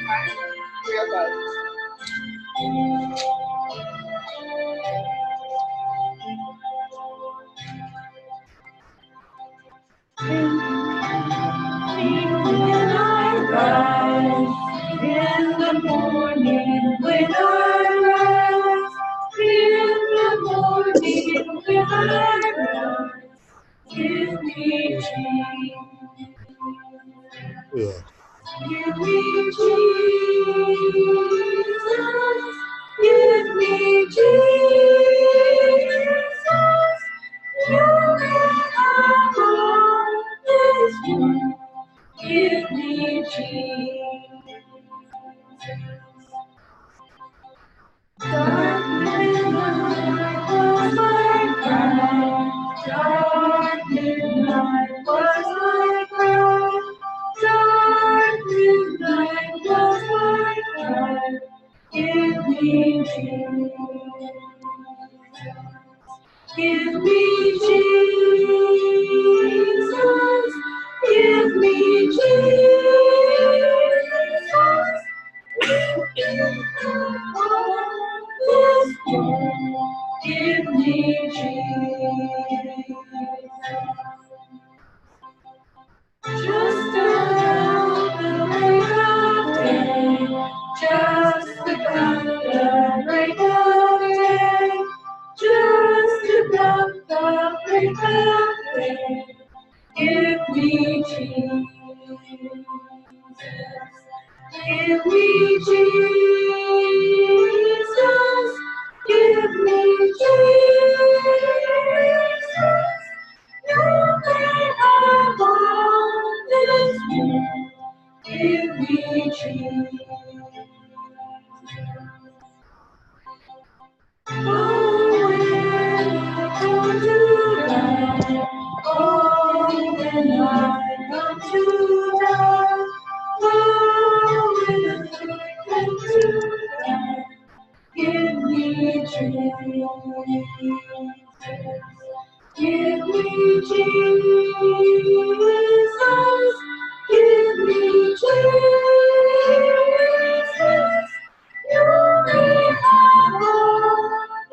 When I rise in the morning, when I rise in the morning, when I rise, give me Jesus. Yeah. Give me Jesus. Give me Jesus. You can have all this world. Give me Jesus. Dark midnight was my cry. Dark midnight was my cry. Dark midnight was my cry. Give me Jesus. Give me Jesus. Give me Jesus. Give me Jesus. Just about the break of day. Just about the break of day. Just about the break of day. Give me Jesus. Give me Jesus. Give me Jesus. You may have all this world. Give me Jesus. Oh, when I come to die. Oh, when I come to die. Oh, when I come to die. Give me Jesus. Give me Jesus. Give me Jesus. You may have all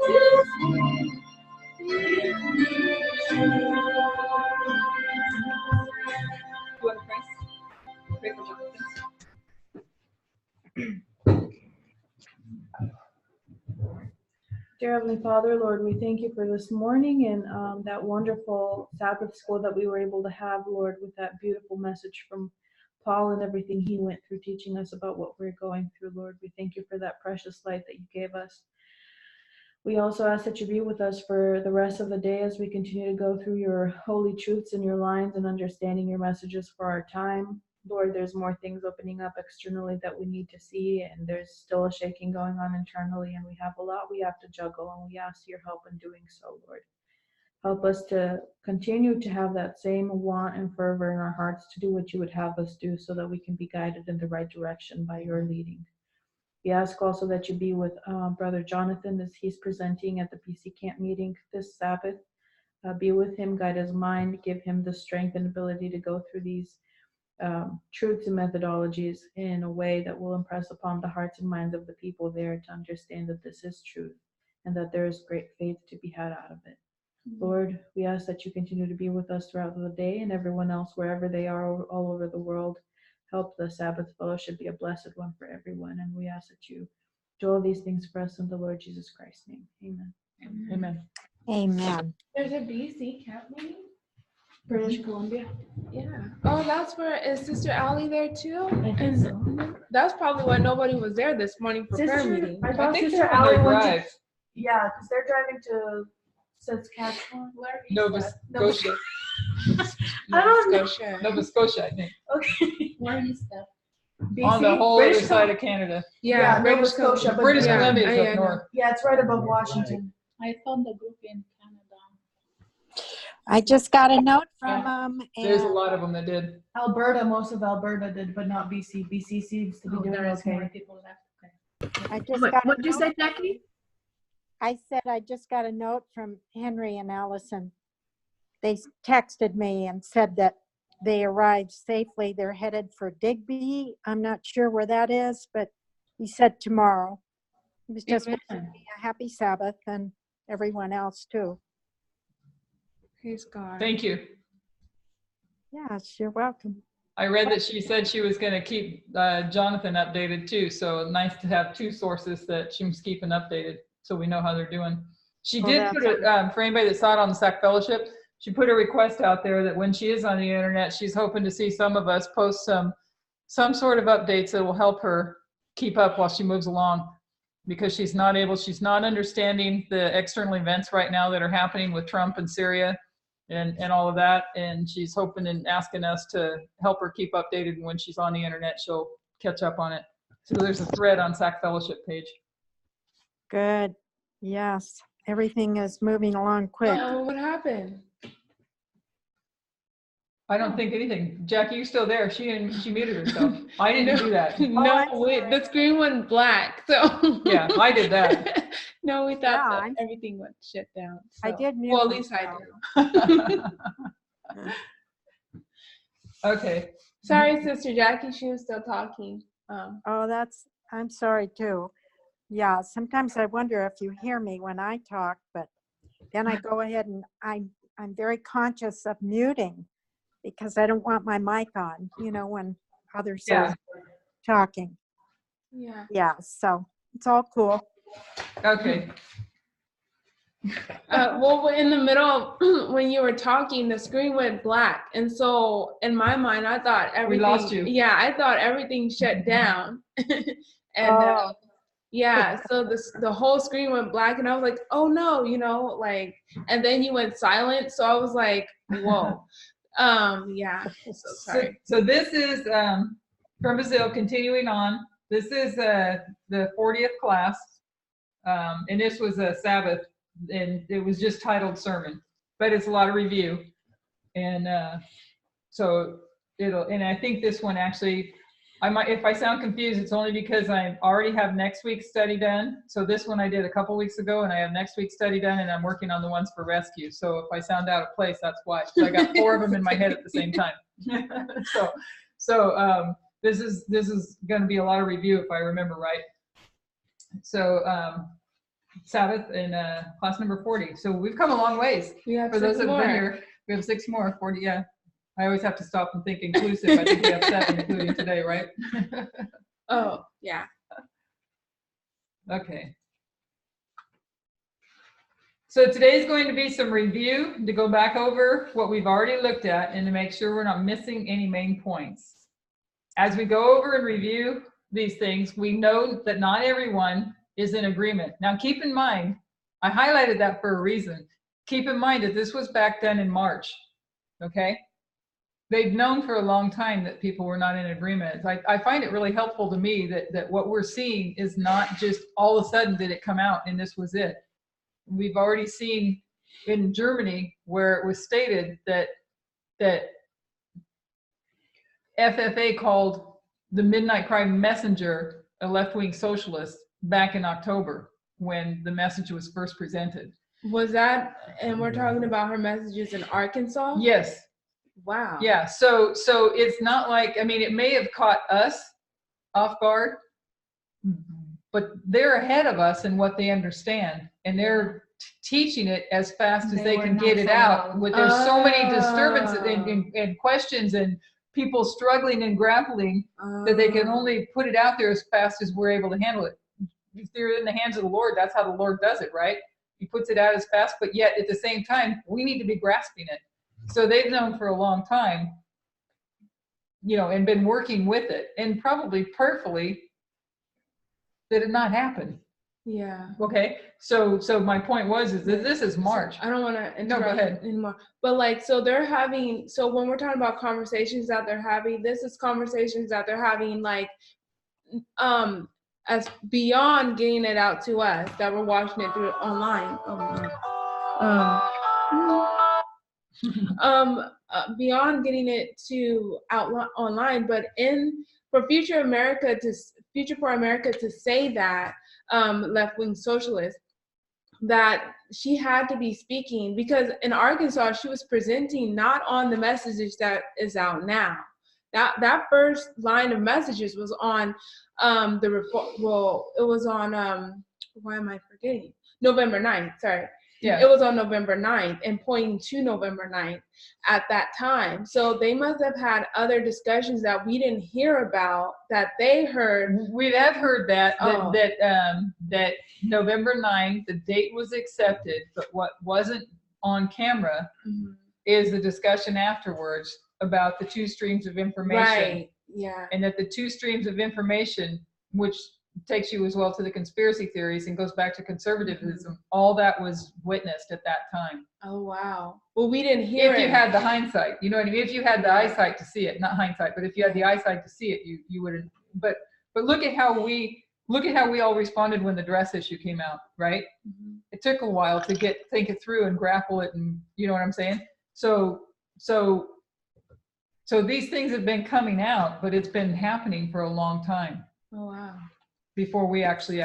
this world. Give me Jesus. What Chris? Pray for Jonathan. Dear Heavenly Father, Lord, we thank you for this morning and that wonderful Sabbath school that we were able to have, Lord, with that beautiful message from Paul and everything he went through, teaching us about what we're going through, Lord. We thank you for that precious light that you gave us. We also ask that you be with us for the rest of the day as we continue to go through your holy truths and your lines and understanding your messages for our time. Lord, there's more things opening up externally that we need to see, and there's still a shaking going on internally, and we have a lot we have to juggle, and we ask your help in doing so, Lord. Help us to continue to have that same want and fervor in our hearts to do what you would have us do so that we can be guided in the right direction by your leading. We ask also that you be with Brother Jonathan as he's presenting at the PC Camp meeting this Sabbath. Be with him, guide his mind, give him the strength and ability to go through these truths and methodologies in a way that will impress upon the hearts and minds of the people there to understand that this is truth and that there is great faith to be had out of it. Mm-hmm. Lord, we ask that you continue to be with us throughout the day and everyone else wherever they are all over the world. Help the Sabbath fellowship be a blessed one for everyone, and we ask that you do all these things for us in the Lord Jesus Christ's name. Amen. Amen. Amen. There's a BC camp meeting? British Columbia. Yeah. Oh, that's where, is Sister Allie there too? I think so. That's probably why nobody was there this morning for prayer meeting. I thought think Sister they're on their Allie went drive. to, yeah, because they're driving to Saskatchewan. Nova Scotia. I don't know. Scotia. Nova Scotia, I think. Okay. Where are you stuff? BC? On the whole British other side of Canada. Yeah, Nova British Scotia, Columbia. but British yeah. Columbia is Yeah, up north. Yeah, it's right above Washington. I found the group in Canada. I just got a note from There's a lot of them that did. Alberta, most of Alberta did, but not BC. BC seems to be doing okay. more people left. Okay. I just got What did you say, Jackie? I said I just got a note from Henry and Allison. They texted me and said that they arrived safely. They're headed for Digby. I'm not sure where that is, but he said tomorrow. He was just wishing Amen. me a happy Sabbath and everyone else too. Praise God. Thank you. Yes, you're welcome. I read that she said she was going to keep Jonathan updated too. So nice to have two sources that she's keeping updated so we know how they're doing. She Well, did that's put it, for anybody that saw it on the SAC Fellowship, she put a request out there that when she is on the internet, she's hoping to see some of us post some sort of updates that will help her keep up while she moves along, because she's not understanding the external events right now that are happening with Trump and Syria and all of that. And she's hoping and asking us to help her keep updated. And when she's on the internet, she'll catch up on it. So there's a thread on SAC Fellowship page. Good. Yes. Everything is moving along quick. Oh, what happened? I don't think anything. Jackie, you're still there. She muted herself. I didn't do that. No, I'm sorry. the screen went black. So Yeah, I did that. No, we thought Yeah, that everything went shut down. I so- did mute Well, at least I myself. did. Okay. Sorry, Sister Jackie. She was still talking. Oh, I'm sorry too. Yeah, sometimes I wonder if you hear me when I talk, but then I go ahead and I'm very conscious of muting because I don't want my mic on, when others Yeah. are talking. Yeah. Yeah, so it's all cool. Okay. Well, in the middle, when you were talking, the screen went black, and so in my mind, I thought everything. lost you. Yeah, I thought everything shut down, and Oh. yeah, so the whole screen went black, and I was like, oh no, and then you went silent, so I was like, whoa, yeah, so sorry. So this is from Brazil. Continuing on. This is the 40th class, and this was a Sabbath. And it was just titled sermon, but it's a lot of review. And so and I think this one actually, if I sound confused, it's only because I already have next week's study done. So this one I did a couple weeks ago, and I have next week's study done, and I'm working on the ones for rescue. So if I sound out of place, that's why. So I got 4 of them in my head at the same time. So this is going to be a lot of review if I remember right. So Sabbath in class number 40. So we've come a long ways. We have For those 6 that have been more. here, we have 6 more, 40, yeah. I always have to stop and think inclusive. I think we have 7, including today, right? Oh, yeah. Okay. So today's going to be some review to go back over what we've already looked at and to make sure we're not missing any main points. As we go over and review these things, we know that not everyone is in agreement. Now keep in mind, I highlighted that for a reason. Keep in mind that this was back then in March, okay? They've known for a long time that people were not in agreement. I find it really helpful to me that what we're seeing is not just all of a sudden did it come out and this was it. We've already seen in Germany where it was stated that FFA called the Midnight Cry Messenger a left-wing socialist back in October when the message was first presented. Was that, and we're talking about her messages in Arkansas? Yes. Wow. Yeah. So it's not like, I mean, it may have caught us off guard, but they're ahead of us in what they understand, and they're teaching it as fast as they can get it out. There's so many disturbances and questions and people struggling and grappling that they can only put it out there as fast as we're able to handle it. If they're in the hands of the Lord, that's how the Lord does it, right? He puts it out as fast, but yet at the same time, we need to be grasping it. So they've known for a long time, and been working with it, and probably prayerfully that it not happen. Yeah. Okay. So my point was is that this is March. I don't want to interrupt No, go ahead. anymore. But so they're having, so when we're talking about conversations that they're having, this is conversations that they're having as beyond getting it out to us that we're watching it through online. Beyond getting it to out online, but for future for America to say that left-wing socialist, that she had to be speaking, because in Arkansas, she was presenting not on the messages that is out now. That first line of messages was on it was on why am I forgetting? November 9th, sorry. Yeah. It was on November 9th and pointing to November 9th at that time. So they must have had other discussions that we didn't hear about that they heard. We have heard that Oh. that November 9th, the date was accepted, but what wasn't on camera Mhm. is the discussion afterwards about the two streams of information. Right. Yeah. And that the two streams of information, which takes you as well to the conspiracy theories and goes back to conservatism, all that was witnessed at that time. Oh, wow. Well, we didn't hear If you it. had the hindsight, you know what I mean? If you had the eyesight to see it, not hindsight, but if you had the eyesight to see it, you would have. But look at how we all responded when the dress issue came out, right? Mhm. It took a while to think it through and grapple it, and you know what I'm saying? So these things have been coming out, but it's been happening for a long time Oh, wow. before we actually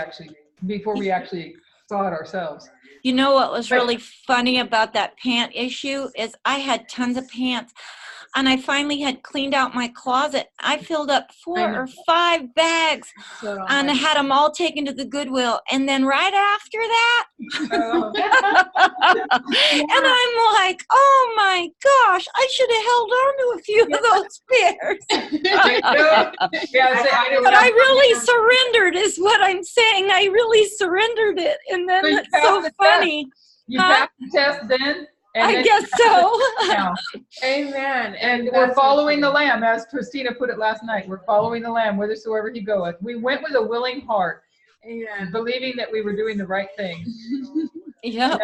saw it ourselves. You know what was really funny about that pant issue is I had tons of pants, and I finally had cleaned out my closet. I filled up 4 I know. or 5 bags, So and I had them all taken to the Goodwill. And then right after that, Oh. and I'm like, oh my gosh, I should have held on to a few of those pairs. But I really surrendered, is what I'm saying. I really surrendered it, and then So you it's passed so the funny. You Huh? passed the test then? And I then guess you passed the so. test now. Amen. And we're that's following the what Lamb, as Christina put it last night. We're following the Lamb whithersoever he goeth. We went with a willing heart, Amen. believing that we were doing the right thing. Yep.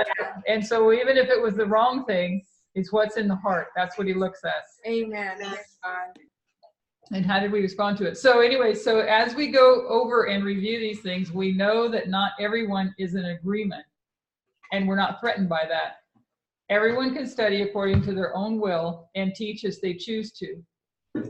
And so even if it was the wrong thing, it's what's in the heart. That's what he looks at. Amen. Yes, God. And how did we respond to it? So anyway, so as we go over and review these things, we know that not everyone is in agreement, and we're not threatened by that. Everyone can study according to their own will and teach as they choose to.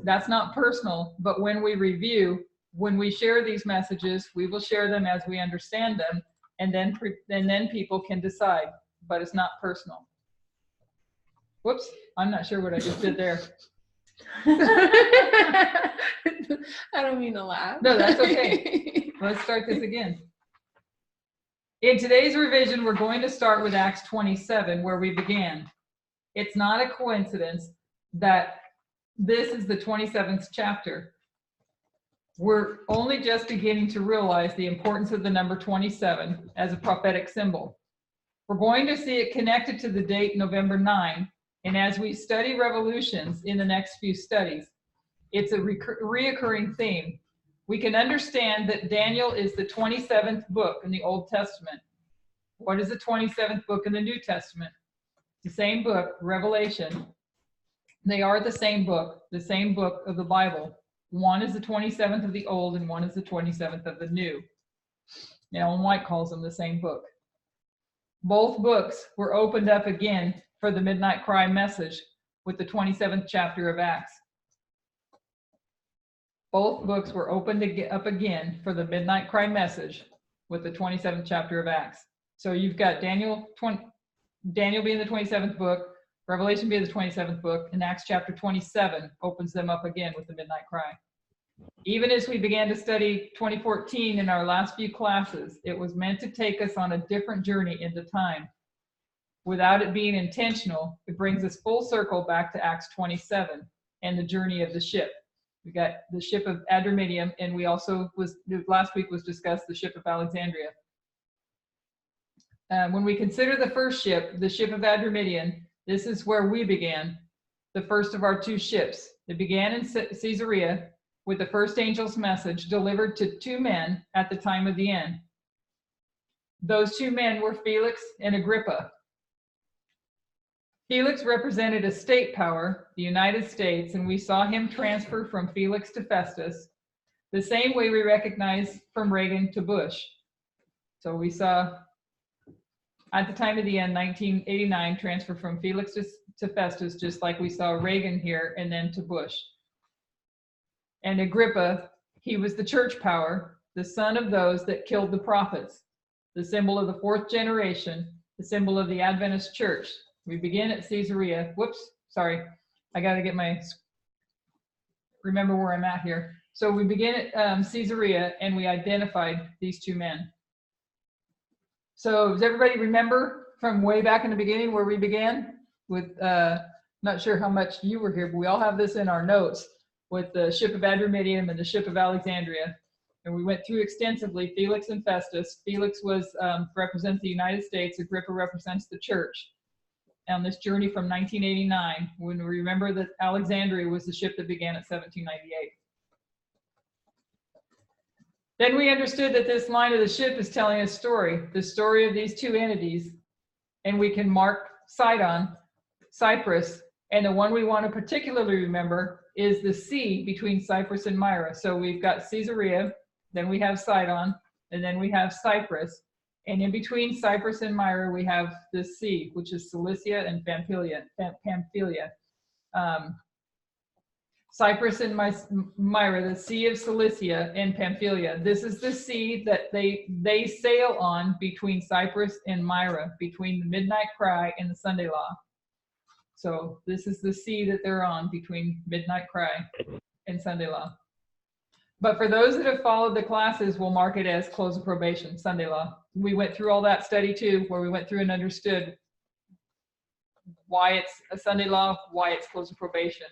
That's not personal, but when we review, when we share these messages, we will share them as we understand them, and then people can decide, but it's not personal. Whoops, I'm not sure what I just did there. I don't mean to laugh. No, that's okay. Let's start this again. In today's revision, we're going to start with Acts 27, where we began. It's not a coincidence that this is the 27th chapter. We're only just beginning to realize the importance of the number 27 as a prophetic symbol. We're going to see it connected to the date November 9, and as we study revolutions in the next few studies, it's a reoccurring theme. We can understand that Daniel is the 27th book in the Old Testament. What is the 27th book in the New Testament? The same book, Revelation. They are the same book of the Bible. One is the 27th of the Old and one is the 27th of the New. Ellen White calls them the same book. Both books were opened up again for the midnight cry message with the 27th chapter of Acts. Both books were opened up again for the midnight cry message with the 27th chapter of Acts. So you've got Daniel being the 27th book, Revelation being the 27th book, and Acts chapter 27 opens them up again with the midnight cry. Even as we began to study 2014 in our last few classes, it was meant to take us on a different journey into time. Without it being intentional, it brings us full circle back to Acts 27 and the journey of the ship. We got the ship of Adramyttium, and we also last week was discussed the ship of Alexandria. When we consider the first ship, the ship of Adramyttium, this is where we began, the first of our two ships. It began in Caesarea with the first angel's message delivered to 2 men at the time of the end. Those 2 men were Felix and Agrippa. Felix represented a state power, the United States, and we saw him transfer from Felix to Festus, the same way we recognize from Reagan to Bush. So we saw, at the time of the end, 1989, transfer from Felix to Festus, just like we saw Reagan here, and then to Bush. And Agrippa, he was the church power, the son of those that killed the prophets. the symbol of the fourth generation, the symbol of the Adventist church. We begin at Caesarea. Whoops, sorry. I got to get remember where I'm at here. So we begin at Caesarea, and we identified these two men. So does everybody remember from way back in the beginning where we began with, not sure how much you were here, but we all have this in our notes with the ship of Adramyttium and the ship of Alexandria. And we went through extensively Felix and Festus. Felix represents the United States. Agrippa represents the church. On this journey from 1989, when we remember that Alexandria was the ship that began at 1798. Then we understood that this line of the ship is telling a story, the story of these two entities, and we can mark Sidon, Cyprus, and the one we want to particularly remember is the sea between Cyprus and Myra. So we've got Caesarea, then we have Sidon, and then we have Cyprus. And in between Cyprus and Myra, we have the sea, which is Cilicia and Pamphylia. Cyprus and Myra, the Sea of Cilicia and Pamphylia. This is the sea that they sail on between Cyprus and Myra, between the Midnight Cry and the Sunday Law. So this is the sea that they're on between Midnight Cry and Sunday Law. But for those that have followed the classes, we'll mark it as close of probation, Sunday Law. We went through all that study too, where we went through and understood why it's a Sunday Law, why it's close of probation.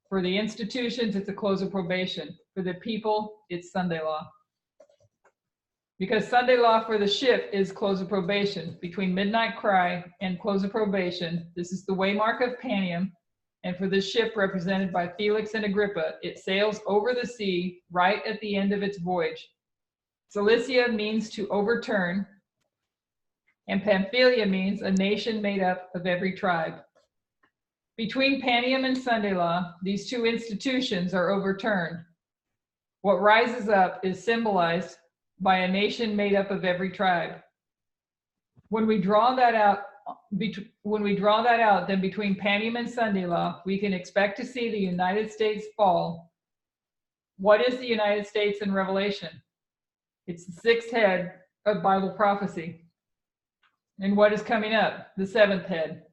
For the institutions, it's a close of probation. For the people, it's Sunday Law. Because Sunday Law for the ship is close of probation. Between Midnight Cry and close of probation, this is the waymark of Panium. And for the ship represented by Felix and Agrippa, it sails over the sea right at the end of its voyage. Cilicia means to overturn, and Pamphylia means a nation made up of every tribe. Between Panium and Sunday Law, these two institutions are overturned. What rises up is symbolized by a nation made up of every tribe. When we draw that out, then between Panium and Sunday Law, we can expect to see the United States fall. What is the United States in Revelation? It's the sixth head of Bible prophecy. And what is coming up? The seventh head.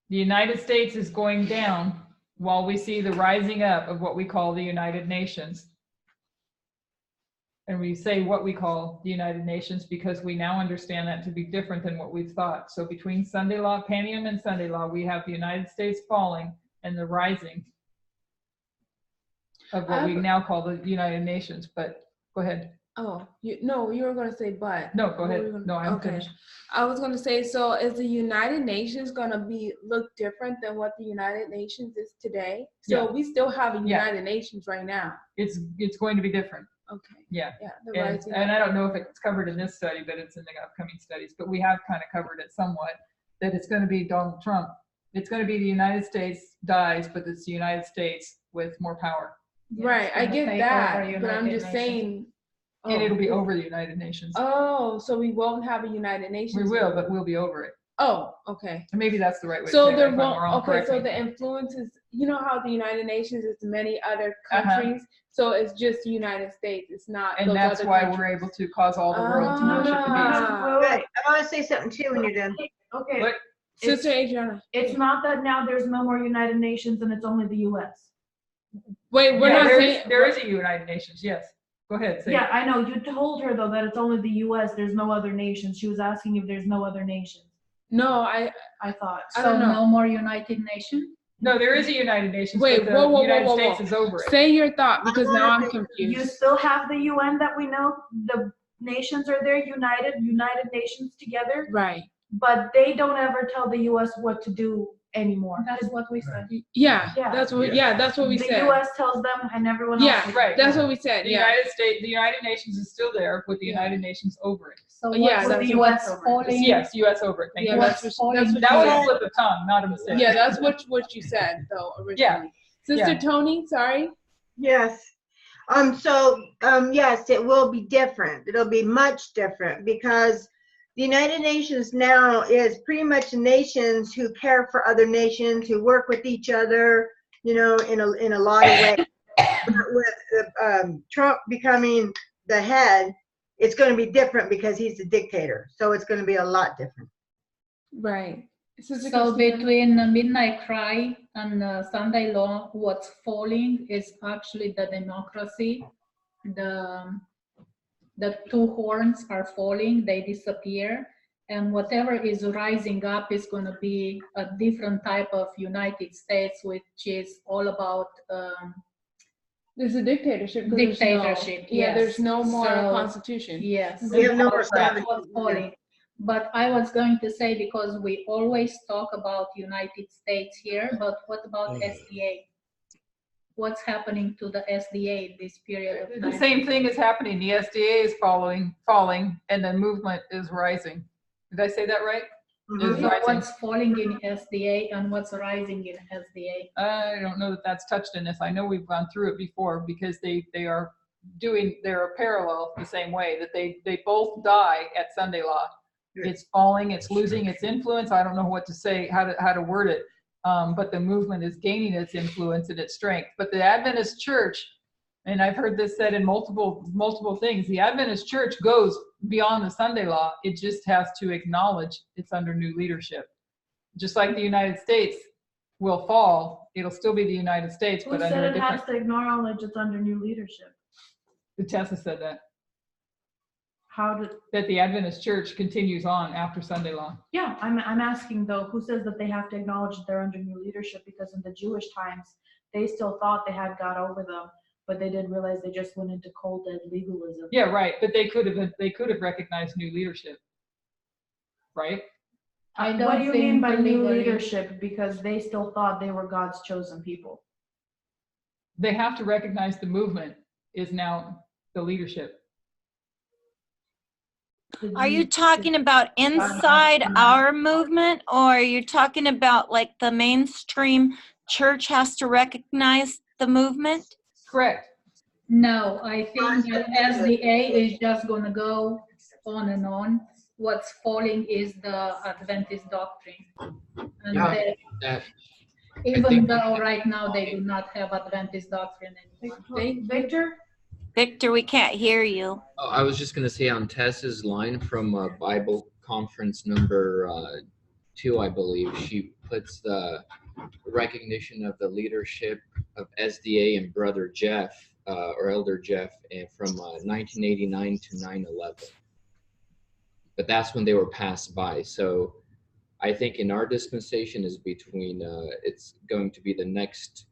The United States is going down while we see the rising up of what we call the United Nations. And we say what we call the United Nations because we now understand that to be different than what we've thought. So between Sunday Law, Panium and Sunday Law, we have the United States falling and the rising of what we now call the United Nations. But go ahead. Oh, you were going to say but. No, go ahead. No, I'm okay. finished. I was going to say, so is the United Nations going to look different than what the United Nations is today? So we still have a United Nations right now. It's going to be different. Okay. Yeah. Yeah. And I don't know if it's covered in this study, but it's in the upcoming studies. But we have kind of covered it somewhat, that it's going to be Donald Trump. It's going to be the United States dies, but it's the United States with more power. Right. I get that, but I'm just saying. And it'll be over the United Nations. Oh, so we won't have a United Nations. We will, but we'll be over it. Oh, okay. And maybe that's the right way so to say it. There won't. Okay, so the influence is, you know how the United Nations is many other countries. So it's just the United States. It's not. And that's why we're able to cause all the world to worship the beast. Wait, I want to say something too when you're done. Okay. What? Sister Adriana. It's not that now there's no more United Nations and it's only the U.S. Wait, we're not saying there is a United Nations. Yes. Go ahead. Yeah, I know. You told her though that it's only the U.S. There's no other nations. She was asking if there's no other nations. No, I thought. I don't know. No more United Nations? No, there is a United Nations. Wait, but the United States is over it. Say your thought because now I'm You confused. still have the UN that we know. The nations are there, United Nations together. Right. But they don't ever tell the U.S. what to do anymore. That's what we said. Yeah, Yeah. that's what we The said. U.S. tells them and everyone else. Yeah, right. That's what we said. The Yeah. United Nations is still there, with the United Nations over it. So Yeah, what's that's the what- US falling? Yes, U.S. over it. Thank Yeah, you. that's what That you was said. a slip of tongue, not a mistake. Yeah, that's what you said though originally. Yeah. Sister Yeah. Tony, sorry. Yes. Yes, it will be different. It'll be much different because the United Nations now is pretty much nations who care for other nations, who work with each other, in a lot of ways. But with Trump becoming the head, it's going to be different because he's the dictator. So it's going to be a lot different. Right. So between Midnight Cry and Sunday Law, what's falling is actually the democracy. The two horns are falling, they disappear. And whatever is rising up is going to be a different type of United States, which is all about there's a dictatorship. 'Cause there's dictatorship. Yeah, there's no more So, constitution. Yes. We have no more That's sovereignty. what's falling. But I was going to say, because we always talk about United States here, but what about SDA? What's happening to the SDA this period of The time? same thing is happening. The SDA is falling, and the movement is rising. Did I say that right? Mhm. Is So rising. what's falling in SDA and what's rising in SDA? I don't know that that's touched in this. I know we've gone through it before because they're a parallel the same way, that they both die at Sunday Law. It's falling, it's losing its influence. I don't know what to say, how to word it. But the movement is gaining its influence and its strength. But the Adventist Church, and I've heard this said in multiple things, the Adventist Church goes beyond the Sunday Law. It just has to acknowledge it's under new leadership. Just like the United States will fall, it'll still be the United States, Who but said under a it different. has to acknowledge it's under new leadership? Tessa said that How did? the Adventist Church continues on after Sunday Law. Yeah, I'm asking though, who says that they have to acknowledge that they're under new leadership? Because in the Jewish times, they still thought they had God over them, but they didn't realize they just went into cold dead legalism. Yeah, right. But they could have recognized new leadership, right? I don't What do you think mean by new legally- leadership? Because they still thought they were God's chosen people. They have to recognize the movement is now the leadership. Are you talking about inside our movement, or are you talking about like the mainstream church has to recognize the movement? Correct. No, I think that SDA is just going to go on and on. What's falling is the Adventist doctrine. And Yeah. they- That, even think- though right now they do not have Adventist doctrine anymore. Victor? Victor, we can't hear you. oh, I was just going to say on Tessa's line from Bible conference number 2, I believe, she puts the recognition of the leadership of SDA and Brother Jeff, or Elder Jeff, from 1989 to 9/11. But that's when they were passed by. So I think in our dispensation is between, it's going to be the next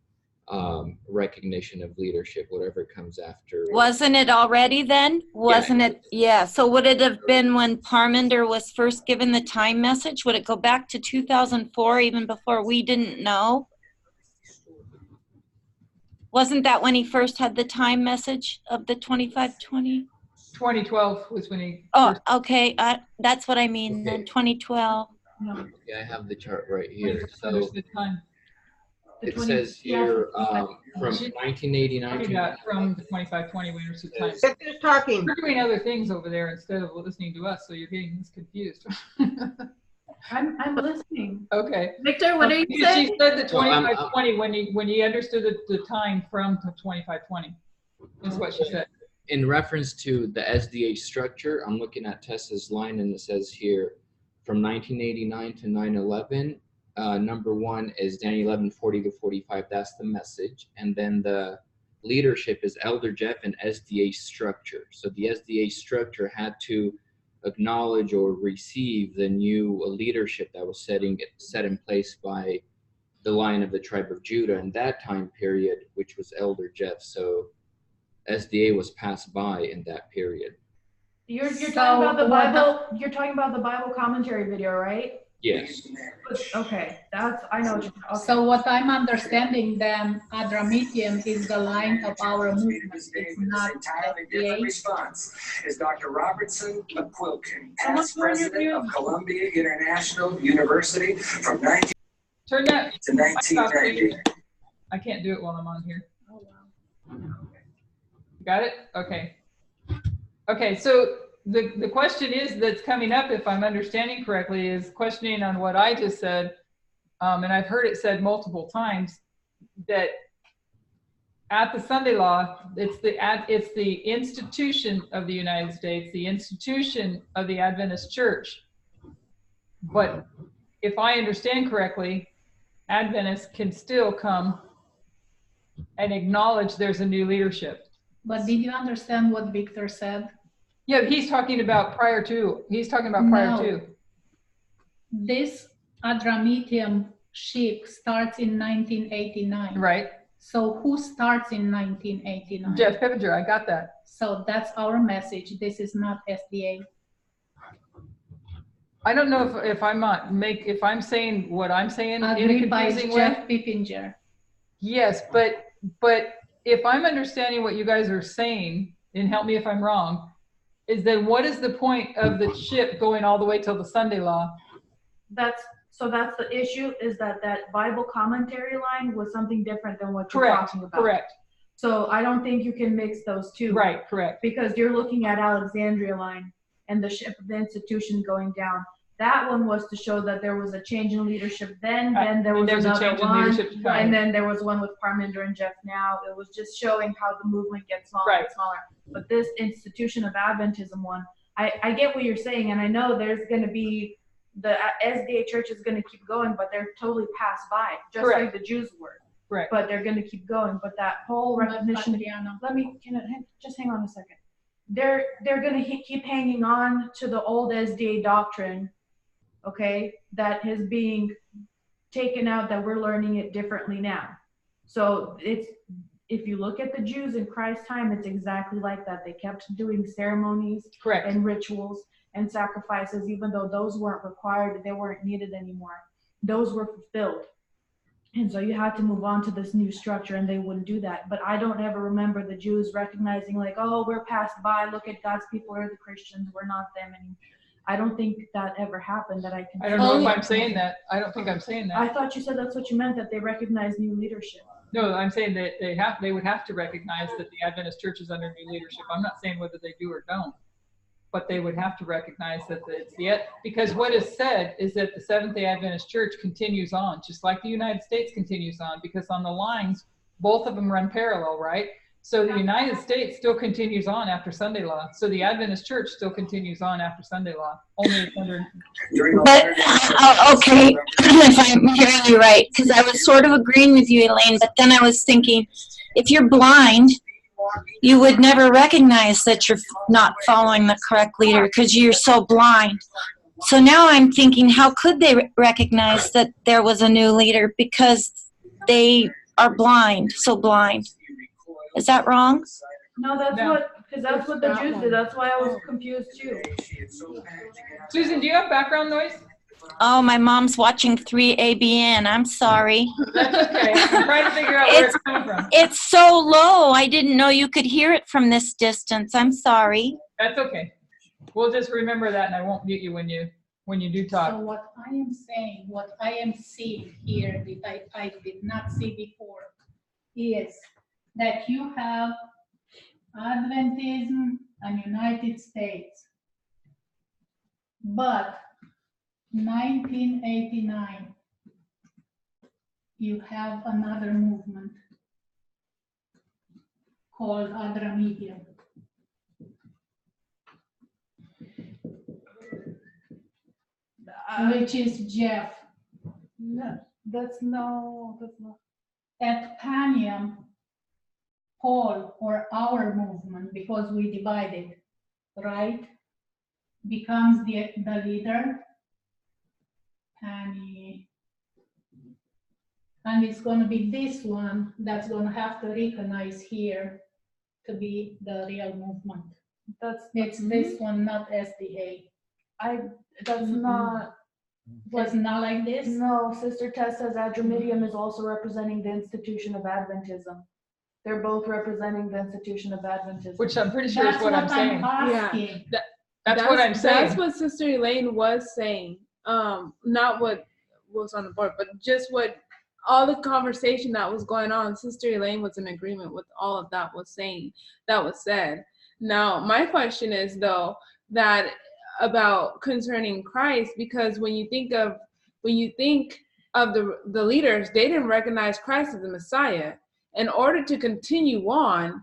recognition of leadership, whatever comes after. Wasn't it already then? Wasn't it? Yeah. So would it have been when Parmenter was first given the time message? Would it go back to 2004, even before we didn't know? Wasn't that when he first had the time message of the 2520? 2012 was when he. Oh, first- okay. That's what I mean. Then Okay. 2012. Okay, I have the chart right here. So understood time. it says here from 1989 Talking to about from the 2520 we understood time. Victor's talking. We're doing other things over there instead of listening to us, so you're getting this confused. I'm listening. Okay. Victor, what are you She saying? said the Well, I'm- 2520 when he understood the time from the 2520. That's what she said. in reference to the SDA structure, I'm looking at Tessa's line and it says here from 1989 to 9/11. Number 1 is Daniel 11:40 to 45. That's the message. And then the leadership is Elder Jeff and SDA structure. So the SDA structure had to acknowledge or receive the new leadership that was set in place by the Lion of the tribe of Judah in that time period, which was Elder Jeff. So SDA was passed by in that period. You're So talking about the what Bible. You're talking about the Bible commentary video, right? Yes. Okay, I know what you're. Okay. So what I'm understanding then, Adramitium is the line of our movement. It's not SDA. Response is Dr. Robertson McQuilkin, How much past more do you president have? of Columbia International University from 19 Turn that. to 1990. I can't do it while I'm on here. Got it? Okay. Okay, so the question is that's coming up, if I'm understanding correctly, is questioning on what I just said. And I've heard it said multiple times that at the Sunday law, it's the institution of the United States, the institution of the Adventist Church. But if I understand correctly, Adventists can still come and acknowledge there's a new leadership. But did you understand what Victor said? Yeah, he's talking about prior to. He's talking about prior No. to. This Adramitium ship starts in 1989. Right. So who starts in 1989? Jeff Pippinger, I got that. So that's our message. This is not SDA. I don't know if I'm saying what I'm saying in a Agreed by confusing way. Jeff Pippinger. Yes, but if I'm understanding what you guys are saying, and help me if I'm wrong, is then what is the point of the ship going all the way till the Sunday law? That's the issue, is that Bible commentary line was something different than what you're Correct. talking about. Correct. So I don't think you can mix those two. Right. Correct. Because you're looking at Alexandria line and the ship of the institution going down. That one was to show that there was a change in leadership then there was there's a another change in one, leadership to come. and then there was one with Parminder and Jeff now. It was just showing how the movement gets smaller and smaller. But this institution of Adventism one, I get what you're saying, and I know there's going to be, the SDA church is going to keep going, but they're totally passed by, just like the Jews were. Right. But they're going to keep going. But that whole recognition, Adriana. just hang on a second. They're going to keep hanging on to the old SDA doctrine, okay, that is being taken out, that we're learning it differently now. So if you look at the Jews in Christ's time, it's exactly like that. They kept doing ceremonies and rituals and sacrifices, even though those weren't required, they weren't needed anymore. Those were fulfilled. And so you had to move on to this new structure, and they wouldn't do that. But I don't ever remember the Jews recognizing, like, oh, we're passed by, look at God's people are the Christians, we're not them anymore. I don't think that ever happened that I can. I don't know if I'm saying that. I don't think I'm saying that. I thought you said that's what you meant, that they recognize new leadership. No, I'm saying that they would have to recognize that the Adventist church is under new leadership. I'm not saying whether they do or don't, but they would have to recognize that it's because what is said is that the Seventh-day Adventist church continues on, just like the United States continues on, because on the lines, both of them run parallel, right? So the United States still continues on after Sunday law. So the Adventist church still continues on after Sunday law. Only it's under. But, okay, if I'm hearing you right, because I was sort of agreeing with you, Elaine, but then I was thinking, if you're blind, you would never recognize that you're not following the correct leader because you're so blind. So now I'm thinking, how could they recognize that there was a new leader, because they are blind, so blind. Is that wrong? No, that's what the Jews did. That's why I was confused too. Susan, do you have background noise? Oh, my mom's watching 3ABN. I'm sorry. That's okay. I'm trying to figure out where it's coming from. It's so low. I didn't know you could hear it from this distance. I'm sorry. That's okay. We'll just remember that, and I won't mute you when you do talk. So what I am saying, what I am seeing here that I did not see before, is that you have Adventism and United States. But 1989, you have another movement called Adramitium. Which is Jeff. No, that's not. At Panium, Paul, or our movement, because we divided, right, becomes the leader. And it's going to be this one that's going to have to recognize here to be the real movement. It's this one, not SDA. That's not. It's not like this? No, Sister Tess says Adramitium is also representing the institution of Adventism. They're both representing the institution of Adventism. Which I'm pretty sure is what I'm saying. Asking. Yeah. That's what I'm saying. That's what Sister Elaine was saying. Not what was on the board, but just what all the conversation that was going on. Sister Elaine was in agreement with all of that was said. Now, my question is though that about concerning Christ, because when you think of the leaders, they didn't recognize Christ as the Messiah. in order to continue on,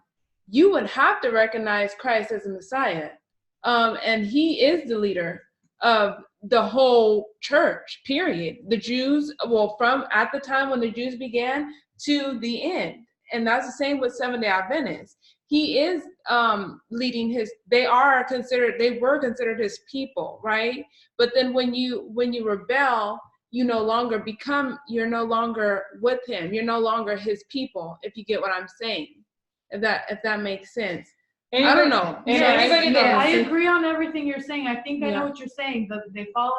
you would have to recognize Christ as a Messiah. And he is the leader of the whole church, period. The Jews, well, from at the time when the Jews began to the end. And that's the same with Seventh-day Adventists. He is leading they were considered his people, right? But then when you rebel, you're no longer with him. You're no longer his people, if you get what I'm saying. If that makes sense. I don't know. Anybody Yeah, that I agree on everything you're saying. I think I Yeah. know what you're saying. They follow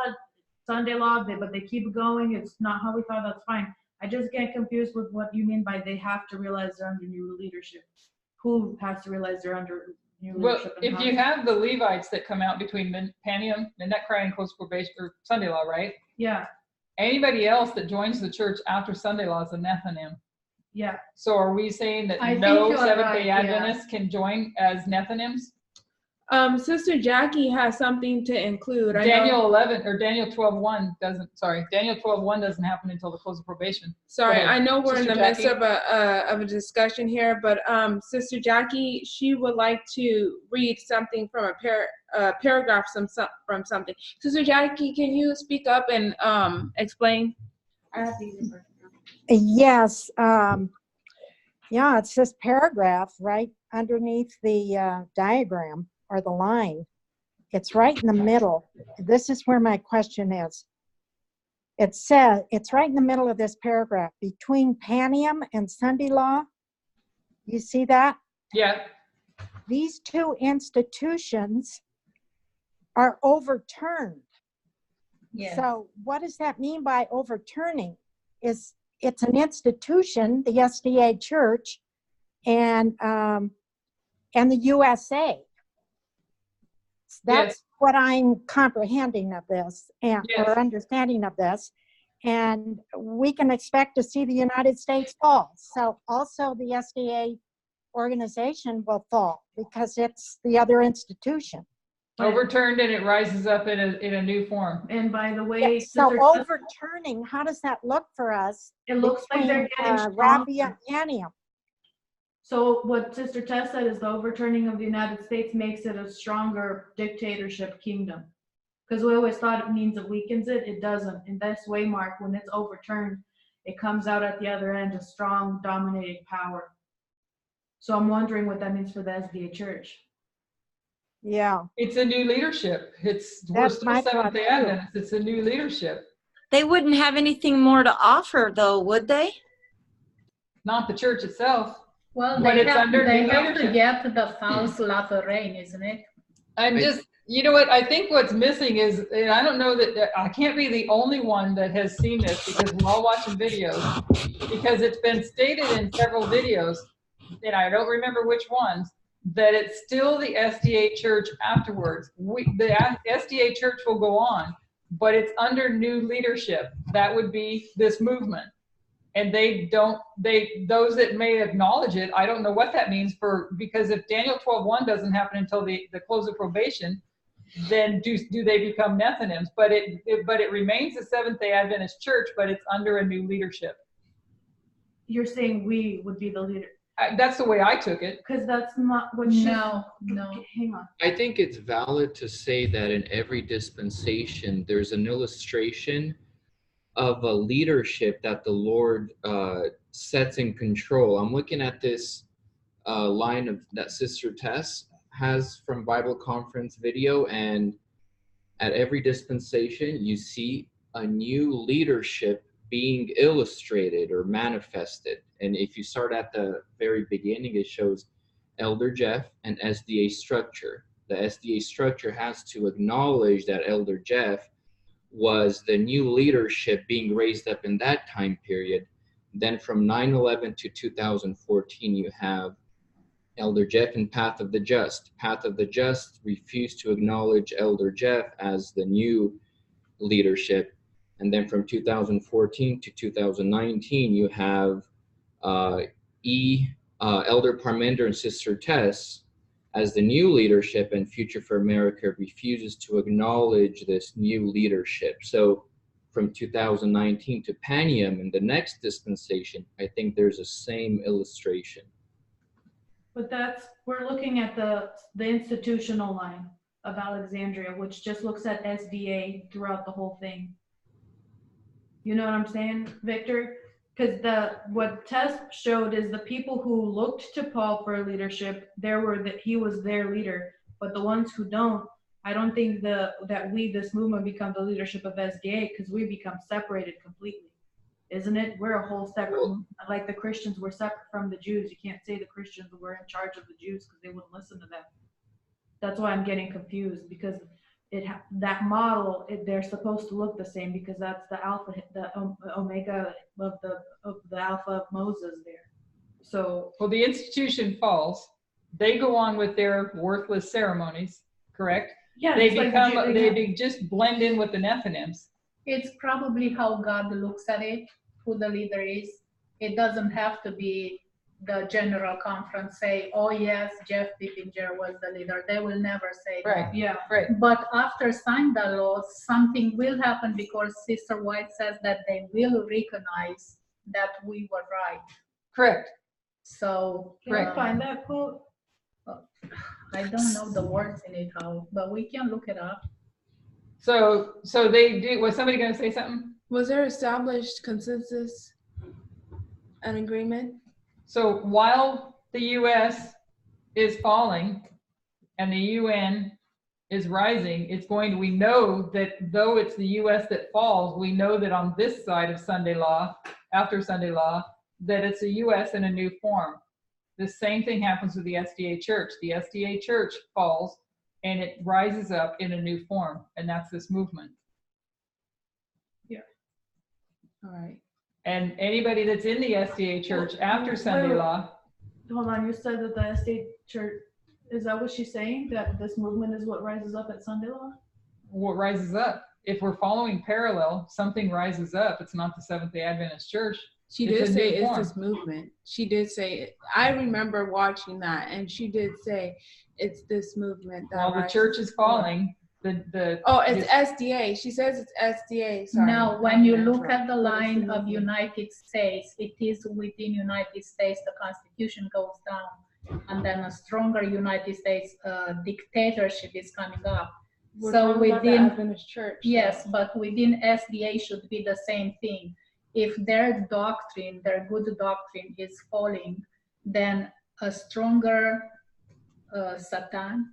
Sunday law, but they keep going. It's not how we thought. That's fine. I just get confused with what you mean by they have to realize they're under new leadership. Who has to realize they're under new Well, leadership? And if how? you have the Levites that come out between Panium, Midnight Cry, and Close Probation, or Sunday Law, right? Yeah, Anybody else that joins the church after Sunday Law is a Nethinim. yeah. So are we saying that I think no you are Seventh-day right, yeah. Adventists can join as Nethinims? Sister Jackie has something to include. I know- Daniel 11 or Daniel 12:1 doesn't. Sorry, Daniel 12:1 doesn't happen until the close of probation. Sorry, Go ahead. I know we're Sister in the midst Jackie? of a discussion here, but Sister Jackie, she would like to read something from a paragraph from something. Sister Jackie, can you speak up and explain? I have to use it. Yes, yeah, it's this paragraph right underneath the diagram or the line. It's right in the middle. This is where my question is. It says, it's right in the middle of this paragraph, between Panium and Sunday Law. You see that? Yeah. These two institutions are overturned. Yeah. So what does that mean by overturning? It's an institution, the SDA Church, and the USA. That's Yes. what I'm comprehending of this, and Yes. or understanding of this. And we can expect to see the United States fall. So also the SDA organization will fall because it's the other institution. Overturned and it rises up in a new form. And by the way, So Sister- overturning, how does that look for us? it looks like they're between, getting Rabbia stronger. and Panium? So what Sister Tess said is the overturning of the United States makes it a stronger dictatorship kingdom. Because we always thought it means it weakens it. It doesn't. In this way, Mark, when it's overturned, it comes out at the other end a strong, dominating power. So I'm wondering what that means for the SDA Church. Yeah, It's a new leadership. We're That's still my Seventh-day thought, too. Adventists. It's a new leadership. They wouldn't have anything more to offer though, would they? Not the church itself. Well, But they it's have, under they new have to leadership. get the false Lateran, isn't it? I'm just, you know what, I think what's missing is, and I don't know that I can't be the only one that has seen this because we're all watching videos, because it's been stated in several videos, and I don't remember which ones, that it's still the SDA church afterwards. The SDA church will go on, but it's under new leadership. That would be this movement. And those that may acknowledge it, I don't know what that means because if Daniel 12:1 doesn't happen until the close of probation, then do they become Nethinims? But it remains the Seventh-day Adventist church, but it's under a new leadership. You're saying we would be the leader. That's the way I took it. Because that's not what she. No. Hang on. I think it's valid to say that in every dispensation, there's an illustration of a leadership that the Lord sets in control. I'm looking at this line of that Sister Tess has from Bible Conference video, and at every dispensation, you see a new leadership being illustrated or manifested. And if you start at the very beginning, it shows Elder Jeff and SDA structure. The SDA structure has to acknowledge that Elder Jeff was the new leadership being raised up in that time period. Then from 9/11 to 2014, you have Elder Jeff and Path of the Just. Path of the Just refused to acknowledge Elder Jeff as the new leadership. And then from 2014 to 2019, you have Elder Parmender and Sister Tess as the new leadership, and Future for America refuses to acknowledge this new leadership. So from 2019 to Panium in the next dispensation, I think there's a same illustration. But we're looking at the institutional line of Alexandria, which just looks at SDA throughout the whole thing. You know what I'm saying, Victor? Because what Tess showed is the people who looked to Paul for leadership, he was their leader. But the ones who don't, I don't think that this movement become the leadership of SDA, because we become separated completely. Isn't it? We're a whole separate, like the Christians were separate from the Jews. You can't say the Christians were in charge of the Jews because they wouldn't listen to them. That's why I'm getting confused, because that model, they're supposed to look the same, because that's the alpha, the omega of the alpha of Moses there. So, Well, the institution falls. They go on with their worthless ceremonies, correct? yeah, They it's like become, they just blend in with the Nephilims. It's probably how God looks at it, who the leader is. It doesn't have to be the general conference say, oh yes, Jeff Pippinger was the leader. They will never say Right. that. yeah. Right. But after signing the law, something will happen, because Sister White says that they will recognize that we were right. Correct. So Can I find that quote? I don't know the words in it, but we can look it up. So they do, was somebody going to say something? Was there established consensus and agreement? So while the US is falling and the UN is rising, we know that though it's the US that falls, we know that on this side of Sunday law, after Sunday law, that it's a US in a new form. The same thing happens with the SDA Church. The SDA Church falls and it rises up in a new form, and that's this movement. Yeah. All right. And anybody that's in the SDA Church after Sunday law. Hold on, you said that the SDA Church, is that what she's saying? That this movement is what rises up at Sunday law? What rises up? If we're following parallel, something rises up. It's not the Seventh-day Adventist Church. She did say it's this movement. She did say it. I remember watching that, and she did say it's this movement. While the church is falling, it's SDA. She says it's SDA. Sorry. Now, when you look at the line of United States, it is within United States, the Constitution goes down, and then a stronger United States dictatorship is coming up. We're so talking about the within Adventist Church. Yes, but within SDA should be the same thing. If their doctrine, their good doctrine is falling, then a stronger Satan.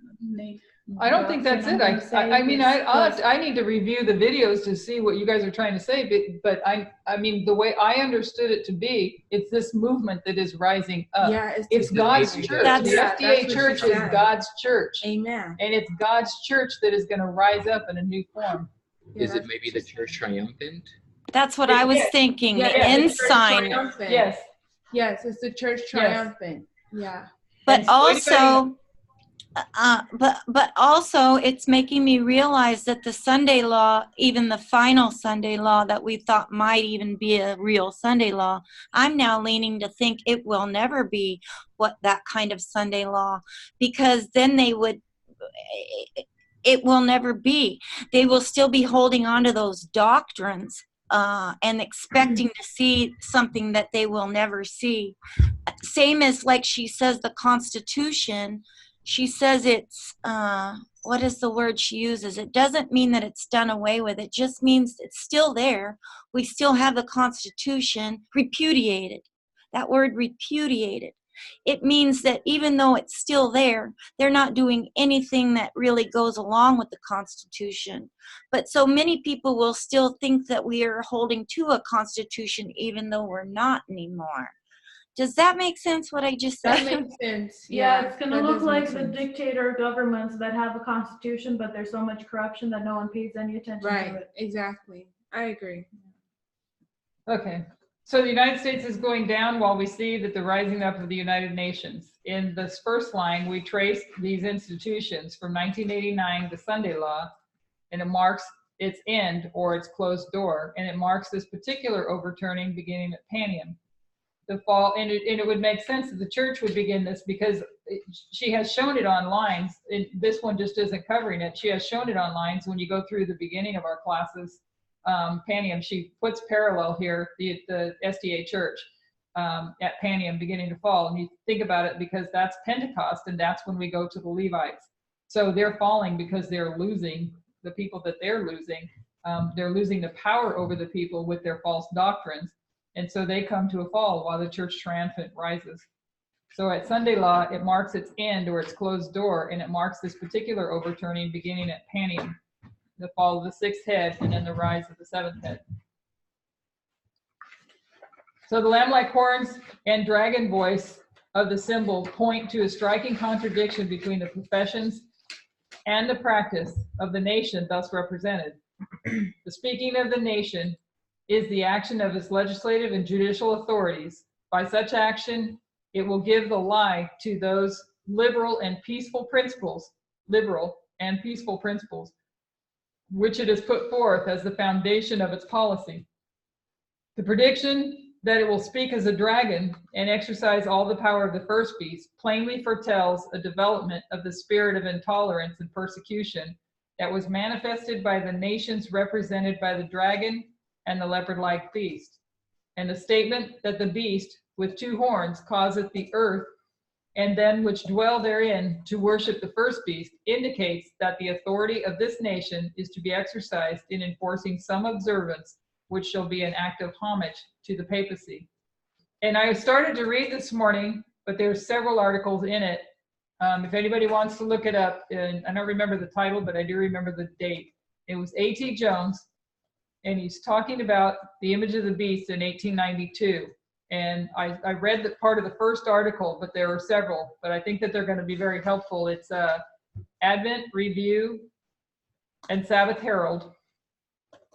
I don't think that's it. I mean, I need to review the videos to see what you guys are trying to say, but I mean, the way I understood it to be, it's this movement that is rising up. Yeah, it's God's church. The SDA Church is God's church. Amen. And it's God's church that is going to rise up in a new form. Is it maybe the church triumphant? That's what I was thinking. Yeah, the ensign. Yes. Yes, it's the church triumphant. Yeah. But also, but also, it's making me realize that the Sunday law, even the final Sunday law that we thought might even be a real Sunday law, I'm now leaning to think it will never be that kind of Sunday law, because then it will never be. They will still be holding on to those doctrines and expecting to see something that they will never see. Same as, like she says, the Constitution. She says it's, what is the word she uses? It doesn't mean that it's done away with. It just means it's still there. We still have the Constitution repudiated. That word repudiated. It means that even though it's still there, they're not doing anything that really goes along with the Constitution. But so many people will still think that we are holding to a Constitution even though we're not anymore. Does that make sense, what I just said? That makes sense. Yeah, it's going to look like the dictator governments that have a constitution, but there's so much corruption that no one pays any attention to it. Right, exactly. I agree. Okay. So the United States is going down while we see that the rising up of the United Nations. In this first line, we trace these institutions from 1989, the Sunday law, and it marks its end or its closed door, and it marks this particular overturning beginning at Panium. The fall, and it would make sense that the church would begin this, because she has shown it on lines. This one just isn't covering it. She has shown it on lines when you go through the beginning of our classes Panium, she puts parallel here, the SDA church at Panium beginning to fall. And you think about it, because that's Pentecost, and that's when we go to the Levites. So they're falling because they're losing the people that they're losing. They're losing the power over the people with their false doctrines. And so they come to a fall while the church triumphant rises. So at Sunday law, it marks its end or its closed door, and it marks this particular overturning beginning at Panium, the fall of the sixth head, and then the rise of the seventh head. So the lamb-like horns and dragon voice of the symbol point to a striking contradiction between the professions and the practice of the nation thus represented. The speaking of the nation is the action of its legislative and judicial authorities. By such action, it will give the lie to those liberal and peaceful principles, which it has put forth as the foundation of its policy. The prediction that it will speak as a dragon and exercise all the power of the first beast plainly foretells a development of the spirit of intolerance and persecution that was manifested by the nations represented by the dragon and the leopard-like beast. And the statement that the beast with two horns causeth the earth and them which dwell therein to worship the first beast indicates that the authority of this nation is to be exercised in enforcing some observance which shall be an act of homage to the papacy. And I started to read this morning, but there's several articles in it. If anybody wants to look it up, and I don't remember the title, but I do remember the date. It was A.T. Jones, and he's talking about the image of the beast in 1892. And I read the part of the first article, but there are several, but I think that they're going to be very helpful. It's Advent Review and Sabbath Herald,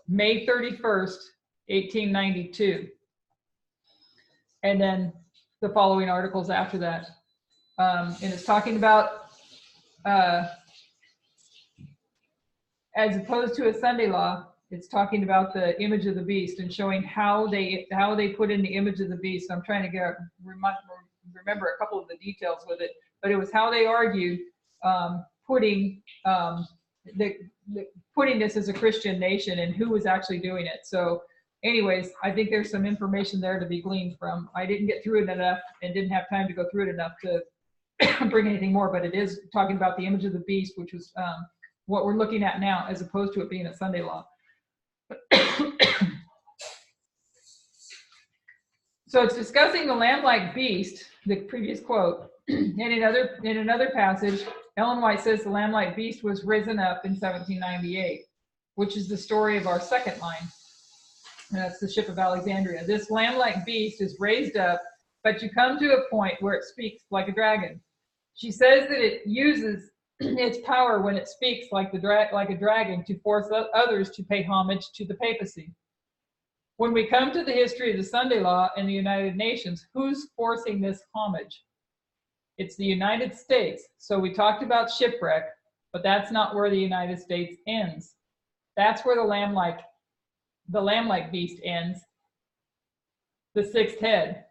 May 31st, 1892. And then the following articles after that. And it's talking about, as opposed to a Sunday law, it's talking about the image of the beast and showing how they put in the image of the beast. I'm trying to remember a couple of the details with it, but it was how they argued putting this as a Christian nation and who was actually doing it. So anyways, I think there's some information there to be gleaned from. I didn't get through it enough and didn't have time to go through it enough to bring anything more, but it is talking about the image of the beast, which was what we're looking at now, as opposed to it being a Sunday law. So it's discussing the lamb-like beast, the previous quote, and in another passage, Ellen White says the lamb-like beast was risen up in 1798, which is the story of our second line. And that's the ship of Alexandria. This lamb-like beast is raised up, but you come to a point where it speaks like a dragon. She says that it uses its power when it speaks like a dragon to force others to pay homage to the papacy. When we come to the history of the Sunday law and the United Nations, who's forcing this homage? It's the United States. So we talked about shipwreck, but that's not where the United States ends. That's where the lamb-like beast ends, the sixth head.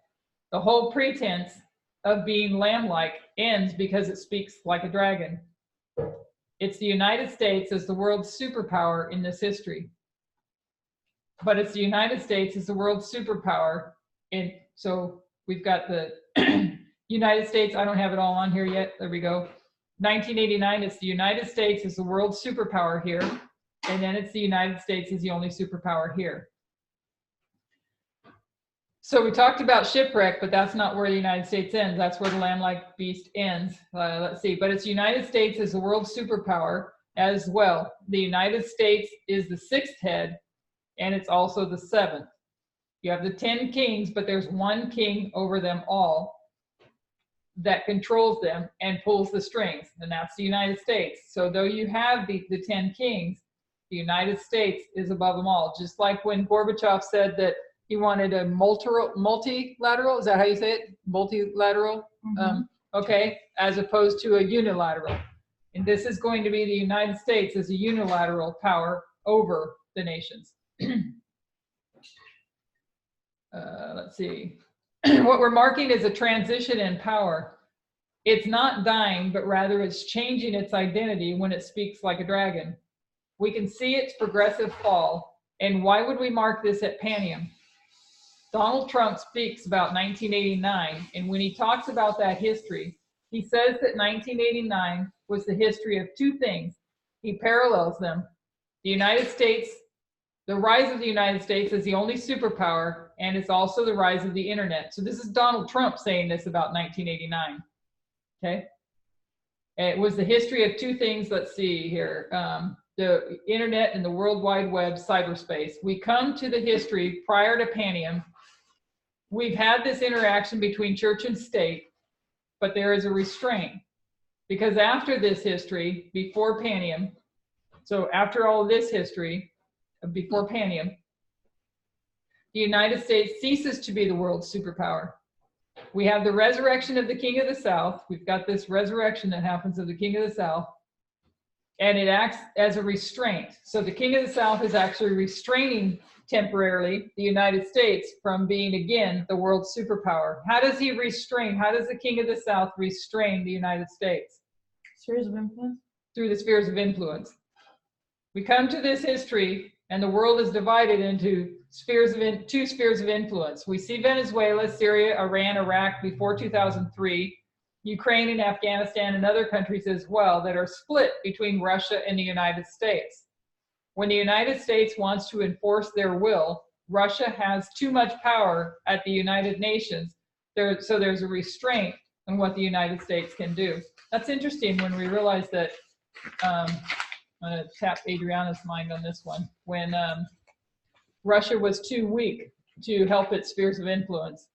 The whole pretense of being lamb-like ends because it speaks like a dragon. It's the United States as the world's superpower in this history. But it's the United States as the world's superpower. And so we've got the United States. I don't have it all on here yet. There we go. 1989, it's the United States as the world's superpower here. And then it's the United States as the only superpower here. So we talked about shipwreck, but that's not where the United States ends. That's where the lamb-like beast ends. Let's see. But it's the United States as the world's superpower as well. The United States is the sixth head, and it's also the seventh. You have the 10 kings, but there's one king over them all that controls them and pulls the strings, and that's the United States. So though you have the 10 kings, the United States is above them all. Just like when Gorbachev said that he wanted a multilateral, is that how you say it? Multilateral, okay, as opposed to a unilateral. And this is going to be the United States as a unilateral power over the nations. Let's see. What we're marking is a transition in power. It's not dying, but rather it's changing its identity when it speaks like a dragon. We can see its progressive fall. And why would we mark this at Panium? Donald Trump speaks about 1989, and when he talks about that history, he says that 1989 was the history of two things. He parallels them. The United States, the rise of the United States as the only superpower, and it's also the rise of the internet. So this is Donald Trump saying this about 1989, okay? It was the history of two things, let's see here, the internet and the World Wide Web, cyberspace. We come to the history prior to Panium. We've had this interaction between church and state, but there is a restraint. Because after this history, before Panium, so after all this history, before Panium, the United States ceases to be the world's superpower. We have the resurrection of the King of the South. We've got this resurrection that happens of the King of the South, and it acts as a restraint. So the King of the South is actually restraining temporarily the United States from being, again, the world's superpower. How does he restrain? How does the King of the South restrain the United States? Spheres of influence? Through the spheres of influence. We come to this history, and the world is divided into two spheres of influence. We see Venezuela, Syria, Iran, Iraq before 2003, Ukraine and Afghanistan and other countries as well that are split between Russia and the United States. When the United States wants to enforce their will, Russia has too much power at the United Nations, so there's a restraint on what the United States can do. That's interesting when we realize that, I'm going to tap Adriana's mind on this one, when Russia was too weak to help its spheres of influence.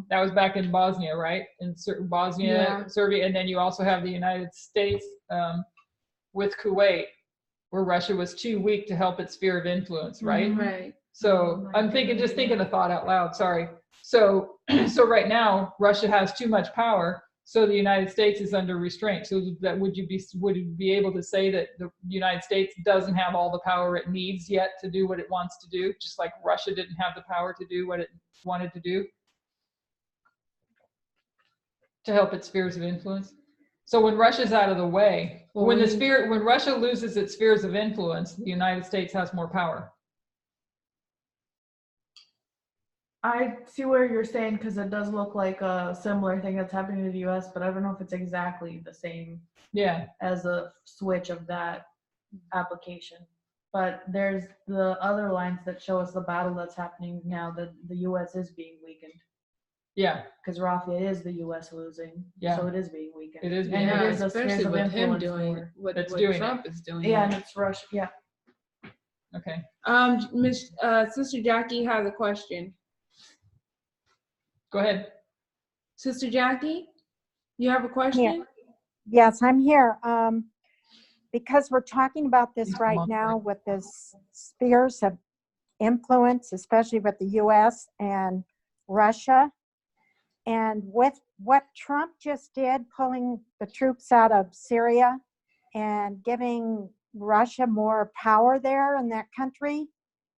That was back in Bosnia, right? In Bosnia, Serbia, and then you also have the United States with Kuwait, where Russia was too weak to help its sphere of influence, right? Right. So I'm just thinking a thought out loud, sorry. So right now, Russia has too much power, so the United States is under restraint. So that would you be able to say that the United States doesn't have all the power it needs yet to do what it wants to do, just like Russia didn't have the power to do what it wanted to do? To help its spheres of influence. So when Russia's out of the way, when Russia loses its spheres of influence, the United States has more power. I see where you're saying, because it does look like a similar thing that's happening to the US, but I don't know if it's exactly the same as a switch of that application. But there's the other lines that show us the battle that's happening now, that the US is being weakened. Yeah. Because Rafia is the U.S. losing, so it is being weakened. It is being and weakened. it is a spheres Especially of with him influence doing war. what doing Trump is doing. Yeah, and it's Russia. Yeah. Okay. Miss Sister Jackie has a question. Go ahead. Sister Jackie, you have a question? Yes, I'm here. Because we're talking about this right now with the spheres of influence, especially with the US and Russia. And with what Trump just did, pulling the troops out of Syria and giving Russia more power there in that country,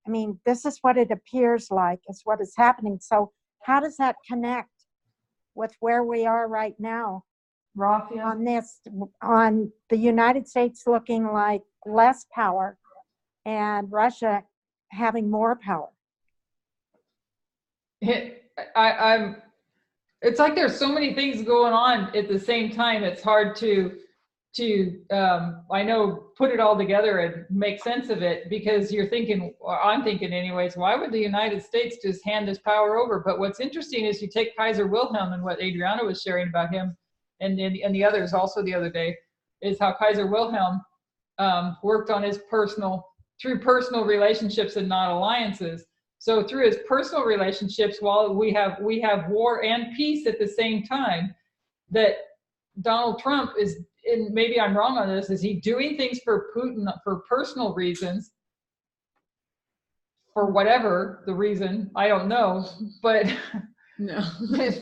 I mean, this is what it appears like, is what is happening. So how does that connect with where we are right now? Rafia. On the United States looking like less power and Russia having more power. It's like there's so many things going on at the same time. It's hard to I know, put it all together and make sense of it, because you're thinking, or I'm thinking anyways, why would the United States just hand this power over? But what's interesting is you take Kaiser Wilhelm and what Adriana was sharing about him and the others also the other day, is how Kaiser Wilhelm worked on his through personal relationships and not alliances. So through his personal relationships, while we have war and peace at the same time, that Donald Trump is, and maybe I'm wrong on this, is he doing things for Putin for personal reasons, for whatever the reason, I don't know, but no,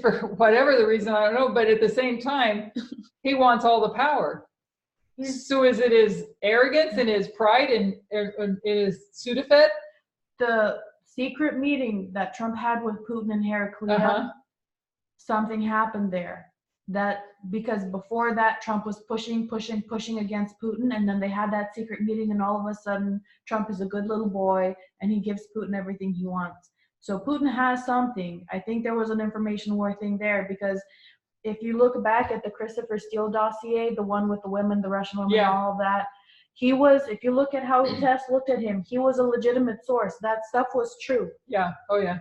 for whatever the reason, I don't know, but at the same time, he wants all the power. So is it his arrogance and his pride and his Sudafed? The secret meeting that Trump had with Putin and Heraclea, something happened there. that because before that Trump was pushing against Putin, and then they had that secret meeting, and all of a sudden Trump is a good little boy and he gives Putin everything he wants. So Putin has something. I think there was an information war thing there, because if you look back at the Christopher Steele dossier, the one with the women, the Russian women, Yeah. all of that, he was, if you look at how Tess looked at him, he was a legitimate source. That stuff was true. Yeah. Oh yeah.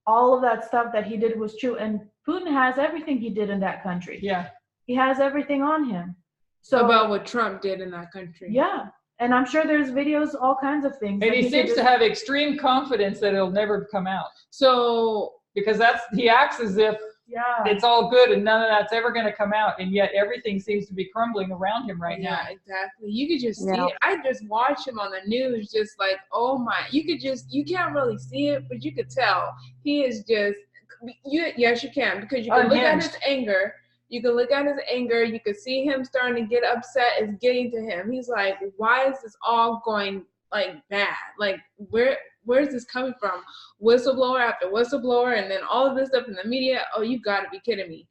All of that stuff that he did was true. And Putin has everything he did in that country. Yeah. He has everything on him. So About what Trump did in that country. yeah. And I'm sure there's videos, all kinds of things. And that he could seems to just- have extreme confidence that it'll never come out, So because he acts as if yeah. it's all good and none of that's ever going to come out, and yet everything seems to be crumbling around him right now. yeah, exactly. You could just see Yeah. it. I just watch him on the news, just like, oh my, you can't really see it, but you could tell. He is just, yes, you can, because you can look at his anger. You can look at his anger. You can see him starting to get upset. It's getting to him. He's like, why is this all going like bad? Like, where's this coming from? Whistleblower after whistleblower, and then all of this stuff in the media. Oh, you got to be kidding me.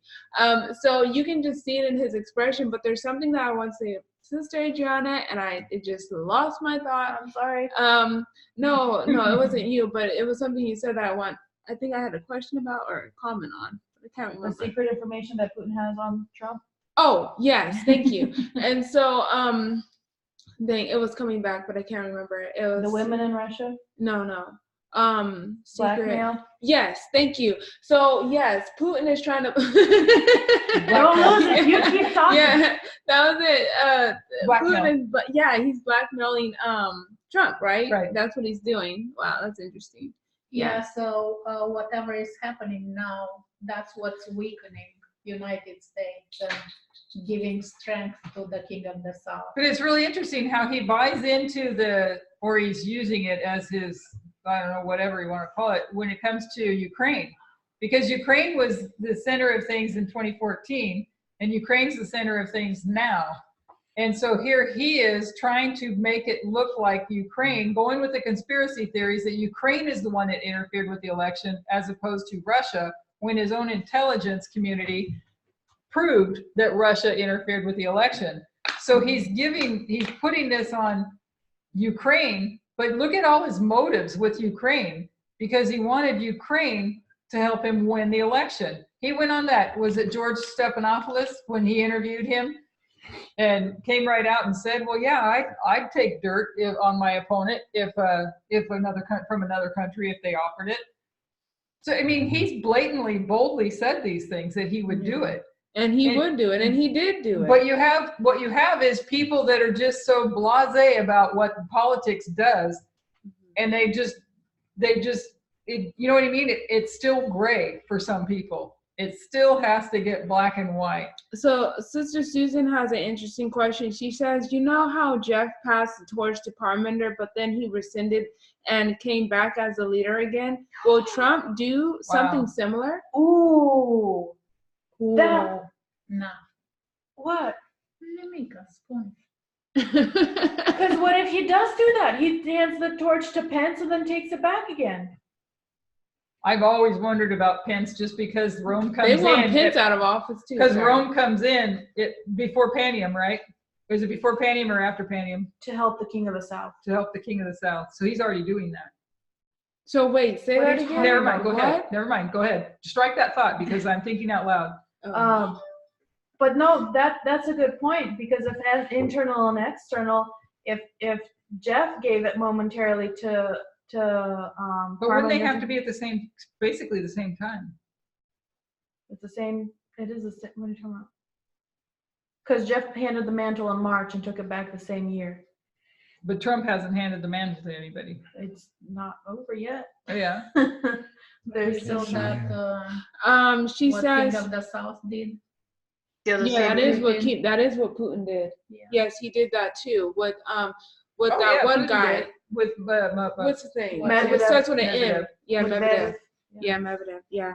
So you can just see it in his expression. But there's something that I want to say, Sister Adriana, and it just lost my thought. I'm sorry. No, it wasn't you, but it was something you said that I think I had a question about or a comment on. I can't The remember. secret information that Putin has on Trump. Oh, yes, thank you. And so, it was coming back, but I can't remember. It was The women in Russia. No. Secret. Blackmail. Yes, thank you. So yes, Putin is trying to. Don't lose it. You keep talking. Yeah, that was it. Blackmail. Putin is, he's blackmailing Trump, right? Right. That's what he's doing. Wow, that's interesting. Yeah, so whatever is happening now, that's what's weakening United States and giving strength to the King of the South. But it's really interesting how he buys into or he's using it as his, I don't know, whatever you want to call it, when it comes to Ukraine. Because Ukraine was the center of things in 2014, and Ukraine's the center of things now. And so here he is trying to make it look like Ukraine, going with the conspiracy theories that Ukraine is the one that interfered with the election as opposed to Russia, when his own intelligence community proved that Russia interfered with the election. So he's putting this on Ukraine, but look at all his motives with Ukraine, because he wanted Ukraine to help him win the election. He went on that, was it George Stephanopoulos, when he interviewed him and came right out and said, well, yeah, I'd take dirt on my opponent if from another country, if they offered it. So, I mean, he's boldly said these things, that he would do it. And he would do it, and he did do it. But what you have is people that are just so blasé about what politics does, and they just, you know what I mean? It's still gray for some people. It still has to get black and white. So Sister Susan has an interesting question. She says, you know how Jeff passed the torch to Parmenter, but then he rescinded and came back as a leader again? Will Trump do something similar? Ooh. That. No. What? Let me go spoon. Because what if he does do that? He hands the torch to Pence and then takes it back again. I've always wondered about Pence, just because Rome comes They in. want Pence out of office too. Because sorry. Rome comes in before Panium, right? Was it before Panium or after Panium? To help the King of the South. To help the King of the South. So he's already doing that. So wait, say that again. Never mind, go ahead. What? Never mind, go ahead. Strike that thought, because I'm thinking out loud. But no, that's a good point, because if as internal and external, if Jeff gave it momentarily to But wouldn't they have to be at basically the same time? It's the same. It is the same. What are you talking about? Because Jeff handed the mantle in March and took it back the same year. But Trump hasn't handed the mantle to anybody. It's not over yet. Oh, yeah. There's So still that She what says, King of the South did. yeah, that is what Putin did. Yeah. Yes, he did that too. With Oh, that yeah, one Putin guy. did. With What's the thing? Medvedev. It starts with an M. Medvedev. Yeah, with Medvedev. Medvedev. Yeah, Medvedev. Yeah.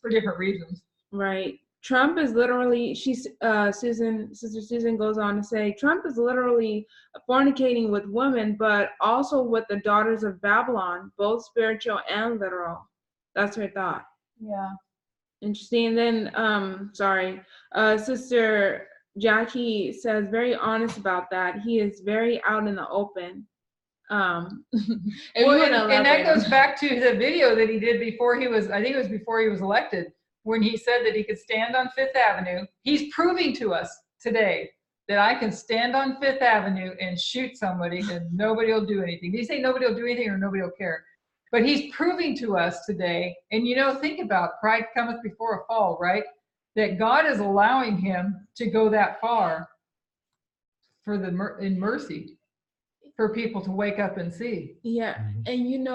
for different reasons. Right. Trump is literally, Sister Susan goes on to say, Trump is literally fornicating with women, but also with the daughters of Babylon, both spiritual and literal. That's her thought. Yeah. Interesting. And then, sorry, Sister Jackie says very honest about that. He is very out in the open. If you Well, wanna and that elaborate on goes that. back to the video that he did before he was, I think it was before he was elected, when he said that he could stand on Fifth Avenue. He's proving to us today that I can stand on Fifth Avenue and shoot somebody and nobody will do anything. Did he say nobody will do anything or nobody will care? But he's proving to us today, and think about pride cometh before a fall, right? That God is allowing him to go that far for in mercy for people to wake up and see. Yeah, and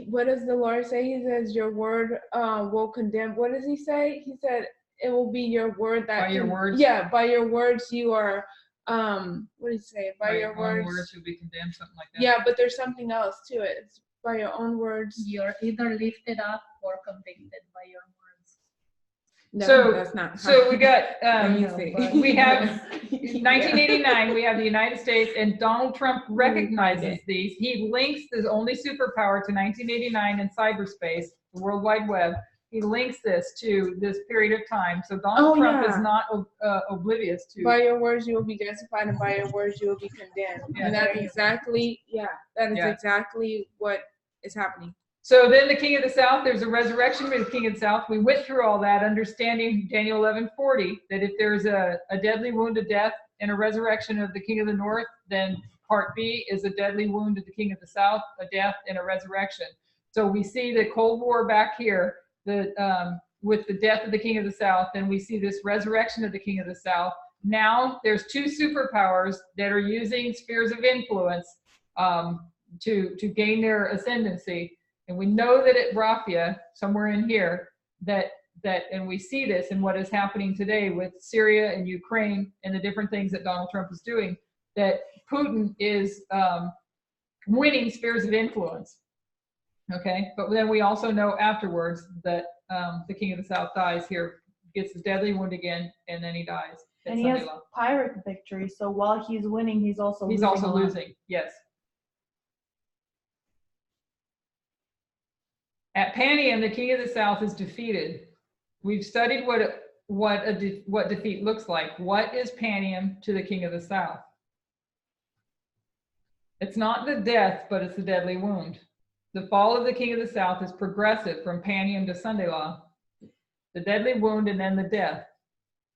what does the Lord say? He says, "Your word will condemn." What does He say? He said, "It will be your word that." By your words? Yeah, by your words you are. What did He say? By your own words. words you'll be condemned, something like that. Yeah, but there's something else to it. It's by your own words. You're either lifted up or convicted by your words. No, So that's not. So we got Let me see. we have 1989. We have the United States, and Donald Trump recognizes these. He links the only superpower to 1989 in cyberspace, the World Wide Web. He links this to this period of time. So Donald Trump is not oblivious to. By your words you will be justified, and by your words you will be condemned. Yeah, and that's exactly exactly what is happening. So then the King of the South, there's a resurrection with the King of the South. We went through all that, understanding Daniel 11:40, that if there's a deadly wound of death and a resurrection of the King of the North, then part B is a deadly wound of the King of the South, a death and a resurrection. So we see the Cold War back here, with the death of the King of the South, and we see this resurrection of the King of the South. Now there's two superpowers that are using spheres of influence to gain their ascendancy. And we know that at Rafia, somewhere in here, and we see this in what is happening today with Syria and Ukraine and the different things that Donald Trump is doing, that Putin is winning spheres of influence. Okay, but then we also know afterwards that the King of the South dies here, gets a deadly wound again, and then he dies. And he has pirate victory, so while he's winning, he's also losing. Yes. At Panium, the King of the South is defeated. We've studied what defeat looks like. What is Panium to the King of the South? It's not the death, but it's the deadly wound. The fall of the King of the South is progressive from Panium to Sunday Law. The deadly wound and then the death.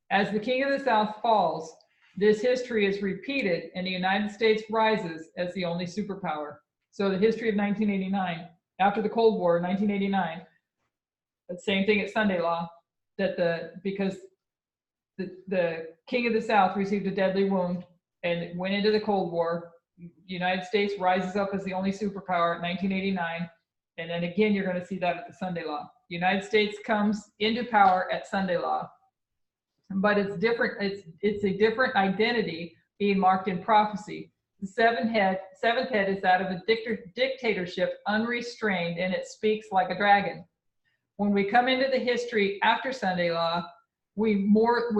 As the King of the South falls, this history is repeated and the United States rises as the only superpower. So the history of 1989. After the Cold War, 1989, the same thing at Sunday Law, because the King of the South received a deadly wound and went into the Cold War. The United States rises up as the only superpower at 1989, and then again you're going to see that at the Sunday Law. The United States comes into power at Sunday Law, but it's different. It's a different identity being marked in prophecy. The seventh head is that of a dictatorship, unrestrained, and it speaks like a dragon. When we come into the history after Sunday Law, with more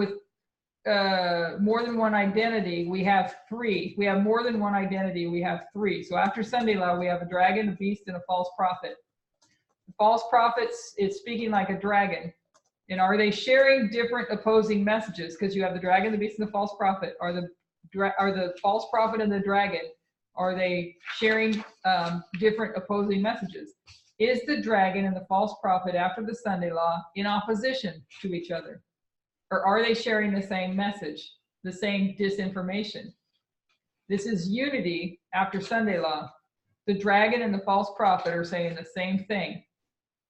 than one identity, we have three. We have more than one identity, we have three. So after Sunday Law, we have a dragon, a beast, and a false prophet. The false prophet is speaking like a dragon. And are they sharing different opposing messages? Because you have the dragon, the beast, and the false prophet. Are the false prophet and the dragon, are they sharing different opposing messages? Is the dragon and the false prophet after the Sunday Law in opposition to each other? Or are they sharing the same message, the same disinformation? This is unity after Sunday Law. The dragon and the false prophet are saying the same thing.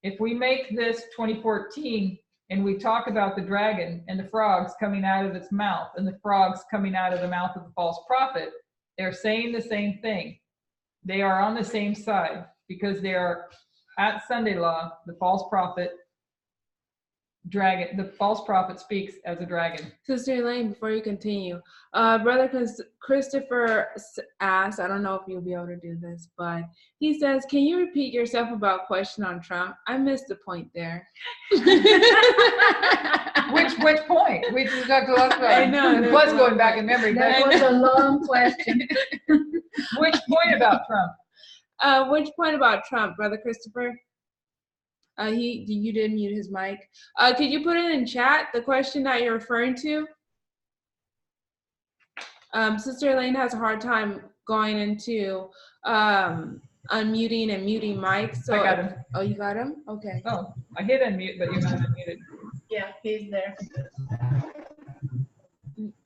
If we make this 2014 and we talk about the dragon and the frogs coming out of its mouth and the frogs coming out of the mouth of the false prophet, they're saying the same thing. They are on the same side because they are at Sunday Law, the false prophet speaks as a dragon. Sister Elaine, before you continue, Brother Christopher asked, I don't know if you'll be able to do this, but he says, can you repeat yourself about question on Trump? I missed the point there. Which point? We just talked a lot about I know. it was going back in memory. That was a long question. Which point about Trump? Which point about Trump, Brother Christopher? You did mute his mic. Could you put it in chat, the question that you're referring to? Sister Elaine has a hard time going into unmuting and muting mics. So I got him. Oh, you got him? Okay. Oh, I hit unmute, but you're not unmuted. Yeah, he's there.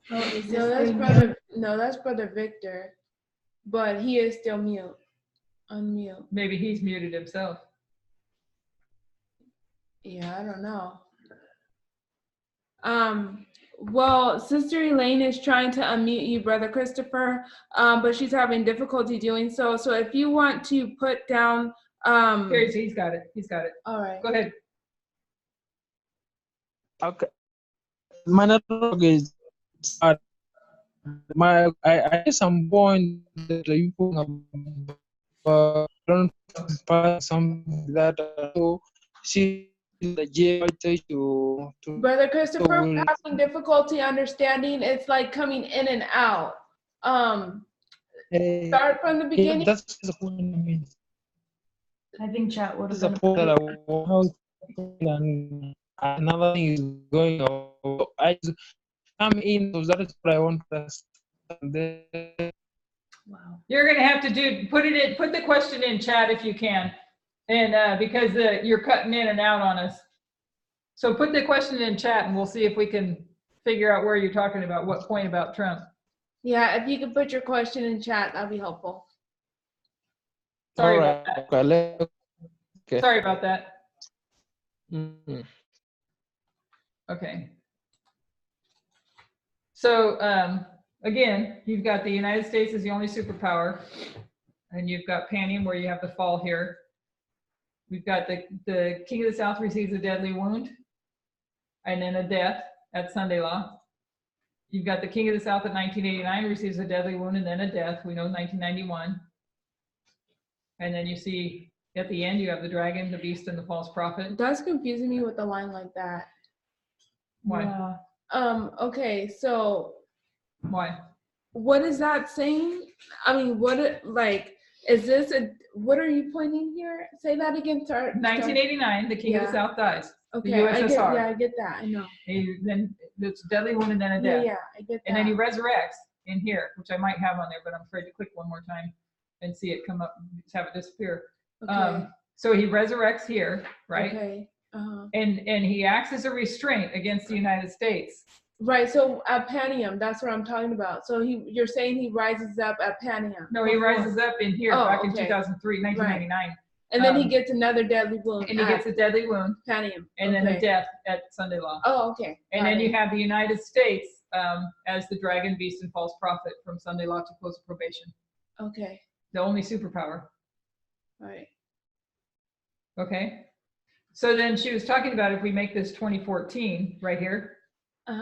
Oh, is this No, that's thing brother. No, that's brother Victor, but he is still mute. Unmute. Maybe he's muted himself. Yeah, I don't know. Well, Sister Elaine is trying to unmute you, Brother Christopher, but she's having difficulty doing so. So if you want to put down, Here, he's got it. He's got it. all right. Go ahead. Okay. My network is I guess I'm born that you don't something that see the to Brother Christopher, we're having difficulty understanding. It's like coming in and out. Start from the beginning. that's the point I mean. I think chat would have That's the point that I want, and another thing is going on. I just come in, so that is what I want to understand. Wow. You're going to have to put the question in chat if you can. And because you're cutting in and out on us. So put the question in chat and we'll see if we can figure out where you're talking about, what point about Trump. Yeah, if you could put your question in chat, that'd be helpful. Sorry All about right. that. Okay. Sorry about that. Mm-hmm. Okay. So again, you've got the United States is the only superpower, and you've got Panium where you have the fall here. We've got the King of the South receives a deadly wound and then a death at Sunday Law. You've got the King of the South at 1989 receives a deadly wound and then a death. We know 1991. And then you see at the end, you have the dragon, the beast, and the false prophet. That's confusing me with a line like that. Why? Yeah. Okay, so Why? what is that saying? I mean, is this what are you pointing here? Say that again. Start. 1989, the King of the South dies. Okay, the USSR. I get that. I know. Then it's a deadly wound and then a death. Yeah, I get that. And then he resurrects in here, which I might have on there, but I'm afraid to click one more time and see it come up, just have it disappear. Okay. So he resurrects here, right? Okay. Uh-huh. And he acts as a restraint against the United States. Right. So at Panium, that's what I'm talking about. So you're saying he rises up at Panium? No, he rises up in here back in 2003, 1999. Right. And then he gets another deadly wound. And he gets a deadly wound. Panium. And then a death at Sunday Law. Oh, okay. And then you have the United States as the dragon, beast, and false prophet from Sunday Law to close of probation. Okay. The only superpower. Right. Okay. So then she was talking about if we make this 2014 right here,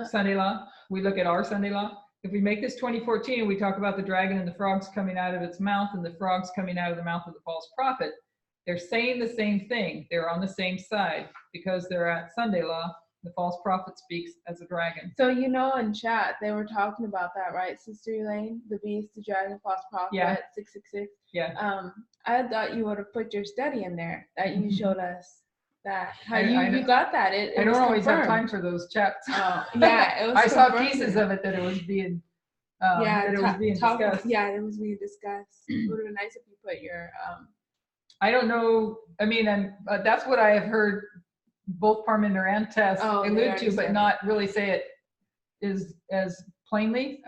Sunday Law, we look at our Sunday Law. If we make this 2014 and we talk about the dragon and the frogs coming out of its mouth and the frogs coming out of the mouth of the false prophet, they're saying the same thing. They're on the same side because they're at Sunday Law. The false prophet speaks as a dragon. So in chat they were talking about that, right, Sister Elaine? The beast, the dragon, false prophet, 666. Yeah. I thought you would have put your study in there that you showed us. That how you got that. I don't always have time for those chats. Oh, yeah, it was I saw pieces of it that it was being discussed. Yeah, it was being discussed. It would have been nice if you put your I don't know. I mean, that's what I have heard both Parminder and Tess allude to, but not really say it is as plainly.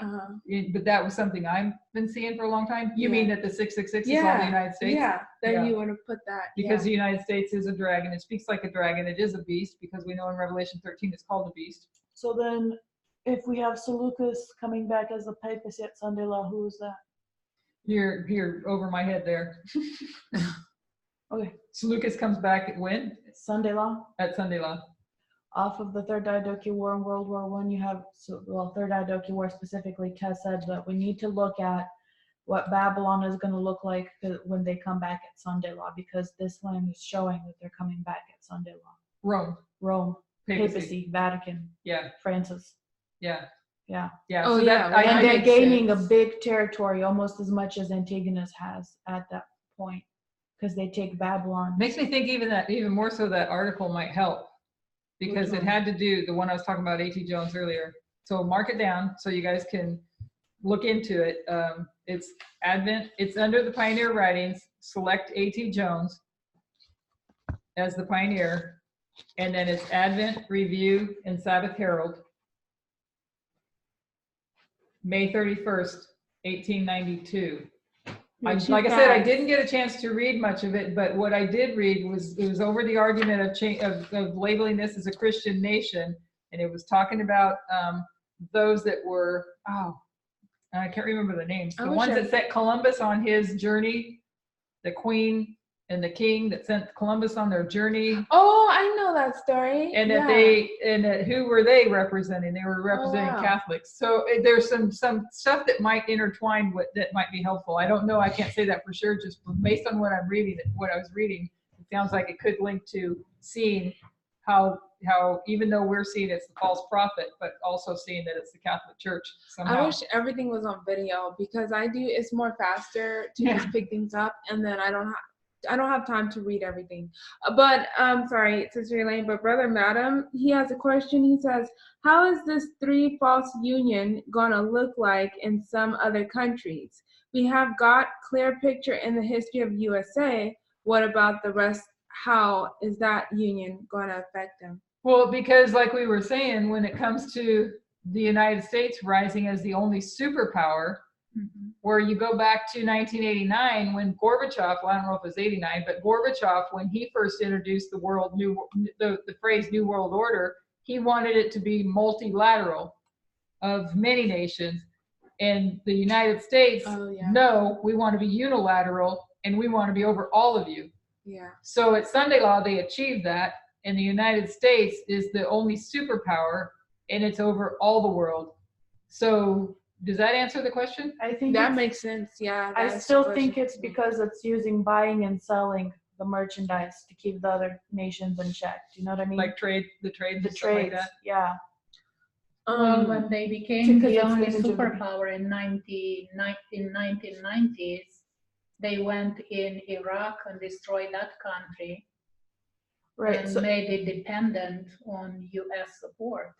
But that was something I've been seeing for a long time. You mean that the 666 is all the United States? Yeah, then you would have put that. Because the United States is a dragon. It speaks like a dragon. It is a beast because we know in Revelation 13 it's called a beast. So then, if we have Seleucus coming back as the papacy at Sunday Law, who is that? You're over my head there. Okay. Seleucus comes back at when? Sunday Law. At Sunday Law. Off of the Third Diadochi War and World War I, you have, Third Diadochi War specifically, Tess said that we need to look at what Babylon is going to look like when they come back at Sunday Law, because this land is showing that they're coming back at Sunday Law. Rome. Papacy. Vatican. Yeah. Francis. Yeah. Yeah. Yeah. Oh, so yeah. And they're gaining a big territory, almost as much as Antigonus has at that point. because they take Babylon. Makes me think even more so that article might help, because Which it one? had to do, the one I was talking about, A.T. Jones earlier. So mark it down so you guys can look into it. It's Advent, it's under the Pioneer Writings, select A.T. Jones as the pioneer, and then it's Advent Review and Sabbath Herald, May 31st, 1892. Which Like you I said, I guys- didn't get a chance to read much of it, but what I did read was, it was over the argument of labeling this as a Christian nation, and it was talking about those that were, I can't remember the names, I the wish ones I- that sent Columbus on his journey, the queen and the king that sent Columbus on their journey, Oh, I know that story. and that Yeah. who were they representing? They were representing wow. Catholics. So there's some stuff that might intertwine with that might be helpful. I don't know. I can't say that for sure. Just based on what I'm reading, what I was reading, it sounds like it could link to seeing how even though we're seeing it's the false prophet, but also seeing that it's the Catholic Church somehow. I wish everything was on video, because it's more faster to just pick things up, and then I don't have time to read everything. But sorry, Sister Elaine, but Brother Madam, he has a question. He says, how is this three false union gonna look like in some other countries? We have got clear picture in the history of USA. What about the rest? How is that union gonna affect them? Well, because like we were saying, when it comes to the United States rising as the only superpower, where you go back to 1989 when Gorbachev, well, I don't know if it was 89, but Gorbachev, when he first introduced the phrase New World Order, he wanted it to be multilateral of many nations. And the United States, no, we want to be unilateral and we want to be over all of you. Yeah. So at Sunday Law, they achieved that. And the United States is the only superpower, and it's over all the world. So does that answer the question? I think That makes sense. Yeah. I that's still the think question. it's because it's using buying and selling the merchandise to keep the other nations in check. Do you know what I mean? Like the trade, the and stuff trades, like that. yeah. Well, when they became because the it's only been into the- superpower in 1990s, they went in Iraq and destroyed that country Right. and So made it dependent on US support.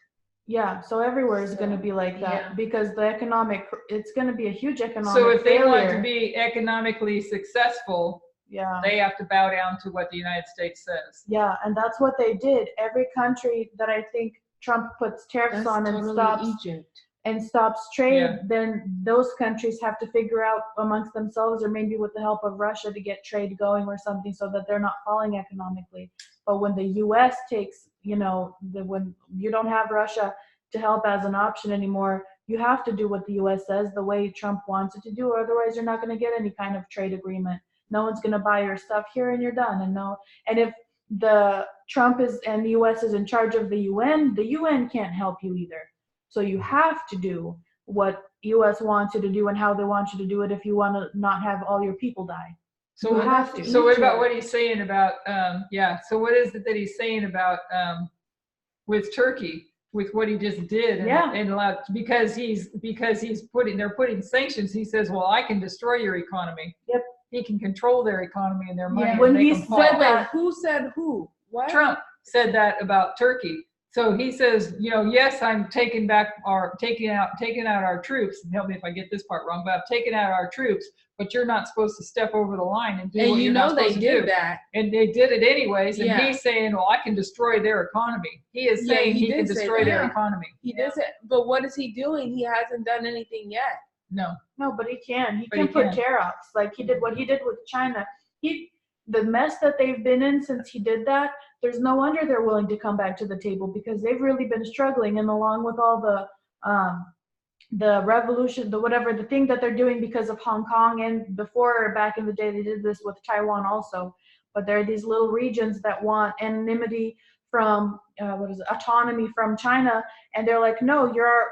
yeah, so everywhere is going to So, be like that yeah. because it's going to be a huge economic So if they want to failure. be economically successful, Yeah. they have to bow down to what the United States says. Yeah, and that's what they did. Every country that I think Trump puts tariffs That's on and totally Egypt. stops trade, Yeah. then those countries have to figure out amongst themselves, or maybe with the help of Russia, to get trade going or something so that they're not falling economically. But when the U.S. takes, when you don't have Russia to help as an option anymore, you have to do what the U.S. says the way Trump wants it to do, or otherwise you're not going to get any kind of trade agreement. No one's going to buy your stuff here, and you're done. And if the Trump and the U.S. is in charge of the UN can't help you either. So you have to do what U.S. wants you to do and how they want you to do it if you want to not have all your people die. So You have to. So what about what he's saying about so what is it that he's saying about with Turkey, with what he just did and allowed, because they're putting sanctions, he says, well, I can destroy your economy. Yep. He can control their economy and their money. Yeah. And When make he them fall. said that, Who said who? What? Trump said that about Turkey. So he says, yes, I'm taking out our troops. And help me if I get this part wrong, but I've taken out our troops. But you're not supposed to step over the line and do what you're not supposed to do. And they did that. And they did it anyways. And Yeah. he's saying, well, I can destroy their economy. He is saying he can did say destroy that. their Yeah. economy. He does it, but what is he doing? He hasn't done anything yet. No. no, but he can. He But can he put can. tariffs like he did. What he did with China. The mess that they've been in since he did that. There's no wonder they're willing to come back to the table because they've really been struggling. And along with all the revolution, the thing that they're doing because of Hong Kong, and before back in the day they did this with Taiwan also. But there are these little regions that want anonymity from autonomy from China, and they're like, no,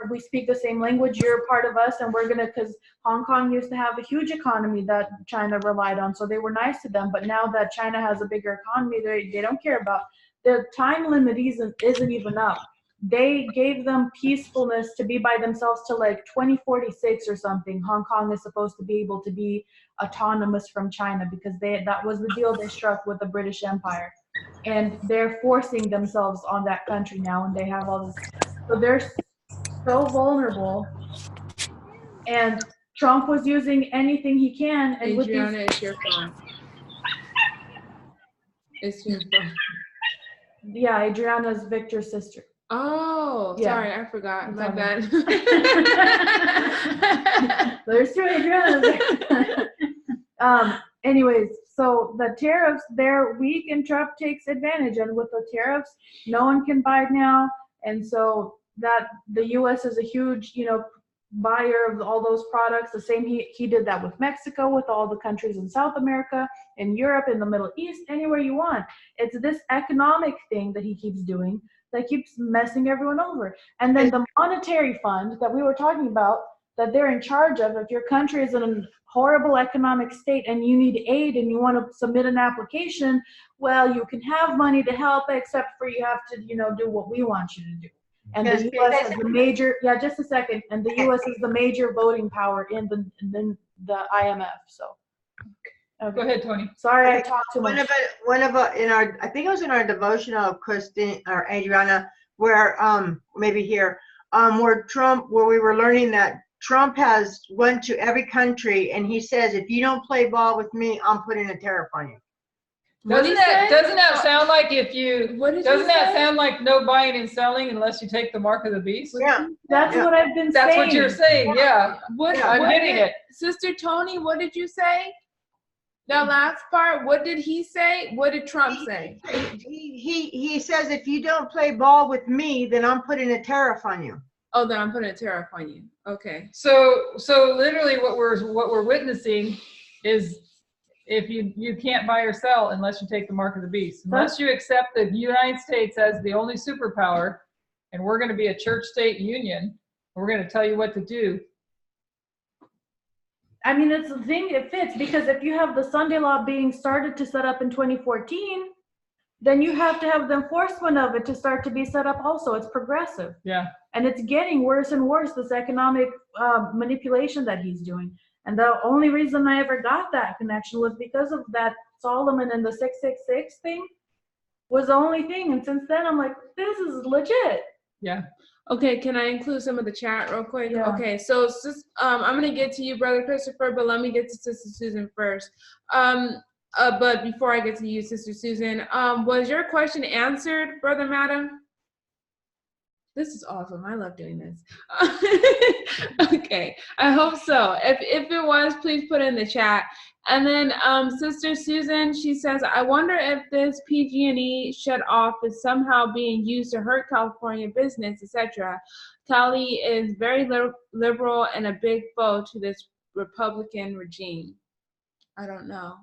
we speak the same language, you're part of us, and we're gonna, because Hong Kong used to have a huge economy that China relied on, so they were nice to them. But now that China has a bigger economy, they don't care about the time limit isn't even up. they gave them peacefulness to be by themselves to like 2046 or something. Hong Kong is supposed to be able to be autonomous from China because that was the deal they struck with the British Empire. And they're forcing themselves on that country now, and they have all this. So they're so vulnerable. And Trump was using anything he can. And Adriana, it's your phone. It's your phone. Yeah, Adriana's Victor's sister. Oh, Yeah. sorry, I forgot. It's My okay. bad. There's two Adrianas. Anyways, so the tariffs, they're weak and Trump takes advantage. And with the tariffs, no one can buy now. And so that the U.S. is a huge, buyer of all those products. The same, he did that with Mexico, with all the countries in South America, in Europe, in the Middle East, anywhere you want. It's this economic thing that he keeps doing that keeps messing everyone over. And then the monetary fund that we were talking about, that they're in charge of, if your country is in a horrible economic state and you need aid and you want to submit an application, well, you can have money to help, except for you have to, do what we want you to do. And the U.S. has the major, just a second, and the U.S. is the major voting power in the IMF. So, okay. Go ahead, Tony. Sorry, I talked too much. I think it was in our devotional, Christine or Adriana, where maybe here, where we were learning that Trump has went to every country and he says, if you don't play ball with me, I'm putting a tariff on you. Doesn't that sound like sound like no buying and selling unless you take the mark of the beast? Yeah. That's what I've been saying. That's what you're saying, yeah. I'm getting it. Sister Tony, what did you say? The last part, what did he say? What did Trump say? He says, if you don't play ball with me, then I'm putting a tariff on you. Oh, then I'm putting a tariff on you. Okay. So literally what we're witnessing is, if you can't buy or sell unless you take the mark of the beast, unless you accept the United States as the only superpower, and we're going to be a church-state union, and we're going to tell you what to do. I mean, it's the thing, it fits, because if you have the Sunday law being started to set up in 2014, then you have to have the enforcement of it to start to be set up also. It's progressive. Yeah. And it's getting worse and worse, this economic manipulation that he's doing. And the only reason I ever got that connection was because of that Solomon and the 666 thing was the only thing. And since then, I'm like, this is legit. Yeah. Okay, can I include some of the chat real quick? Yeah. Okay, so I'm gonna get to you, Brother Christopher, but let me get to Sister Susan first. But before I get to you, Sister Susan, was your question answered, Brother Madam? This is awesome. I love doing this. Okay, I hope so. If it was, please put it in the chat. And then Sister Susan, she says, I wonder if this PG&E shut off is somehow being used to hurt California business, etc. Cali is very liberal and a big foe to this Republican regime. I don't know.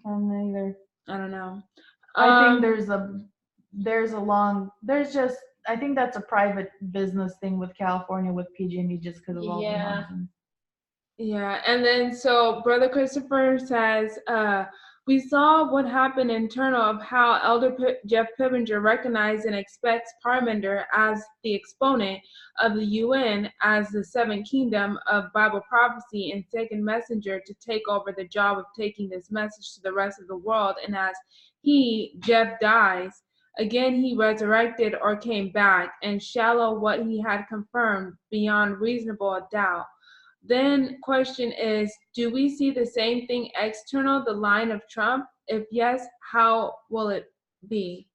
I don't either. I don't know. I think I think that's a private business thing with California, with PG&E, just because of all the nonsense. Yeah, and then so Brother Christopher says, we saw what happened internal of how Elder Jeff Pippinger recognized and expects Parmenter as the exponent of the UN as the seventh kingdom of Bible prophecy and second messenger to take over the job of taking this message to the rest of the world. And as Jeff dies, again he resurrected or came back and shallow what he had confirmed beyond reasonable doubt. Then question is, do we see the same thing external, the line of Trump? If yes, how will it be?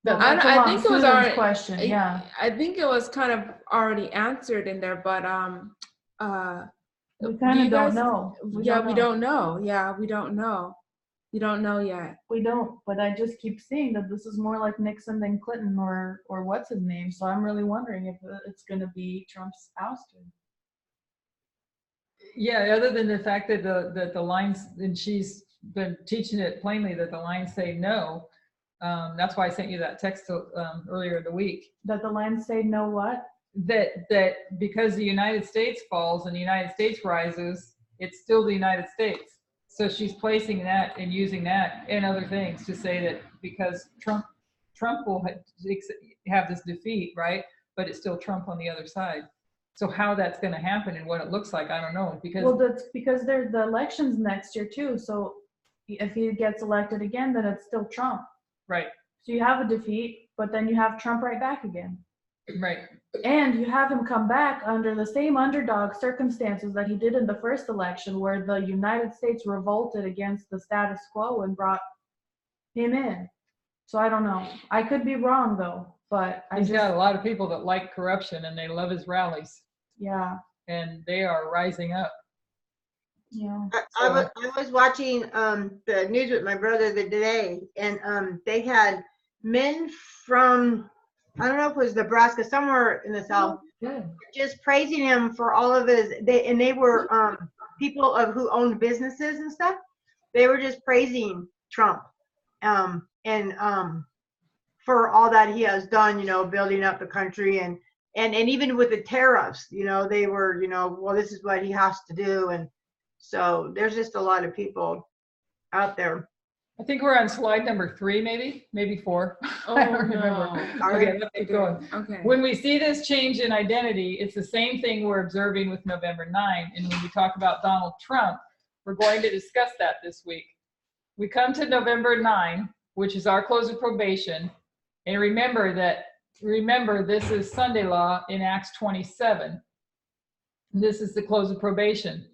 I think it was already question. Yeah, I think it was kind of already answered in there, but we kind of don't know. We don't know. Yeah, we don't know. We don't know yet. We don't, but I just keep seeing that this is more like Nixon than Clinton or what's his name. So I'm really wondering if it's going to be Trump's ousted. Yeah, other than the fact that the lines, and she's been teaching it plainly that the lines say no. That's why I sent you that text earlier in the week. That the lines say no what? That because the United States falls and the United States rises, it's still the United States. So she's placing that and using that and other things to say that because Trump Trump will have this defeat, right? But it's still Trump on the other side. So how that's going to happen and what it looks like, I don't know. Because Well, that's because there's the elections next year too. So if he gets elected again, then it's still Trump. right, So you have a defeat, but then you have Trump right back again. right. And you have him come back under the same underdog circumstances that he did in the first election, where the United States revolted against the status quo and brought him in. So I don't know. I could be wrong though, but He's got a lot of people that like corruption and they love his rallies, yeah, and they are rising up. yeah. I was watching the news with my brother the day, and they had men from, I don't know if it was Nebraska, somewhere in the South, Good. just praising him for all of his, they were people who owned businesses and stuff. They were just praising Trump and for all that he has done, building up the country, and even with the tariffs, they were, well, this is what he has to do. And so there's just a lot of people out there. I think we're on slide number 3, maybe 4. Oh, I don't remember. no. Okay, let's keep going. Okay. When we see this change in identity, it's the same thing we're observing with November 9. And when we talk about Donald Trump, we're going to discuss that this week. We come to November 9, which is our close of probation. And remember, this is Sunday law in Acts 27. This is the close of probation.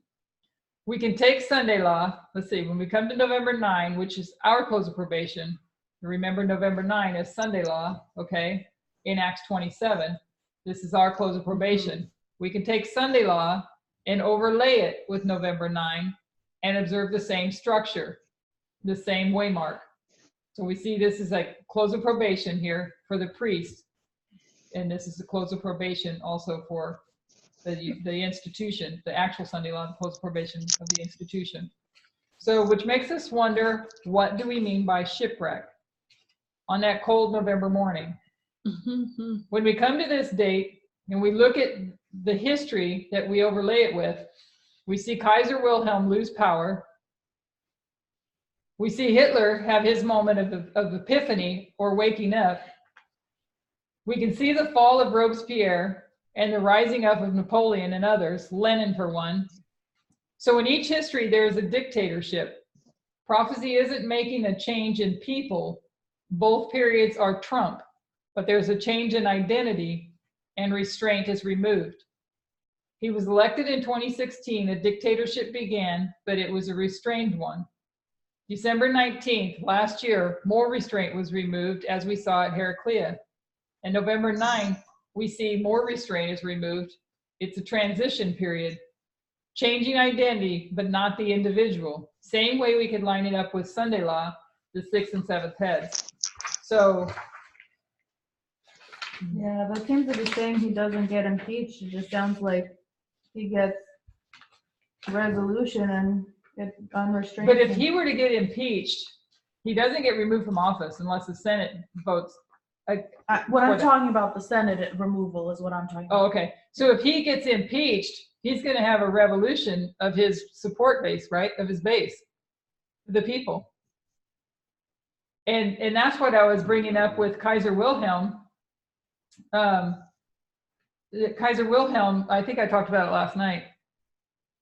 We can take Sunday law. Let's see, when we come to November 9, which is our close of probation, remember November 9 is Sunday law, okay, in Acts 27. This is our close of probation. We can take Sunday law and overlay it with November 9 and observe the same structure, the same waymark. So we see this is like close of probation here for the priest, and this is the close of probation also for the institution, the actual Sunday law, the close of probation of the institution. So, which makes us wonder, what do we mean by shipwreck on that cold November morning? When we come to this date and we look at the history that we overlay it with, we see Kaiser Wilhelm lose power. We see Hitler have his moment of epiphany or waking up. We can see the fall of Robespierre and the rising up of Napoleon and others, Lenin for one. So in each history, there is a dictatorship. Prophecy isn't making a change in people. Both periods are Trump, but there's a change in identity and restraint is removed. He was elected in 2016, a dictatorship began, but it was a restrained one. December 19th, last year, more restraint was removed, as we saw at Heraclea. And November 9th, we see more restraint is removed. It's a transition period. Changing identity, but not the individual. Same way we could line it up with Sunday law, the 6th and 7th heads. So. Yeah, but it seems to be saying he doesn't get impeached. It just sounds like he gets resolution and gets unrestrained. But if he were to get impeached, he doesn't get removed from office unless the Senate votes. What I'm talking about, the Senate removal is what I'm talking about. Oh, okay. So if he gets impeached, he's going to have a revolution of his support base, right? Of his base, the people. And that's what I was bringing up with Kaiser Wilhelm. Kaiser Wilhelm, I think I talked about it last night,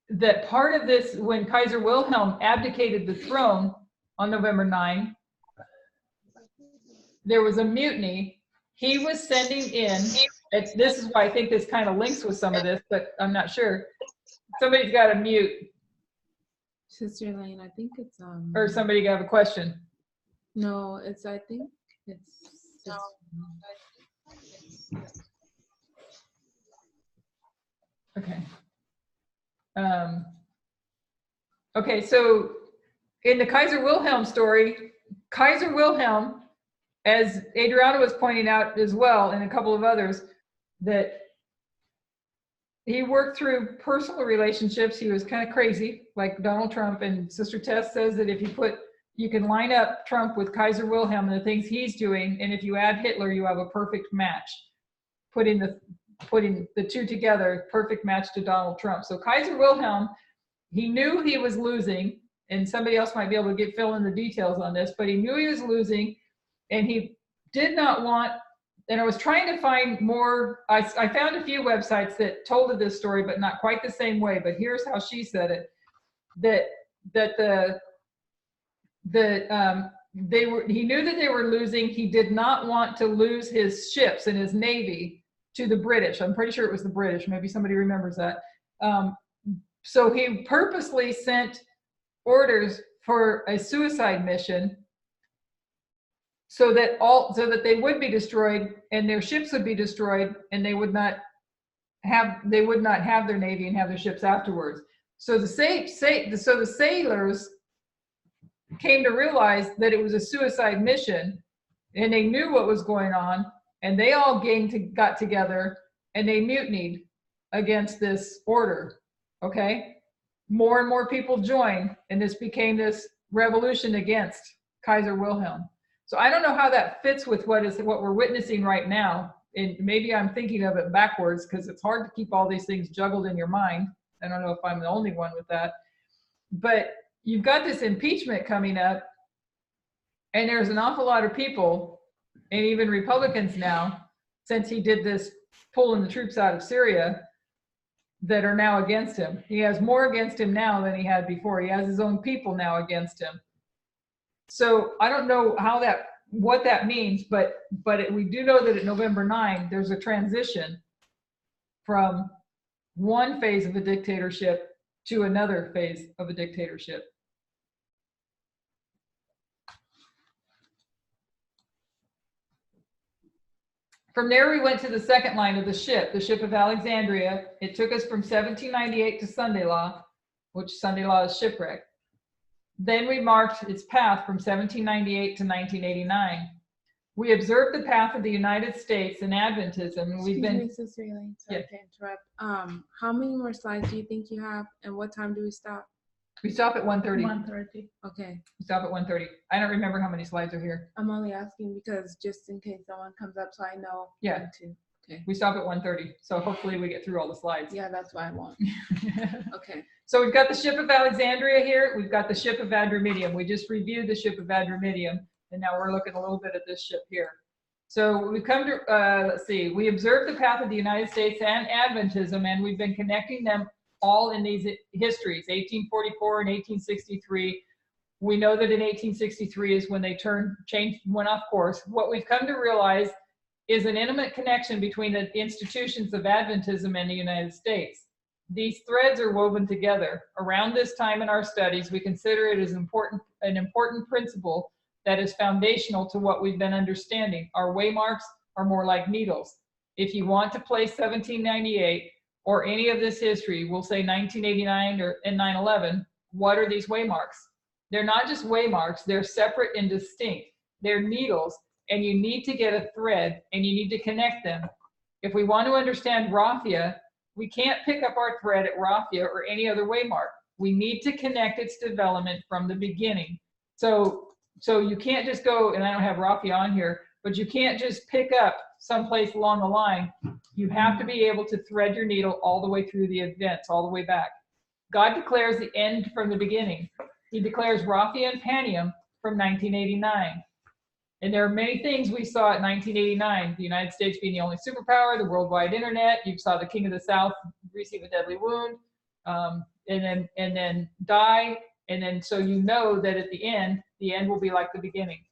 that part of this, when Kaiser Wilhelm abdicated the throne on November 9, there was a mutiny. He was sending in, this is why I think this kind of links with some of this, but I'm not sure. Somebody's got to mute. Sister Elaine, I think it's Or somebody got a question. No, I think it's Okay. Okay, so in the Kaiser Wilhelm story, Kaiser Wilhelm, as Adriana was pointing out as well, and a couple of others, that he worked through personal relationships. He was kind of crazy, like Donald Trump, and Sister Tess says that if you can line up Trump with Kaiser Wilhelm and the things he's doing, and if you add Hitler, you have a perfect match. Putting the two together, perfect match to Donald Trump. So Kaiser Wilhelm, he knew he was losing, and somebody else might be able to fill in the details on this, but he knew he was losing, and he did not want, and I was trying to find more, I found a few websites that told this story, but not quite the same way, but here's how she said it, he knew that they were losing. He did not want to lose his ships and his navy to the British. I'm pretty sure it was the British. Maybe somebody remembers that. So he purposely sent orders for a suicide mission so that they would be destroyed and their ships would be destroyed, and they would not have their navy and have their ships afterwards. So the sailors came to realize that it was a suicide mission, and they knew what was going on, and they all got together and they mutinied against this order. Okay, more and more people joined, and this became this revolution against Kaiser Wilhelm. So I don't know how that fits with what we're witnessing right now, and maybe I'm thinking of it backwards because it's hard to keep all these things juggled in your mind. I don't know if I'm the only one with that, but you've got this impeachment coming up, and there's an awful lot of people, and even Republicans now, since he did this pulling the troops out of Syria, that are now against him. He has more against him now than he had before. He has his own people now against him. So I don't know what that means, but we do know that at November 9, there's a transition from one phase of a dictatorship to another phase of a dictatorship. From there, we went to the second line of the ship of Alexandria. It took us from 1798 to Sunday Law, which Sunday Law is shipwreck. Then we marked its path from 1798 to 1989. We observed the path of the United States in Adventism, and we've been. Excuse me, Sister Elaine, sorry to interrupt. How many more slides do you think you have, and what time do we stop? We stop at 1:30. 1:30. Okay. We stop at 1:30. I don't remember how many slides are here. I'm only asking because just in case someone comes up, so I know. Yeah. when to. Okay. We stop at 1:30, so hopefully we get through all the slides. Yeah, that's what I want. Okay. So we've got the ship of Alexandria here. We've got the ship of Adramyttium. We just reviewed the ship of Adramyttium, and now we're looking a little bit at this ship here. So we come to, let's see, we observed the path of the United States and Adventism, and we've been connecting them all in these histories, 1844 and 1863. We know that in 1863 is when they went off course. What we've come to realize is an intimate connection between the institutions of Adventism and the United States. These threads are woven together. Around this time in our studies, we consider it as an important principle that is foundational to what we've been understanding. Our waymarks are more like needles. If you want to place 1798 or any of this history, we'll say 1989 and 9/11, what are these waymarks? They're not just waymarks, they're separate and distinct. They're needles, and you need to get a thread and you need to connect them. If we want to understand Raffia, we can't pick up our thread at Raffia or any other waymark. We need to connect its development from the beginning. So you can't just go, and I don't have Raffia on here, but you can't just pick up someplace along the line. You have to be able to thread your needle all the way through the events, all the way back. God declares the end from the beginning. He declares Raffia and Panium from 1989. And there are many things we saw at 1989, the United States being the only superpower, the worldwide internet. You saw the King of the South receive a deadly wound, and then die. And then so you know that at the end will be like the beginning.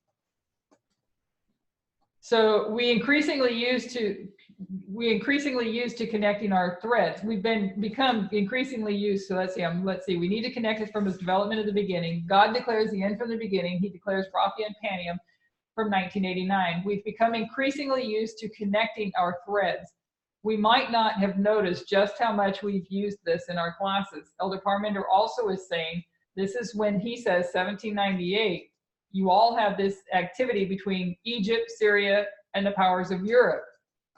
So we increasingly used to connecting our threads. We've become increasingly used. So let's see. We need to connect it from its development at the beginning. God declares the end from the beginning. He declares Raffia and Panium from 1989. We've become increasingly used to connecting our threads. We might not have noticed just how much we've used this in our classes. Elder Parmenter also is saying this is when he says 1798. You all have this activity between Egypt, Syria, and the powers of Europe.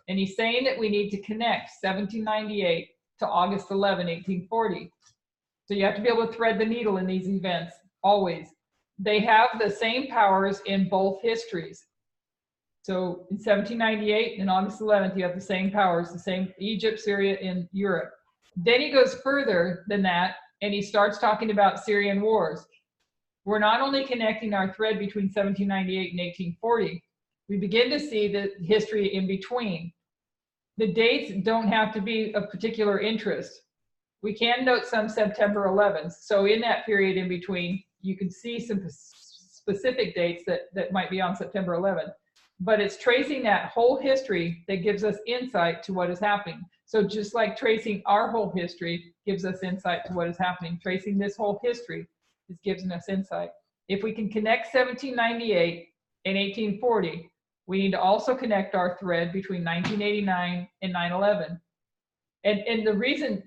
And he's saying that we need to connect 1798 to August 11, 1840. So you have to be able to thread the needle in these events, always. They have the same powers in both histories. So in 1798 and August 11th, you have the same powers, the same Egypt, Syria, and Europe. Then he goes further than that, and he starts talking about Syrian wars. We're not only connecting our thread between 1798 and 1840, We begin to see the history in between. The dates don't have to be of particular interest. We can note some September 11th. So in that period in between, you can see some specific dates that might be on September 11th. But it's tracing that whole history that gives us insight to what is happening. So just like tracing our whole history gives us insight to what is happening, tracing this whole history is giving us insight. If we can connect 1798 and 1840, we need to also connect our thread between 1989 and 9/11. And the reason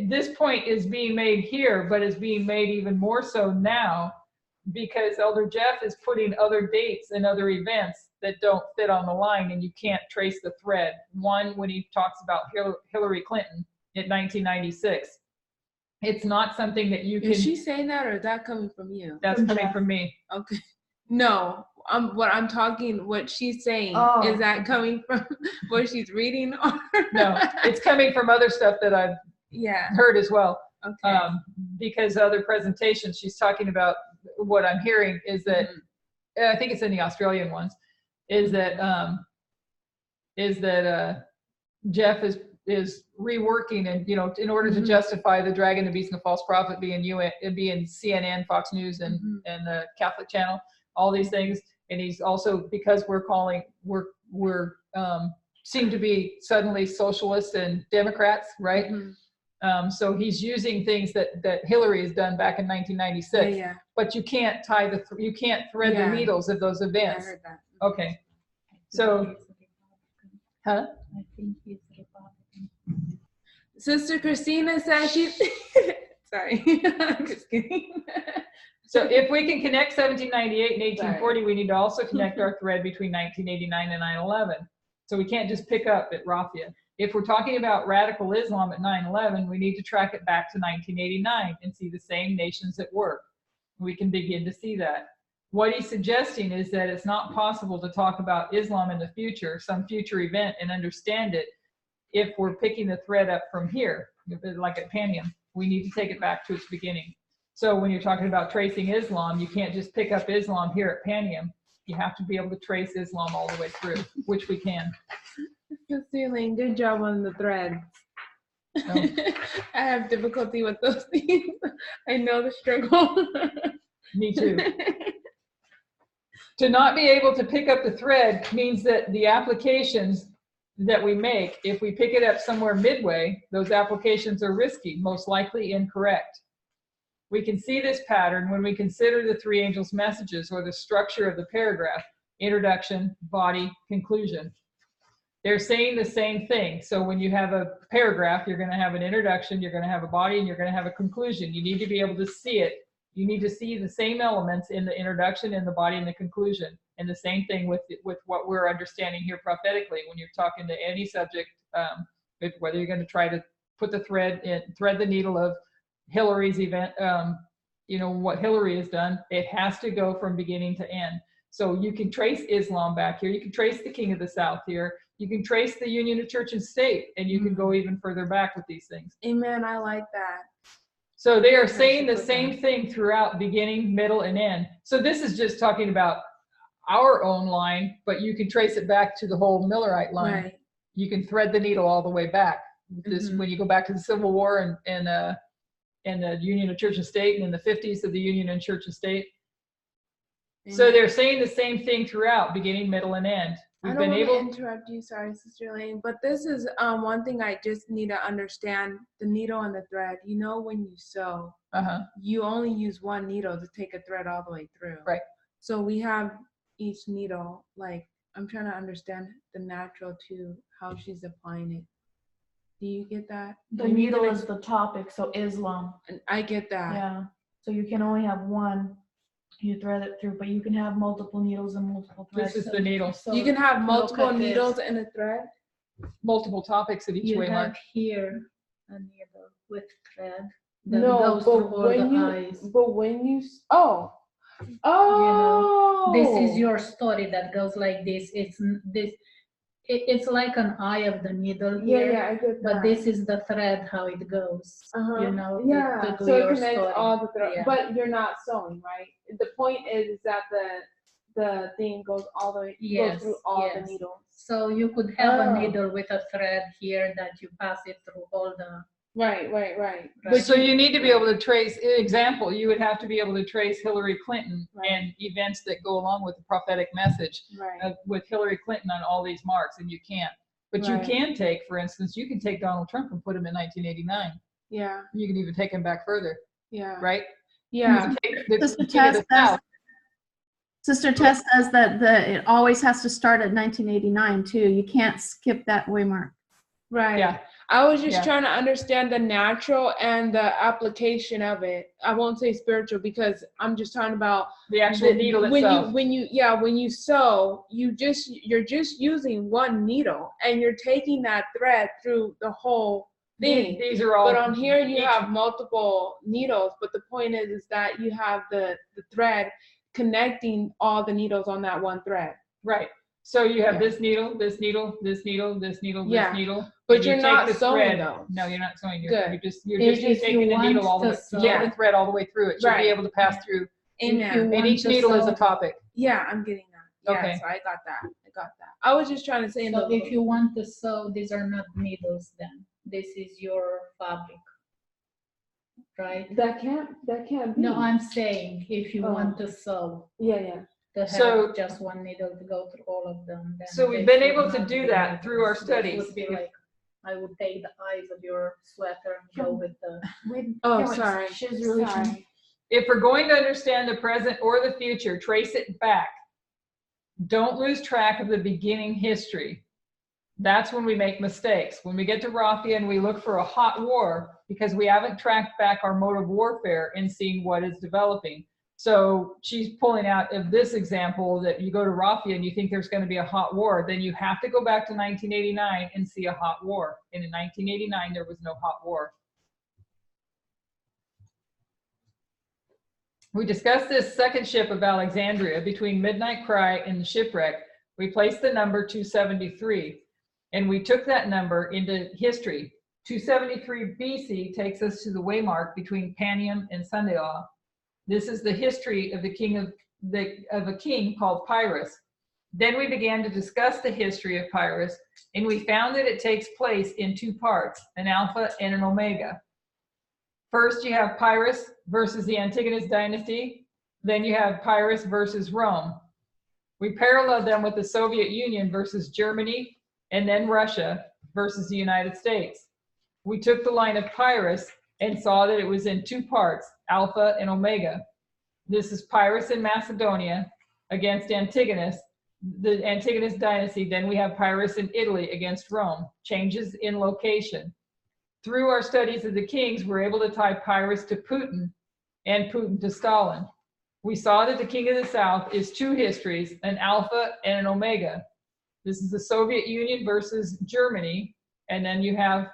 this point is being made here, but is being made even more so now, because Elder Jeff is putting other dates and other events that don't fit on the line, and you can't trace the thread. One, when he talks about Hillary Clinton in 1996, it's not something that you can. Is she saying that, or is that coming from you? That's coming from me. Okay. No, what she's saying, is that coming from what she's reading? Or? No, it's coming from other stuff that I've heard as well. Okay. Because other presentations, she's talking about what I'm hearing is that, I think it's in the Australian ones, is that Jeff is reworking, and in order to justify the Dragon, the Beast, and the False Prophet being CNN, Fox News, and the Catholic Channel, all these things. And he's also, because we're seem to be suddenly socialists and Democrats, right? So he's using things that Hillary has done back in 1996. Yeah. But you can't you can't thread the needles of those events. I heard that. Okay. So, huh? I think he's Republican. Sister Christina said she's sorry. I'm just kidding. So if we can connect 1798 and 1840, we need to also connect our thread between 1989 and 9/11. So we can't just pick up at Raffia. If we're talking about radical Islam at 9/11, we need to track it back to 1989 and see the same nations at work. We can begin to see that. What he's suggesting is that it's not possible to talk about Islam in the future, some future event, and understand it if we're picking the thread up from here, like at Panium. We need to take it back to its beginning. So when you're talking about tracing Islam, you can't just pick up Islam here at Panium. You have to be able to trace Islam all the way through, which we can. Sister Elaine, good job on the threads. No. I have difficulty with those things. I know the struggle. Me too. To not be able to pick up the thread means that the applications that we make, if we pick it up somewhere midway, those applications are risky, most likely incorrect. We can see this pattern when we consider the three angels' messages, or the structure of the paragraph: introduction, body, conclusion. They're saying the same thing. So when you have a paragraph, you're going to have an introduction, you're going to have a body, and you're going to have a conclusion. You need to be able to see it. You need to see the same elements in the introduction, in the body, and the conclusion. And the same thing with what we're understanding here prophetically. When you're talking to any subject, whether you're going to try to put the thread the needle of Hillary's event, what Hillary has done, it has to go from beginning to end. So you can trace Islam back here. You can trace the King of the South here. You can trace the Union of Church and State, and you can go even further back with these things. Amen. I like that. So they are saying the same thing throughout, beginning, middle, and end. So this is just talking about our own line, but you can trace it back to the whole Millerite line. Right. You can thread the needle all the way back. This, when you go back to the Civil War and the Union of Church and State, and in the 50s of the Union and Church and State. So they're saying the same thing throughout, beginning, middle, and end. I don't want to interrupt you, sorry, Sister Elaine, but this is one thing I just need to understand: the needle and the thread. When you sew, you only use one needle to take a thread all the way through. Right. So we have each needle. Like, I'm trying to understand the natural to how she's applying it. Do you get that? The needle is the topic, so Islam. And I get that. Yeah. So you can only have one. You thread it through, but you can have multiple needles and multiple threads. This is the needle. So you can have multiple needles in a thread. Multiple topics at each way mark. You have here a needle with thread that No, goes through all the eyes. But when you, This is your story that goes like this. It's like an eye of the needle here. Yeah, I get that. But this is the thread, how it goes. Yeah, to do so your it connects story. all the thread. Yeah. But you're not sewing, right? The point is that the thing goes all the way, Yes, goes through all the yes. needles. So you could have Oh. a needle with a thread here that you pass it through all the. Right. Right. So you need to be able to trace, example, you would have to be able to trace Hillary Clinton Right. and events that go along with the prophetic message Right. with Hillary Clinton on all these marks, and you can't. But you Right. can take, for instance, you can take Donald Trump and put him in 1989. Yeah. You can even take him back further, Yeah. right? Yeah. You take the Sister King of the Tess says, South. Sister Tess says that it always has to start at 1989 too. You can't skip that waymark. Right. Yeah. I was just Yeah. trying to understand the natural and the application of it. I won't say spiritual because I'm just talking about The actual needle itself. when you sew, you're just using one needle and you're taking that thread through the whole thing. These are all. But on here you have multiple needles, but the point is that you have the thread connecting all the needles on that one thread. Right. So you have Yeah. this needle, this needle, this needle, this needle, Yeah. this needle. But and you you're take not the sewing thread. though. No, you're not sewing. Good. You're If just you taking the needle want all the way, to sew- taking the thread all the way through. It should Right. be able to pass through. Amen. you And want each to needle is a sew- topic. Yeah, I'm getting that. Yeah, Okay. so I got that. I was just trying to say in So the if you want to sew, these are not needles then. This is your fabric. Right? that can't be. No, I'm saying if you Oh. want to sew, Yeah. to have So- just one needle to go through all of them. Then So we've they been should able to not do be that needles. through our This studies. would be like, I would take the eyes of your sweater and go with the. Oh, sorry. She's really Sorry. If we're going to understand the present or the future, trace it back. Don't lose track of the beginning history. That's when we make mistakes. When we get to Raffia and we look for a hot war because we haven't tracked back our mode of warfare and seeing what is developing. So she's pulling out of this example that you go to Raffia and you think there's going to be a hot war, then you have to go back to 1989 and see a hot war. And in 1989, there was no hot war. We discussed this second ship of Alexandria. Between Midnight Cry and the shipwreck, we placed the number 273, and we took that number into history. 273 BC takes us to the waymark between Panium and Sundayaw. This is the history of the king of a king called Pyrrhus. Then we began to discuss the history of Pyrrhus, and we found that it takes place in two parts, an alpha and an omega. First, you have Pyrrhus versus the Antigonus dynasty. Then you have Pyrrhus versus Rome. We paralleled them with the Soviet Union versus Germany, and then Russia versus the United States. We took the line of Pyrrhus and saw that it was in two parts, alpha and omega. This is Pyrrhus in Macedonia against Antigonus, the Antigonus dynasty. Then we have Pyrrhus in Italy against Rome. Changes in location. Through our studies of the kings, we're able to tie Pyrrhus to Putin and Putin to Stalin. We saw that the king of the south is two histories, an alpha and an omega. This is the Soviet Union versus Germany, and then you have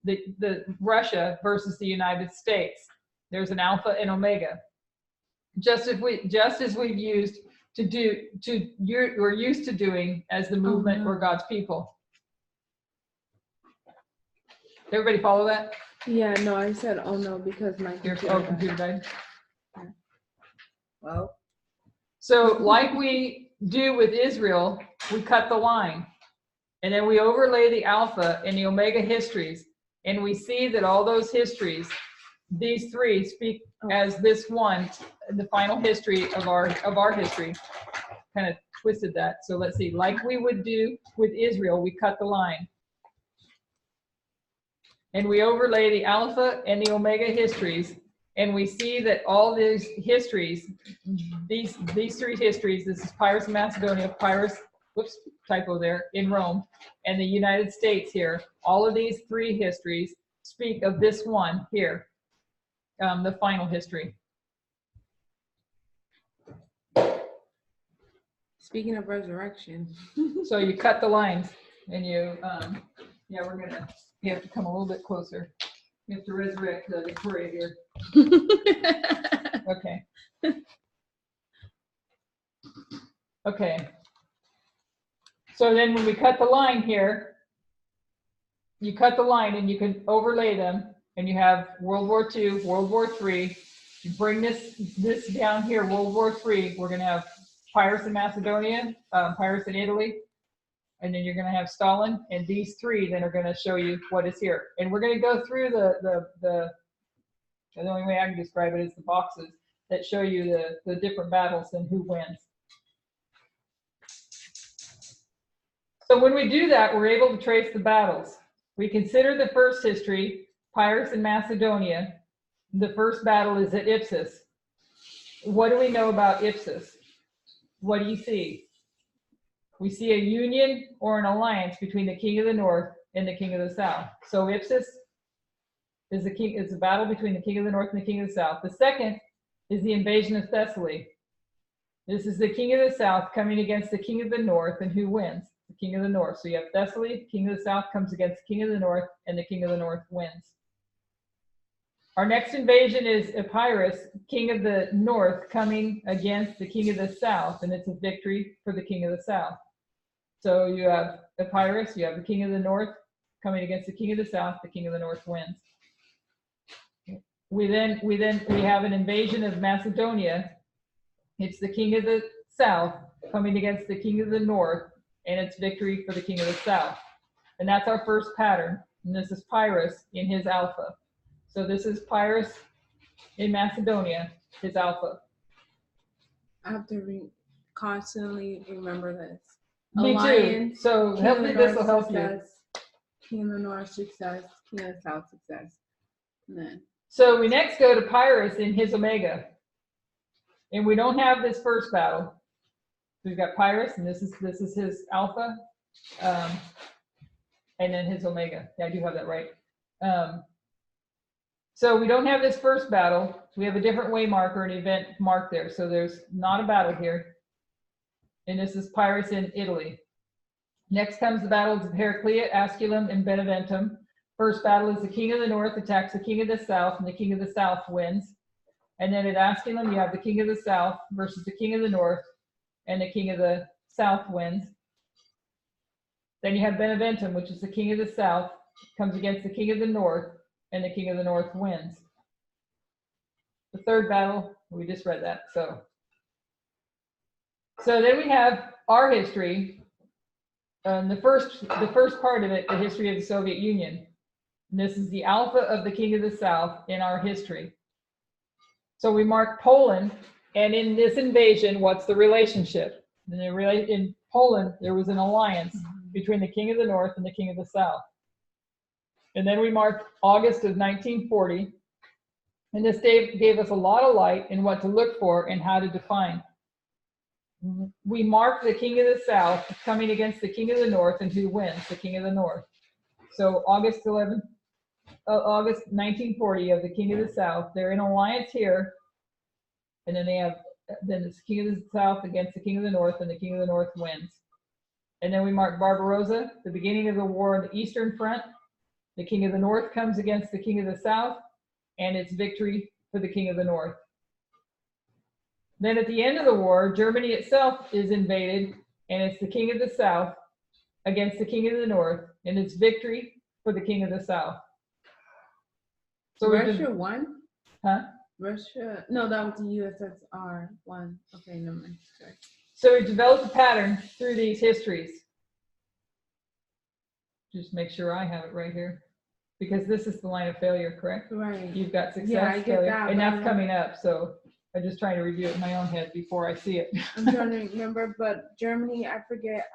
the Russia versus the United States. There's an alpha and omega. Just as we've used we're used to doing as the movement or God's people. Everybody follow that? Yeah, no, I said, oh no, because my Computer died. Well. So like we do with Israel, we cut the line. And then we overlay the alpha and the omega histories. And we see that all those histories, these three speak as this one, the final history of our history. Kind of twisted that. So let's see, like we would do with Israel, we cut the line. And we overlay the alpha and the omega histories, and we see that all these histories, these three histories, this is Pyrrhus in Macedonia, Pyrrhus, whoops, typo there, in Rome, and the United States here, all of these three histories speak of this one here, the final history. Speaking of resurrection. So you cut the lines, and you, yeah, you have to come a little bit closer. You have to resurrect Victoria here. Okay. Okay. So then when we cut the line here, you cut the line and you can overlay them, and you have World War II, World War III. You bring this down here, World War III, we're going to have Pyrrhus in Macedonia, Pyrrhus in Italy, and then you're going to have Stalin, and these three then are going to show you what is here. And we're going to go through the only way I can describe it is the boxes that show you the different battles and who wins. So when we do that, we're able to trace the battles. We consider the first history, Pyrrhus in Macedonia. The first battle is at Ipsus. What do we know about Ipsus? What do you see? We see a union or an alliance between the king of the north and the king of the south. So Ipsus is a battle between the king of the north and the king of the south. The second is the invasion of Thessaly. This is the king of the south coming against the king of the north, and who wins? The king of the north. So you have Thessaly, king of the south comes against the king of the north, and the king of the north wins. Our next invasion is Epirus, king of the north, coming against the king of the south, and it's a victory for the king of the south. So you have Epirus, you have the king of the north coming against the king of the south, the king of the north wins. We have an invasion of Macedonia. It's the king of the south coming against the king of the north, and it's victory for the king of the south. And that's our first pattern. And this is Pyrrhus in his alpha. So this is Pyrrhus in Macedonia, his alpha. I have to constantly remember this. Me too. So hopefully this will help you. King of the north success, king of the south success. And then. So we next go to Pyrrhus in his omega. And we don't have this first battle. We've got Pyrrhus, and this is his alpha, and then his omega. Yeah, I do have that right. So we don't have this first battle. We have a different way marker, an event marked there. So there's not a battle here. And this is Pyrrhus in Italy. Next comes the battles of Heraclea, Asculum, and Beneventum. First battle is the king of the north attacks the king of the south, and the king of the south wins. And then at Asculum, you have the king of the south versus the king of the north, and the king of the south wins. Then you have Beneventum, which is the king of the south, comes against the king of the north, and the king of the north wins. The third battle, we just read that. So then we have our history. The first part of it, the history of the Soviet Union. And this is the alpha of the king of the south in our history. So we mark Poland, and in this invasion, what's the relationship? In Poland, there was an alliance between the king of the north and the king of the south. And then we marked August of 1940, and this gave us a lot of light in what to look for and how to define. We marked the king of the south coming against the king of the north, and who wins? The king of the north. So August 1940 of the king of the south, they're in alliance here, and then it's king of the south against the king of the north, and the king of the north wins. And then we mark Barbarossa, the beginning of the war on the Eastern Front. The king of the north comes against the king of the south, and it's victory for the king of the north. Then at the end of the war, Germany itself is invaded, and it's the king of the south against the king of the north, and it's victory for the king of the south. So Russia won? Huh? Russia, no, that was the USSR won. Okay, never mind. Sorry. So we developed a pattern through these histories. Just make sure I have it right here, because this is the line of failure, correct? Right. You've got success, Yeah, I get failure, that, and but that's coming up. So I'm just trying to review it in my own head before I see it. I'm trying to remember, but Germany, I forget.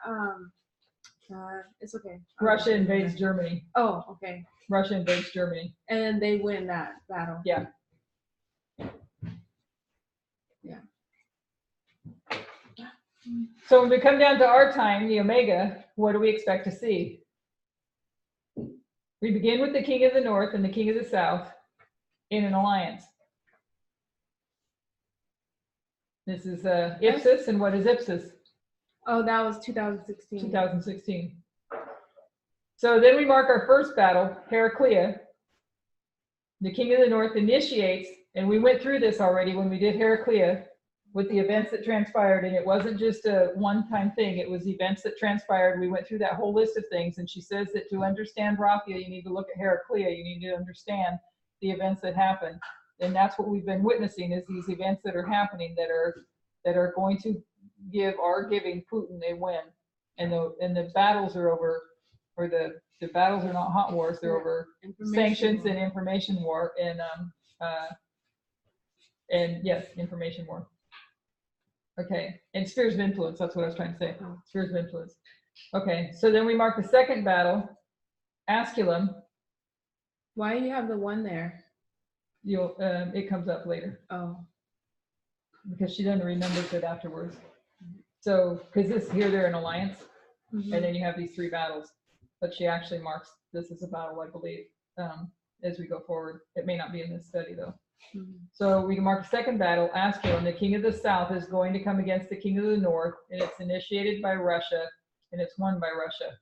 It's okay. Russia invades Germany. Oh, okay. Russia invades Germany. And they win that battle. Yeah. Yeah. So when we come down to our time, the Omega, what do we expect to see? We begin with the king of the north and the king of the south in an alliance. This is Ipsus, and what is Ipsus? Oh, that was 2016. 2016. So then we mark our first battle, Heraclea. The king of the north initiates, and we went through this already when we did Heraclea with the events that transpired, and it wasn't just a one-time thing, it was events that transpired. We went through that whole list of things, and she says that to understand Raphia, you need to look at Heraclea, you need to understand the events that happened. And that's what we've been witnessing, is these events that are happening that are going to are giving Putin a win, and the battles are over, or the battles are not hot wars, they're over sanctions and information war, and yes, information war. Okay, and spheres of influence, that's what I was trying to say, spheres of influence. Okay, so then we mark the second battle, Asculum. Why do you have the one there? It comes up later. Oh. Because she then remembers it afterwards. So, because this here, they're in alliance, and then you have these three battles, but she actually marks this as a battle, I believe, as we go forward. It may not be in this study though. So we can mark the second battle, Asculum. The king of the south is going to come against the king of the north, and it's initiated by Russia, and it's won by Russia.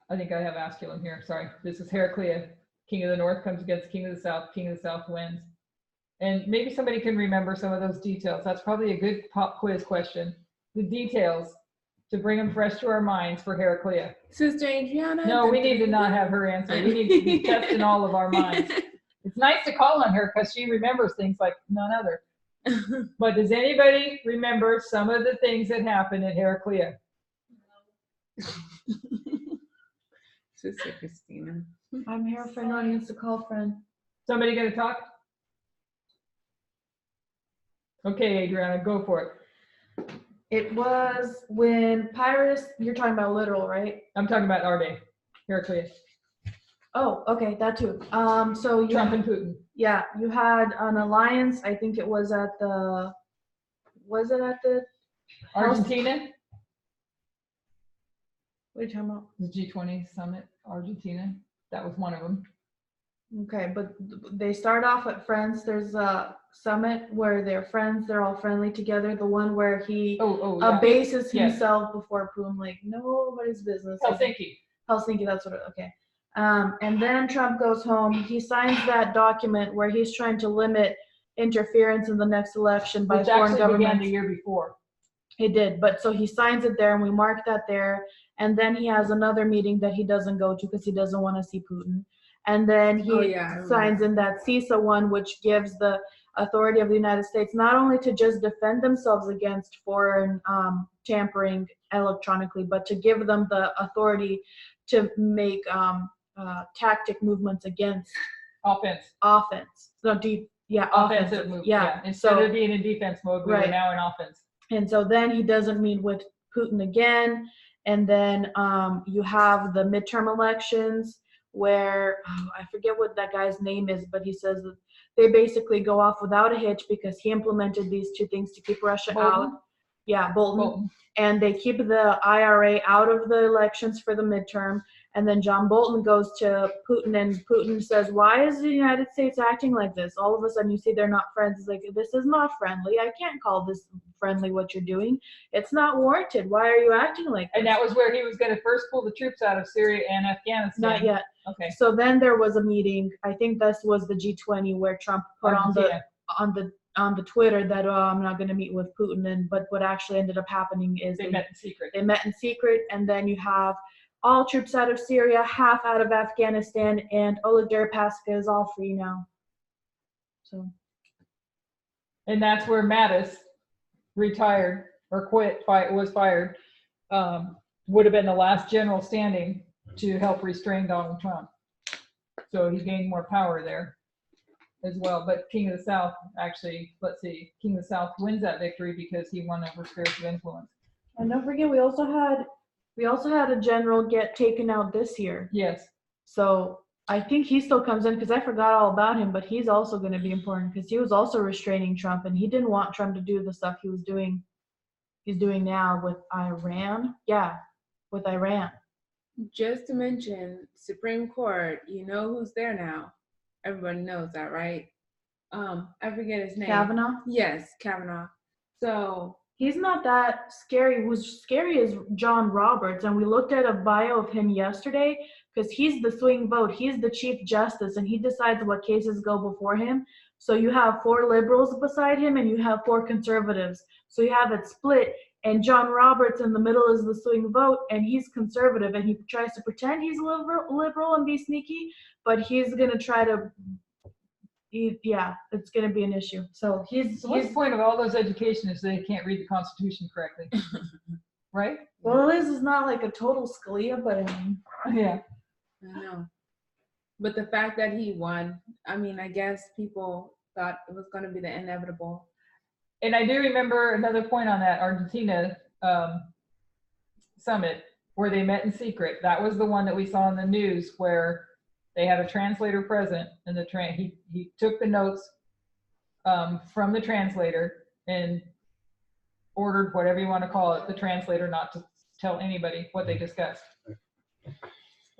I think I have Asculum here, sorry. This is Heraclea. King of the north comes against king of the south wins. And maybe somebody can remember some of those details. That's probably a good pop quiz question. The details to bring them fresh to our minds for Heraclea. Sister Adriana? No, we need to not have her answer. We need to be testing all of our minds. It's nice to call on her because she remembers things like none other. But does anybody remember some of the things that happened at Heraclea? Sister Christina. I'm here if anyone needs to call friend. Somebody gonna talk? Okay, Adriana, go for it. It was when Pyrrhus, you're talking about literal, right? I'm talking about our day, Heraclius. Oh, okay, that too. So you Trump and Putin. Yeah, you had an alliance. I think it was at the. Was it at the? Argentina? What are you talking about? The G20 summit, Argentina. That was one of them. Okay, but they start off at friends. There's a summit where they're friends. They're all friendly together. The one where he yeah. abases Yes. himself before Putin, like nobody's business. Helsinki. Helsinki, that's what it, okay. And then Trump goes home. He signs that document where he's trying to limit interference in the next election by Which foreign actually governments. began the year before. It did, but so he signs it there and we mark that there. And then he has another meeting that he doesn't go to because he doesn't want to see Putin. And then he signs in that CISA one, which gives the authority of the United States not only to just defend themselves against foreign tampering electronically, but to give them the authority to make tactic movements against offense. So offensive movement. Yeah. Instead of being in defense mode, we are now in offense. And so then he doesn't meet with Putin again. And then you have the midterm elections where I forget what that guy's name is, but he says that they basically go off without a hitch because he implemented these two things to keep Russia out. Yeah, Bolton. And they keep the IRA out of the elections for the midterm. And then John Bolton goes to Putin and Putin says, why is the United States acting like this? All of a sudden you see they're not friends. It's like, this is not friendly. I can't call this friendly what you're doing. It's not warranted. Why are you acting like this? And that was where he was going to first pull the troops out of Syria and Afghanistan. Not yet. Okay. So then there was a meeting. I think this was the G20 where Trump put on the Twitter that I'm not going to meet with Putin. But what actually ended up happening is they met in secret. They met in secret, and then you have all troops out of Syria, half out of Afghanistan, and Oleg Deripaska is all free now. So. And that's where Mattis retired or quit, was fired. Would have been the last general standing to help restrain Donald Trump. So he gained more power there as well. But King of the South actually, let's see, King of the South wins that victory because he won over spheres of influence. And don't forget, we also had a general get taken out this year. Yes. So I think he still comes in because I forgot all about him, but he's also going to be important because he was also restraining Trump and he didn't want Trump to do the stuff he's doing now with Iran. Yeah, with Iran. Just to mention, Supreme Court, you know who's there now. Everybody knows that, right? I forget his name. Kavanaugh? Yes, Kavanaugh. So he's not that scary. Who's scary is John Roberts, and we looked at a bio of him yesterday because he's the swing vote. He's the Chief Justice, and he decides what cases go before him. So you have 4 liberals beside him, and you have 4 conservatives. So you have it split, and John Roberts in the middle is the swing vote, and he's conservative, and he tries to pretend he's liberal and be sneaky, but he's going to try to yeah, it's going to be an issue. So So what's the point of all those education if they can't read the Constitution correctly? Right? Well, Liz is not like a total Scalia, but I mean, Yeah. I know. But the fact that he won, I mean, I guess people thought it was going to be the inevitable. And I do remember another point on that Argentina summit where they met in secret. That was the one that we saw in the news where they had a translator present, and he took the notes from the translator and ordered whatever you want to call it, the translator not to tell anybody what they discussed.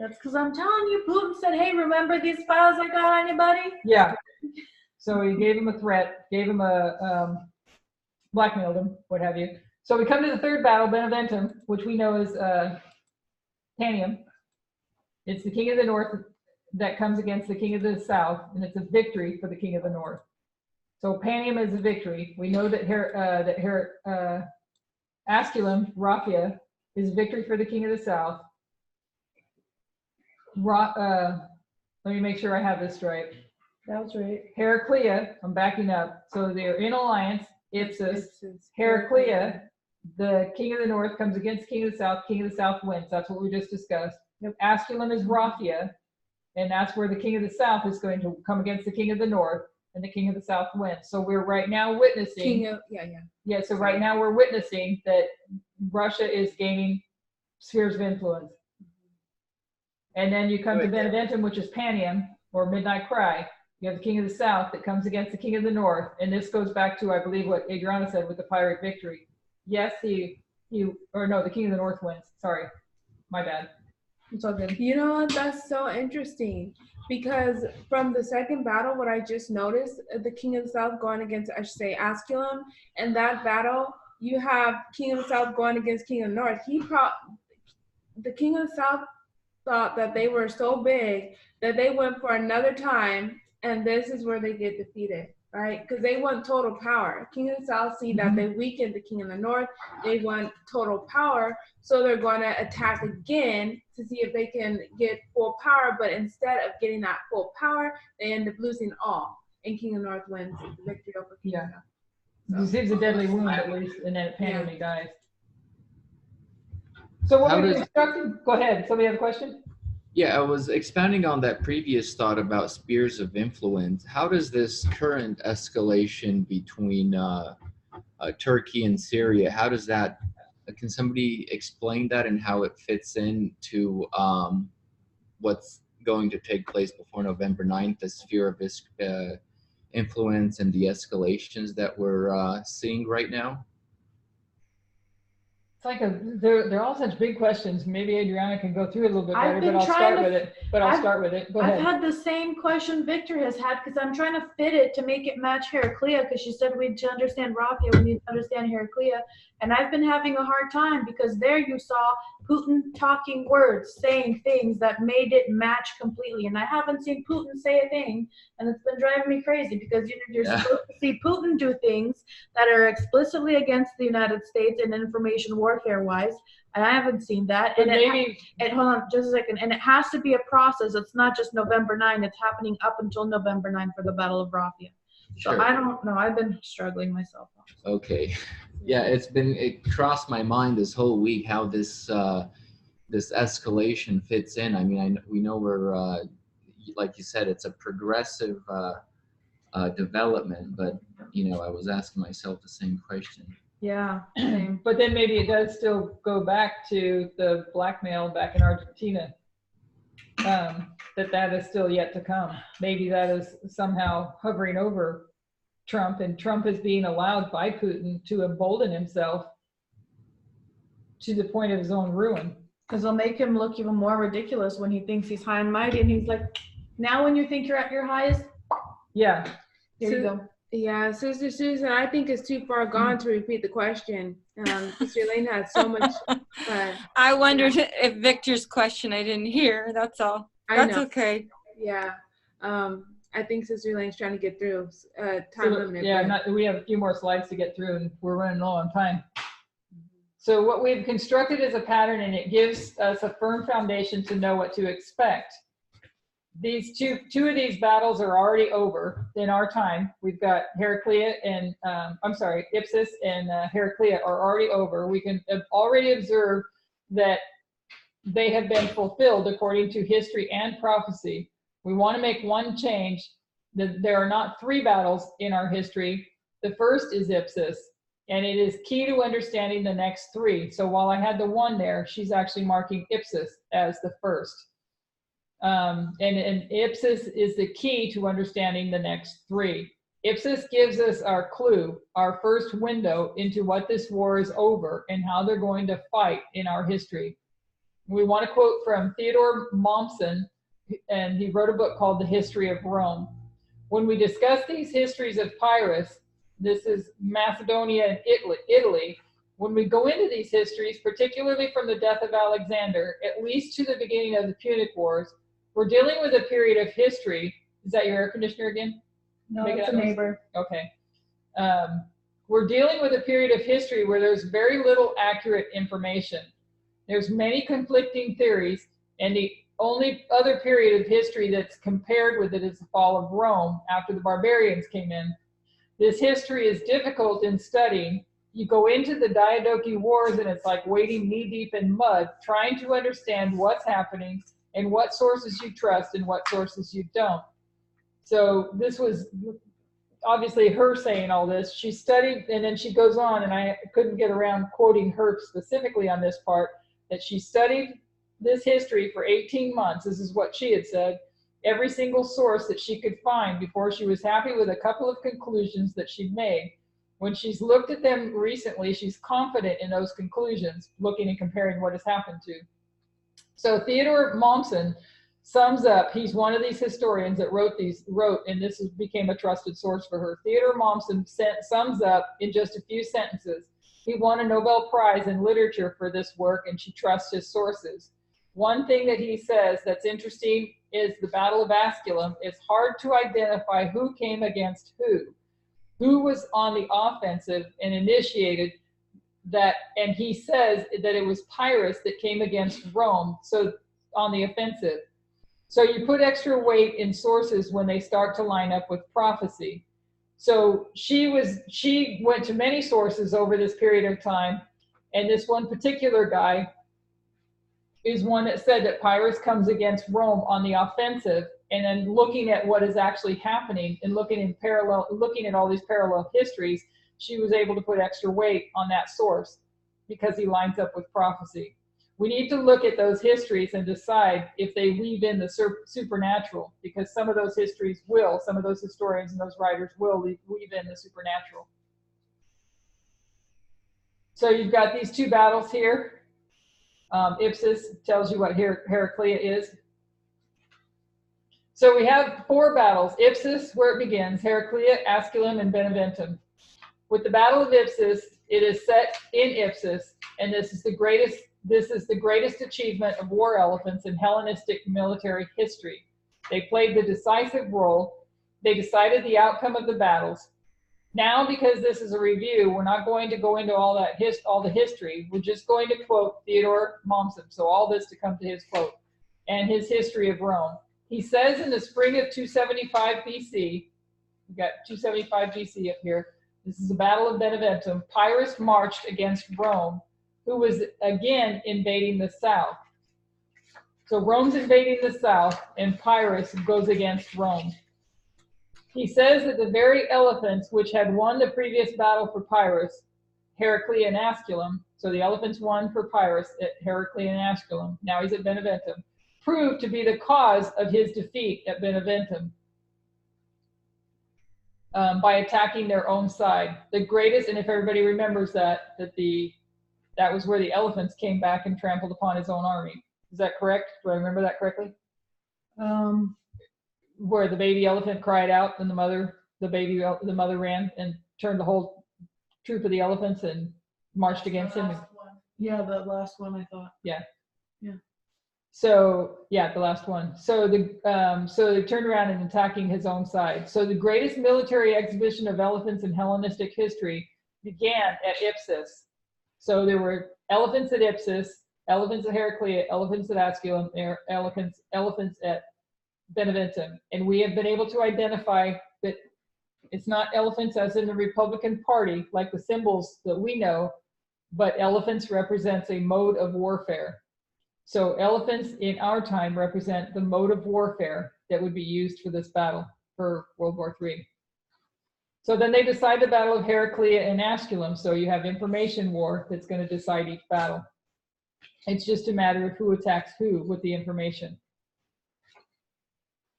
that's because I'm telling you, Putin said, hey, remember these files I got, anybody? Yeah. So he gave him a threat, gave him blackmailed him, what have you. So we come to the third battle, Beneventum, which we know is Panium. It's the king of the north that comes against the king of the south, and it's a victory for the king of the north. So Panium is a victory. We know that Asculum, Raphia, is a victory for the king of the south. Let me make sure I have this right. That was right. Heraclea, I'm backing up. So they're in alliance. Ipsus, Heraclea, the king of the north comes against king of the south. King of the south wins. That's what we just discussed. Asculum is Raphia, and that's where the king of the south is going to come against the king of the north, and the king of the south wins. So we're right now witnessing. So right now we're witnessing that Russia is gaining spheres of influence. And then you come to Beneventum, which is Panium, or Midnight Cry. You have the king of the south that comes against the king of the north. And this goes back to, I believe, what Adriana said with the pirate victory. Yes, the king of the north wins. Sorry, my bad. It's all good. You know what? That's so interesting because from the second battle, what I just noticed, the king of the south going against, I should say, Asculum, and that battle, you have king of the south going against king of the north. The king of the south thought that they were so big that they went for another time, and this is where they get defeated, right? Because they want total power. King of the south see that they weakened the king of the north. They want total power, so they're going to attack again to see if they can get full power. But instead of getting that full power, they end up losing all, and king of the north wins the victory over king of the south. He receives a deadly wound at least, and then Panium he dies. So what we constructed, go ahead, somebody have a question? Yeah, I was expounding on that previous thought about spheres of influence. How does this current escalation between Turkey and Syria, how does that, can somebody explain that and how it fits into what's going to take place before November 9th, the sphere of influence and the escalations that we're seeing right now? It's like they're all such big questions. Maybe Adriana can go through it a little bit better, but I'll start with it. Go ahead. I've had the same question Victor has had because I'm trying to fit it to make it match Heraclea because she said to understand Raphia, we need to understand Heraclea. And I've been having a hard time because there you saw Putin talking words, saying things that made it match completely. And I haven't seen Putin say a thing, and it's been driving me crazy because you're supposed to see Putin do things that are explicitly against the United States and information warfare-wise. And I haven't seen that. But and hold on just a second. And it has to be a process. It's not just November 9. It's happening up until November 9 for the Battle of Raphia. So Sure. I don't know. I've been struggling myself. Okay. Yeah, it crossed my mind this whole week how this this escalation fits in. I mean, we know we're like you said, it's a progressive development, but I was asking myself the same question. Yeah. But then maybe it does still go back to the blackmail back in Argentina. That is still yet to come. Maybe that is somehow hovering over Trump, and Trump is being allowed by Putin to embolden himself to the point of his own ruin. Because they'll make him look even more ridiculous when he thinks he's high and mighty, and he's like, now when you think you're at your highest, yeah, here you go. Yeah, Sister Susan, I think it's too far gone to repeat the question. Sister Elaine had so much. I wondered if Victor's question I didn't hear. That's all. That's okay. Yeah. I think Sister Elaine's trying to get through time limit. Yeah, we have a few more slides to get through, and we're running low on time. So what we've constructed is a pattern, and it gives us a firm foundation to know what to expect. these two of these battles are already over in our time. We've got Heraclea and Ipsus and Heraclea are already over. We can already observe that they have been fulfilled according to history and prophecy. We want to make one change, that there are not 3 battles in our history. The first is Ipsus, and it is key to understanding the next 3. So while I had the 1 there, she's actually marking Ipsus as the first. And Ipsus is the key to understanding the next 3. Ipsus gives us our clue, our first window into what this war is over and how they're going to fight in our history. We want to quote from Theodore Mommsen, and he wrote a book called The History of Rome. When we discuss these histories of Pyrrhus, this is Macedonia and Italy, when we go into these histories, particularly from the death of Alexander, at least to the beginning of the Punic Wars, we're dealing with a period of history. Is that your air conditioner again? No, it's a neighbor. Okay. We're dealing with a period of history where there's very little accurate information. There's many conflicting theories, and the only other period of history that's compared with it is the fall of Rome after the barbarians came in. This history is difficult in studying. You go into the Diadochi Wars and it's like wading knee-deep in mud, trying to understand what's happening and what sources you trust and what sources you don't. So this was obviously her saying all this. She studied, and then she goes on, and I couldn't get around quoting her specifically on this part, that she studied this history for 18 months. This is what she had said. Every single source that she could find before she was happy with a couple of conclusions that she'd made. When she's looked at them recently, she's confident in those conclusions, looking and comparing what has happened to. So Theodore Mommsen sums up, he's one of these historians that wrote, and this became a trusted source for her. Theodore Mommsen sums up in just a few sentences. He won a Nobel Prize in literature for this work, and she trusts his sources. One thing that he says that's interesting is the Battle of Asculum. It's hard to identify who came against who was on the offensive and initiated that, and he says that it was Pyrrhus that came against Rome, so on the offensive. So you put extra weight in sources when they start to line up with prophecy. So she went to many sources over this period of time, and this one particular guy is one that said that Pyrrhus comes against Rome on the offensive, and then looking at what is actually happening and looking at all these parallel histories, she was able to put extra weight on that source because he lines up with prophecy. We need to look at those histories and decide if they weave in the supernatural, because some of those histories will, some of those historians and those writers will weave in the supernatural. So you've got these 2 battles here. Ipsus tells you what Heraclea is. So we have 4 battles. Ipsus, where it begins, Heraclea, Asculum, and Beneventum. With the Battle of Ipsus, it is set in Ipsus, and this is the greatest achievement of war elephants in Hellenistic military history. They played the decisive role. They decided the outcome of the battles. Now, because this is a review, we're not going to go into all the history. We're just going to quote Theodore Mommsen. So all this to come to his quote and his history of Rome. He says in the spring of 275 BC, we've got 275 BC up here. This is the Battle of Beneventum. Pyrrhus marched against Rome, who was again invading the south. So Rome's invading the south, and Pyrrhus goes against Rome. He says that the very elephants which had won the previous battle for Pyrrhus, Heraclea and Asculum, so the elephants won for Pyrrhus at Heraclea and Asculum, now he's at Beneventum, proved to be the cause of his defeat at Beneventum by attacking their own side. The greatest, and if everybody remembers that was where the elephants came back and trampled upon his own army. Is that correct? Do I remember that correctly? Where the baby elephant cried out and the mother ran and turned the whole troop of the elephants and marched against him. Yeah, the last one I thought. Yeah. Yeah. So yeah, the last one. So they turned around and attacking his own side. So the greatest military exhibition of elephants in Hellenistic history began at Ipsus. So there were elephants at Ipsus, elephants at Heraclea, elephants at Asculum, elephants at Beneventum. And we have been able to identify that it's not elephants as in the Republican Party, like the symbols that we know, but elephants represents a mode of warfare. So elephants in our time represent the mode of warfare that would be used for this battle for World War III. So then they decide the Battle of Heraclea and Asculum. So you have information war that's going to decide each battle. It's just a matter of who attacks who with the information.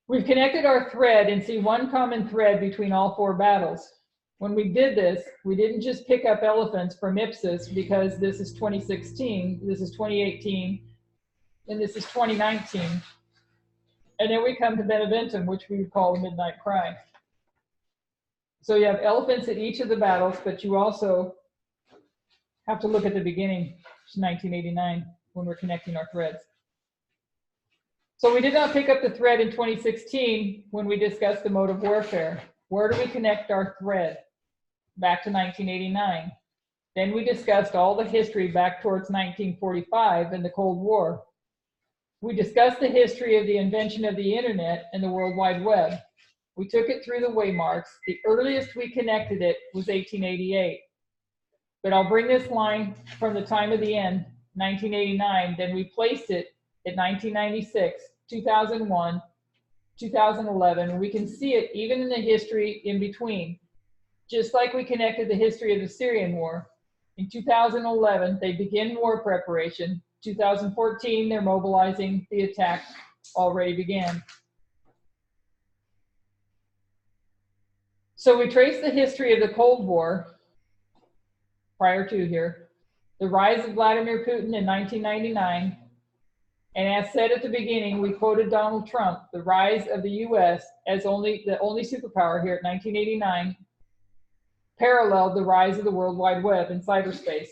We've connected our thread and see one common thread between all 4 battles. When we did this, we didn't just pick up elephants from Ipsus because this is 2016, this is 2018, and this is 2019. And then we come to Beneventum, which we would call the Midnight Cry. So you have elephants at each of the battles, but you also have to look at the beginning, 1989, when we're connecting our threads. So we did not pick up the thread in 2016 when we discussed the mode of warfare. Where do we connect our thread? Back to 1989. Then we discussed all the history back towards 1945 and the Cold War. We discussed the history of the invention of the internet and the World Wide Web. We took it through the waymarks. The earliest we connected it was 1888. But I'll bring this line from the time of the end, 1989, then we placed it at 1996, 2001, 2011, and we can see it even in the history in between. Just like we connected the history of the Syrian war. In 2011, they begin war preparation. 2014, they're mobilizing. The attack already began. So we trace the history of the Cold War prior to here, the rise of Vladimir Putin in 1999, and as said at the beginning, we quoted Donald Trump, the rise of the US as the only superpower here at 1989, paralleled the rise of the World Wide Web in cyberspace.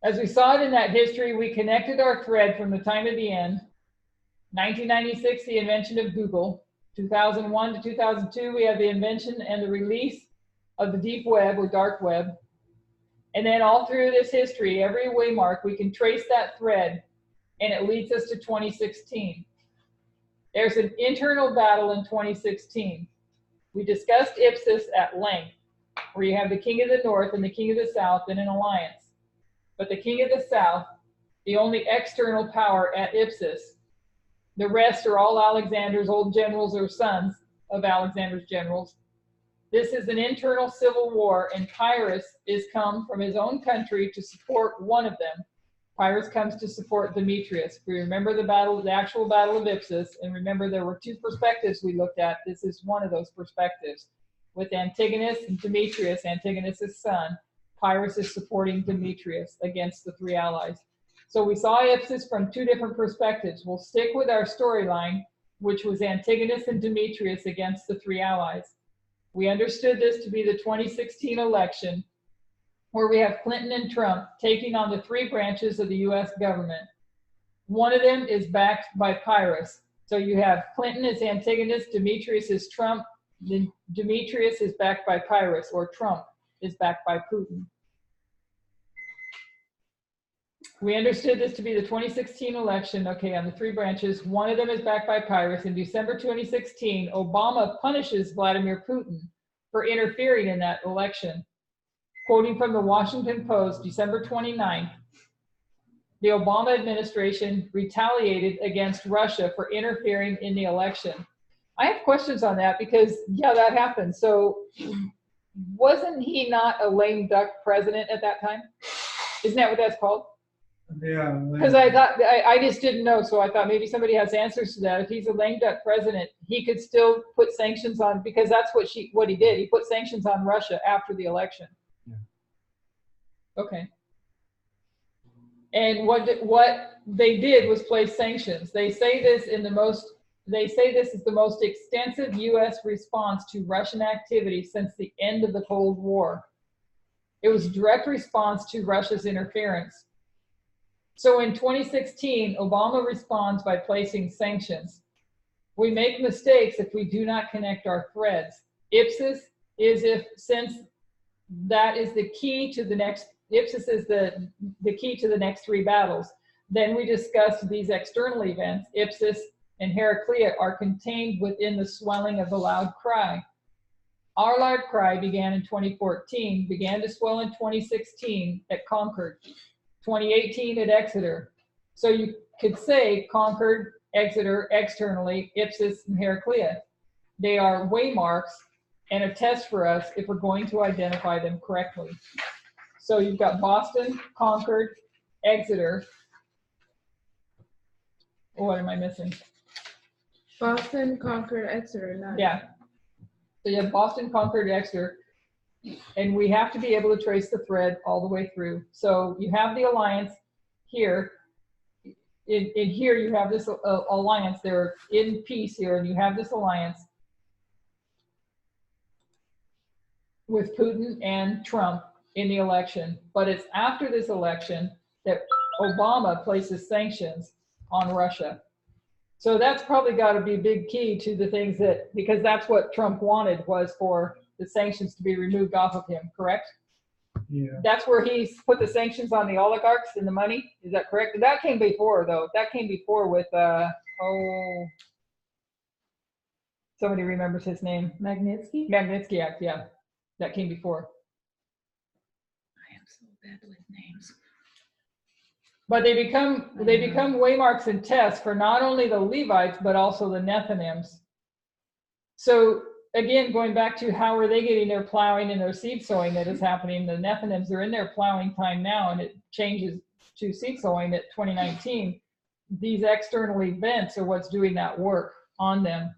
As we saw it in that history, we connected our thread from the time of the end. 1996, the invention of Google. 2001 to 2002, we have the invention and the release of the deep web or dark web. And then all through this history, every waymark, we can trace that thread, and it leads us to 2016. There's an internal battle in 2016. We discussed Ipsus at length, where you have the King of the North and the King of the South in an alliance. But the King of the South, the only external power at Ipsus, the rest are all Alexander's old generals or sons of Alexander's generals. This is an internal civil war, and Pyrrhus is come from his own country to support one of them. Pyrrhus comes to support Demetrius. We remember the battle, the actual battle of Ipsus, and remember there were 2 perspectives we looked at. This is one of those perspectives. With Antigonus and Demetrius, Antigonus' son, Pyrrhus is supporting Demetrius against the 3 allies. So we saw Ipsus from 2 different perspectives. We'll stick with our storyline, which was Antigonus and Demetrius against the 3 allies. We understood this to be the 2016 election, where we have Clinton and Trump taking on the 3 branches of the US government. One of them is backed by Pyrrhus. So you have Clinton as Antigonus, Demetrius is Trump, then Demetrius is backed by Pyrrhus, or Trump is backed by Putin. We understood this to be the 2016 election, okay, on the 3 branches. One of them is backed by Pyrrhus. In December 2016, Obama punishes Vladimir Putin for interfering in that election. Quoting from the Washington Post, December 29th, the Obama administration retaliated against Russia for interfering in the election. I have questions on that because, yeah, that happened. So wasn't he not a lame duck president at that time? Isn't that what that's called? Yeah. Because I thought, I just didn't know, so I thought maybe somebody has answers to that. If he's a lame duck president, he could still put sanctions on, because that's what he did. He put sanctions on Russia after the election. Yeah. Okay. And what they did was place sanctions. They say this is the most extensive U.S. response to Russian activity since the end of the Cold War. It was a direct response to Russia's interference. So in 2016, Obama responds by placing sanctions. We make mistakes if we do not connect our threads. Ipsus is since that is the key to the next Ipsos is the key to the next three battles. Then we discussed these external events. Ipsos and Heraclea are contained within the swelling of the loud cry. Our loud cry began in 2014, began to swell in 2016 at Concord, 2018 at Exeter. So you could say Concord, Exeter, externally, Ipsos, and Heraclea. They are waymarks and a test for us if we're going to identify them correctly. So you've got Boston, Concord, Exeter. What am I missing? Boston, Concord, Exeter. Nice. Yeah. So you have Boston, Concord, Exeter, and we have to be able to trace the thread all the way through. So you have the alliance here. In here you have this alliance. They're in peace here, and you have this alliance with Putin and Trump in the election. But it's after this election that Obama places sanctions on Russia. So that's probably got to be a big key to the things that, because that's what Trump wanted, was for the sanctions to be removed off of him, correct? Yeah. That's where he put the sanctions on the oligarchs and the money. Is that correct? That came before, though. That came before with, somebody remembers his name. Magnitsky? Magnitsky Act, yeah. That came before. I am so bad with names. But they become waymarks and tests for not only the Levites, but also the Nethinims. So again, going back to how are they getting their plowing and their seed sowing that is happening, the Nethinims are in their plowing time now, and it changes to seed sowing at 2019. These external events are what's doing that work on them.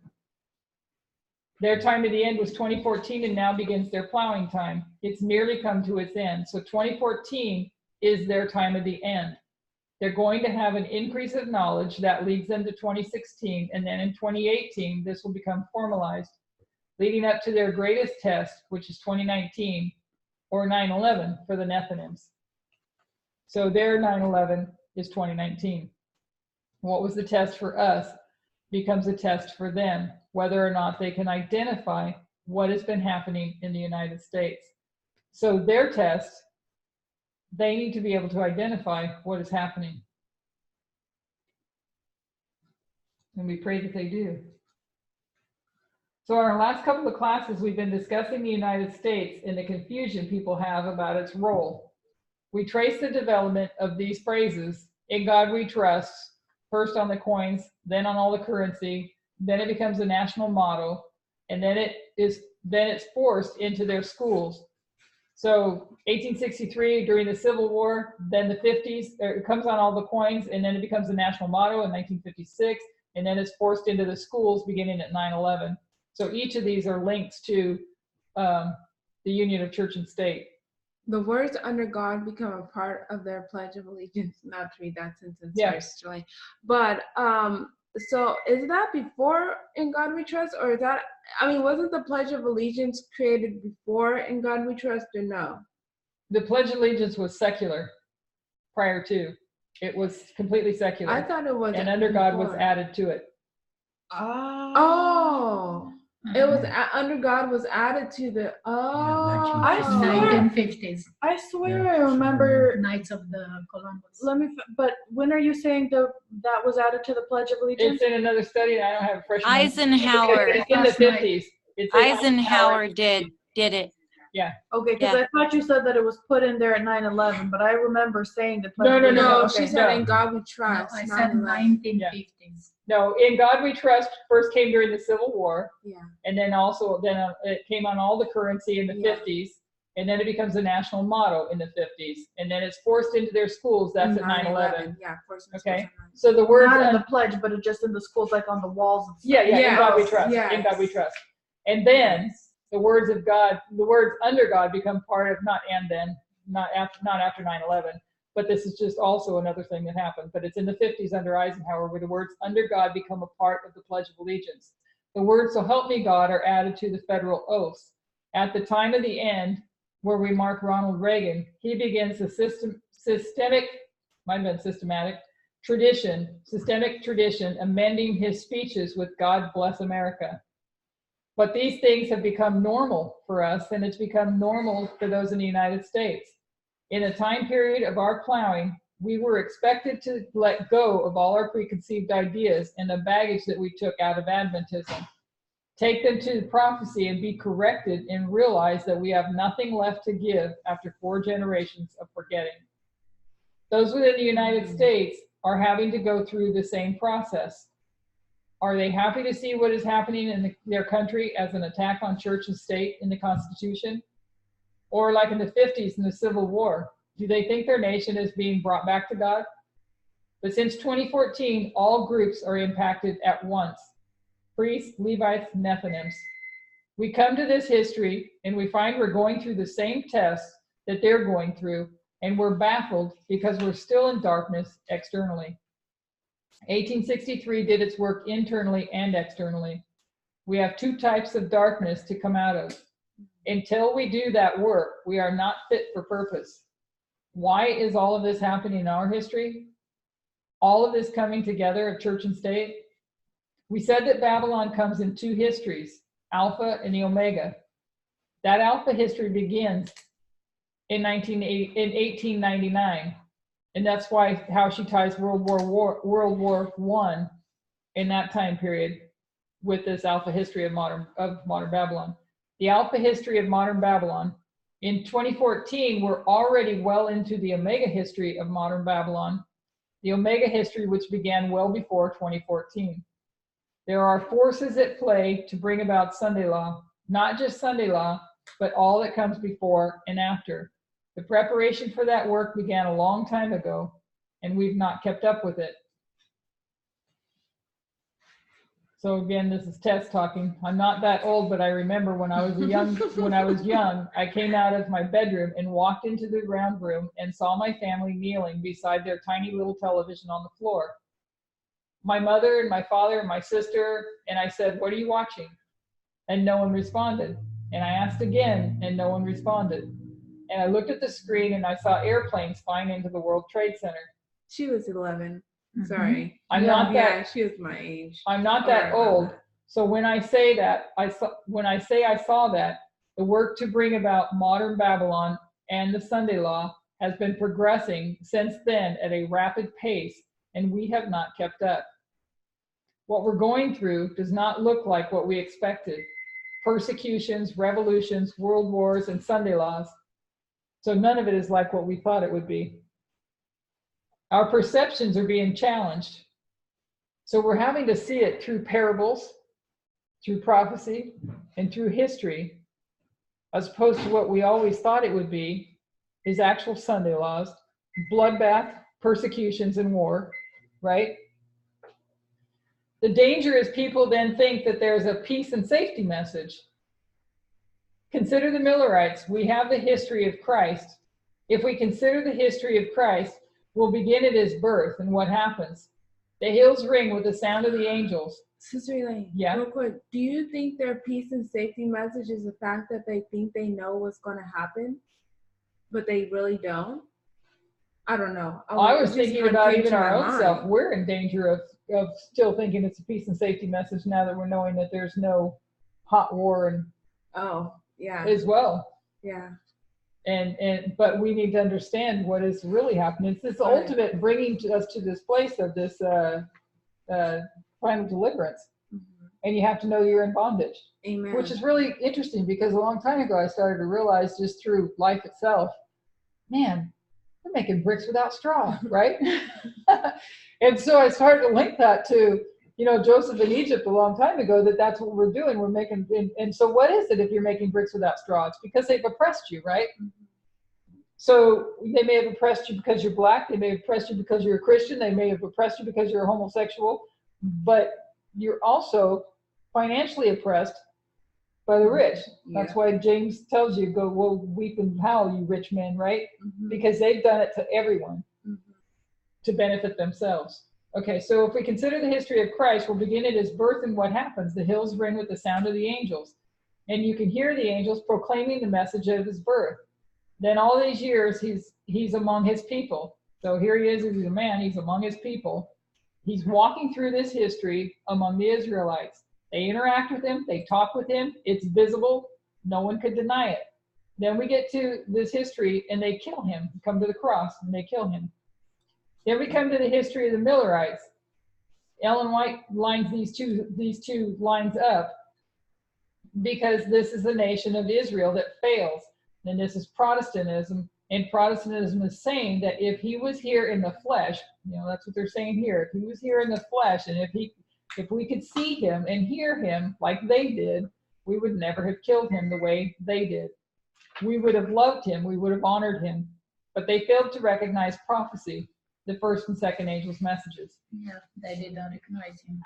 Their time at the end was 2014, and now begins their plowing time. It's nearly come to its end. So 2014 is their time at the end. They're going to have an increase of knowledge that leads them to 2016, and then in 2018, this will become formalized, leading up to their greatest test, which is 2019, or 9/11 for the Nethinims. So their 9/11 is 2019. What was the test for us becomes a test for them, whether or not they can identify what has been happening in the United States. So their test, they need to be able to identify what is happening. And we pray that they do. So in our last couple of classes, we've been discussing the United States and the confusion people have about its role. We trace the development of these phrases, "In God we trust," first on the coins, then on all the currency, then it becomes a national motto, and then it's forced into their schools. So 1863 during the Civil War, then the 50s, it comes on all the coins, and then it becomes the national motto in 1956, and then it's forced into the schools beginning at 9/11. So each of these are links to the union of church and state. The words "under God" become a part of their Pledge of Allegiance. Not to read that sentence, Yeah. Sterling. But so is that before "In God We Trust," or is that? I mean, wasn't the Pledge of Allegiance created before "In God We Trust," or no? The Pledge of Allegiance was secular prior to. It was completely secular. I thought it was. And "Under God" was before. added to it. Oh. It was "Under God" was added to the. Oh. I swear. 1950s, I swear I remember. Knights of the Columbus. But when are you saying that was added to the Pledge of Allegiance? It's in another study, and I don't have a fresh memory. Eisenhower. It's in the 50s. It's in Eisenhower did it. Yeah. Okay, because Yeah. I thought you said that it was put in there at 9/11, but I remember saying the Pledge No, of no, Allegiance. No, okay, she said no. "In God We No, Trust." I not said 11. 1950s. No, "In God We Trust" first came during the Civil War, Yeah. and then also it came on all the currency in the Yeah. 50s, and then it becomes a national motto in the 50s, and then it's forced into their schools. That's at 9/11. Yeah, of course. Okay, so the words Not in the pledge, but it just in the schools, like on the walls and stuff. yeah, "In Yes, God We Trust," yes. "In God We Trust," and then the words of God, the words "under God" become part of not after 9/11. But this is just also another thing that happened. But it's in the 50s under Eisenhower where the words "under God" become a part of the Pledge of Allegiance. The words "So help me God" are added to the federal oaths. At the time of the end, where we mark Ronald Reagan, he begins the systemic tradition, amending his speeches with "God bless America." But these things have become normal for us, and it's become normal for those in the United States. In a time period of our plowing, we were expected to let go of all our preconceived ideas and the baggage that we took out of Adventism. Take them to prophecy and be corrected and realize that we have nothing left to give after 4 generations of forgetting. Those within the United States are having to go through the same process. Are they happy to see what is happening in their country as an attack on church and state in the Constitution? Or like in the 50s in the Civil War, do they think their nation is being brought back to God? But since 2014, all groups are impacted at once. Priests, Levites, Nethinims. We come to this history and we find we're going through the same tests that they're going through, and we're baffled because we're still in darkness externally. 1863 did its work internally and externally. We have 2 types of darkness to come out of. Until we do that work, we are not fit for purpose. Why is all of this happening in our history? All of this coming together of church and state? We said that Babylon comes in 2 histories, Alpha and the Omega. That Alpha history begins in 1899. And that's how she ties World War I in that time period with this Alpha history of modern Babylon. The Alpha history of modern Babylon. In 2014, we're already well into the Omega history of modern Babylon, the Omega history which began well before 2014. There are forces at play to bring about Sunday law, not just Sunday law, but all that comes before and after. The preparation for that work began a long time ago, and we've not kept up with it. So again, this is Tess talking. I'm not that old, but I remember when I was young, I came out of my bedroom and walked into the round room and saw my family kneeling beside their tiny little television on the floor. My mother and my father and my sister, and I said, "What are you watching?" And no one responded. And I asked again, and no one responded. And I looked at the screen and I saw airplanes flying into the World Trade Center. She was 11. Sorry. I'm not that. Yeah, she was my age. I'm not that old. So when I say that, I saw that, the work to bring about modern Babylon and the Sunday law has been progressing since then at a rapid pace, and we have not kept up. What we're going through does not look like what we expected. Persecutions, revolutions, world wars, and Sunday laws. So none of it is like what we thought it would be. Our perceptions are being challenged. So we're having to see it through parables, through prophecy, and through history, as opposed to what we always thought it would be, is actual Sunday laws, bloodbath, persecutions, and war, right? The danger is people then think that there's a peace and safety message. Consider the Millerites. We have the history of Christ. If we consider the history of Christ, we'll begin at his birth and what happens. The hills ring with the sound of the angels. Sister Elaine, yeah. Real quick, do you think their peace and safety message is the fact that they think they know what's going to happen, but they really don't? I don't know. I was thinking about even our own self. We're in danger of still thinking it's a peace and safety message now that we're knowing that there's no hot war and as well. Yeah. But we need to understand what is really happening. It's this ultimate bringing us to this place of this plan of deliverance. Mm-hmm. And you have to know you're in bondage. Amen. Which is really interesting because a long time ago I started to realize just through life itself, man, we're making bricks without straw, right? And so I started to link that to, Joseph in Egypt a long time ago, that's what we're doing. We're making, and so what is it if you're making bricks without straw? It's because they've oppressed you, right? Mm-hmm. So they may have oppressed you because you're black. They may have oppressed you because you're a Christian. They may have oppressed you because you're a homosexual. But you're also financially oppressed by the rich. Yeah. That's why James tells you, go weep and howl, you rich men, right? Mm-hmm. Because they've done it to everyone to benefit themselves. Okay, so if we consider the history of Christ, we'll begin at his birth and what happens. The hills ring with the sound of the angels. And you can hear the angels proclaiming the message of his birth. Then all these years, he's among his people. So here he is, he's a man, he's among his people. He's walking through this history among the Israelites. They interact with him, they talk with him, it's visible, no one could deny it. Then we get to this history and they kill him, come to the cross and they kill him. Then we come to the history of the Millerites. Ellen White lines these two lines up because this is the nation of Israel that fails. And this is Protestantism. And Protestantism is saying that if he was here in the flesh, that's what they're saying here. If he was here in the flesh, and if we could see him and hear him like they did, we would never have killed him the way they did. We would have loved him. We would have honored him. But they failed to recognize prophecy, the first and second angel's messages. Yeah, they did not recognize him.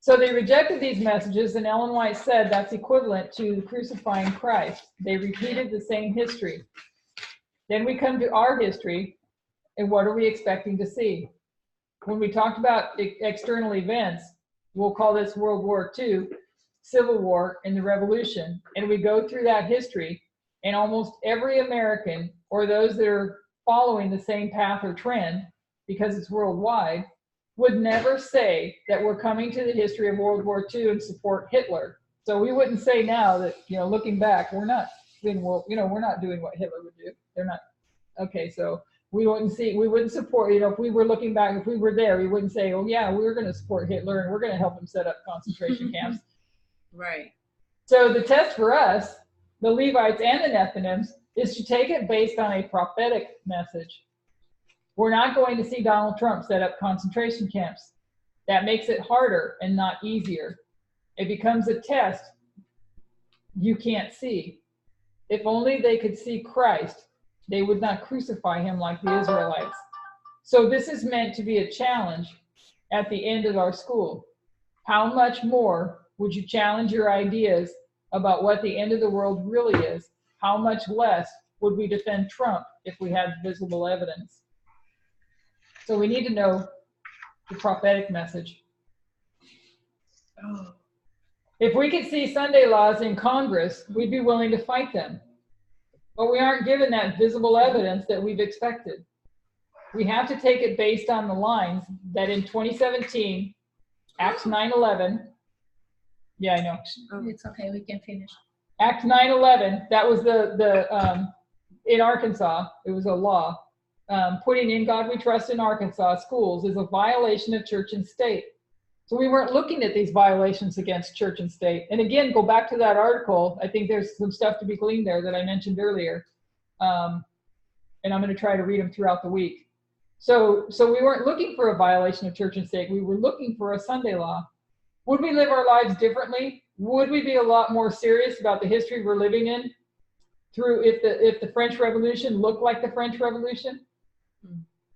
So they rejected these messages, and Ellen White said that's equivalent to crucifying Christ. They repeated the same history. Then we come to our history, and what are we expecting to see? When we talked about external events, we'll call this World War II, Civil War, and the Revolution. And we go through that history, and almost every American, or those that are following the same path or trend, because it's worldwide, would never say that we're coming to the history of World War II and support Hitler. So we wouldn't say now that, looking back, we're not doing what Hitler would do. They're not. Okay, so we wouldn't support, if we were looking back, if we were there, we wouldn't say, oh yeah, we're going to support Hitler and we're going to help him set up concentration camps. Right. So the test for us, the Levites and the Nethinims, is to take it based on a prophetic message. We're not going to see Donald Trump set up concentration camps. That makes it harder and not easier. It becomes a test you can't see. If only they could see Christ, they would not crucify him like the Israelites. So this is meant to be a challenge at the end of our school. How much more would you challenge your ideas about what the end of the world really is? How much less would we defend Trump if we had visible evidence? So we need to know the prophetic message. If we could see Sunday laws in Congress, we'd be willing to fight them. But we aren't given that visible evidence that we've expected. We have to take it based on the lines that in 2017, Acts 9:11, yeah, I know. It's okay, we can finish. Act 9:11, that was in Arkansas, it was a law. Putting In God We Trust in Arkansas schools is a violation of church and state. So we weren't looking at these violations against church and state. And again, go back to that article. I think there's some stuff to be gleaned there that I mentioned earlier. And I'm going to try to read them throughout the week. So we weren't looking for a violation of church and state. We were looking for a Sunday law. Would we live our lives differently? Would we be a lot more serious about the history we're living in if the French Revolution looked like the French Revolution?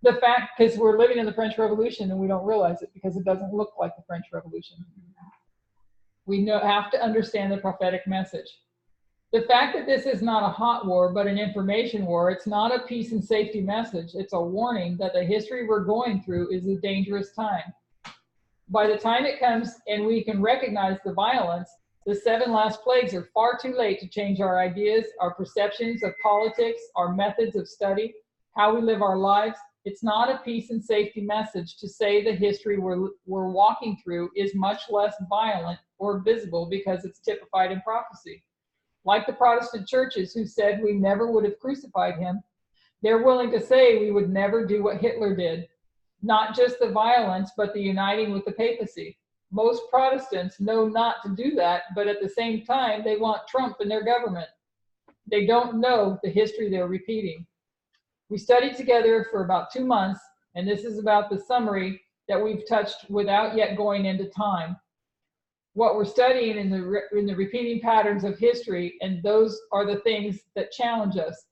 The fact, because we're living in the French Revolution and we don't realize it because it doesn't look like the French Revolution. We have to understand the prophetic message. The fact that this is not a hot war, but an information war, it's not a peace and safety message. It's a warning that the history we're going through is a dangerous time. By the time it comes and we can recognize the violence, the 7 last plagues are far too late to change our ideas, our perceptions of politics, our methods of study, how we live our lives. It's not a peace and safety message to say the history we're walking through is much less violent or visible because it's typified in prophecy. Like the Protestant churches who said we never would have crucified him, they're willing to say we would never do what Hitler did. Not just the violence, but the uniting with the papacy. Most Protestants know not to do that, but at the same time, they want Trump in their government. They don't know the history they're repeating. We studied together for about 2 months, and this is about the summary that we've touched without yet going into time. What we're studying in the repeating patterns of history, and those are the things that challenge us.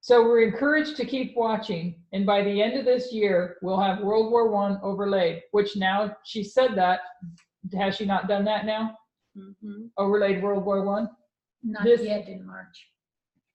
So we're encouraged to keep watching, and by the end of this year, we'll have World War I overlaid, which now she said that. Has she not done that now? Mm-hmm. Overlaid World War I? Not yet in March.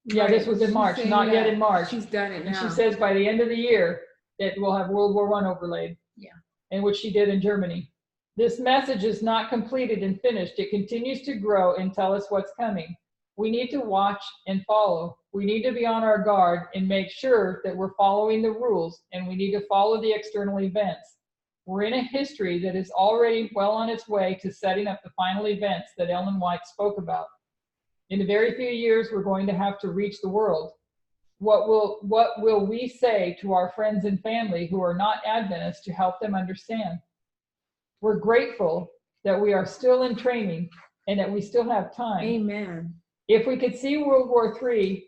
Yeah, Right. this was in She's March, saying not yet that in March. She's done it And now. she says by the end of the year that we'll have World War I overlaid. Yeah. And which she did in Germany. This message is not completed and finished. It continues to grow and tell us what's coming. We need to watch and follow. We need to be on our guard and make sure that we're following the rules, and we need to follow the external events. We're in a history that is already well on its way to setting up the final events that Ellen White spoke about. In a very few years, we're going to have to reach the world. What will we say to our friends and family who are not Adventists to help them understand? We're grateful that we are still in training and that we still have time. Amen. If we could see World War III,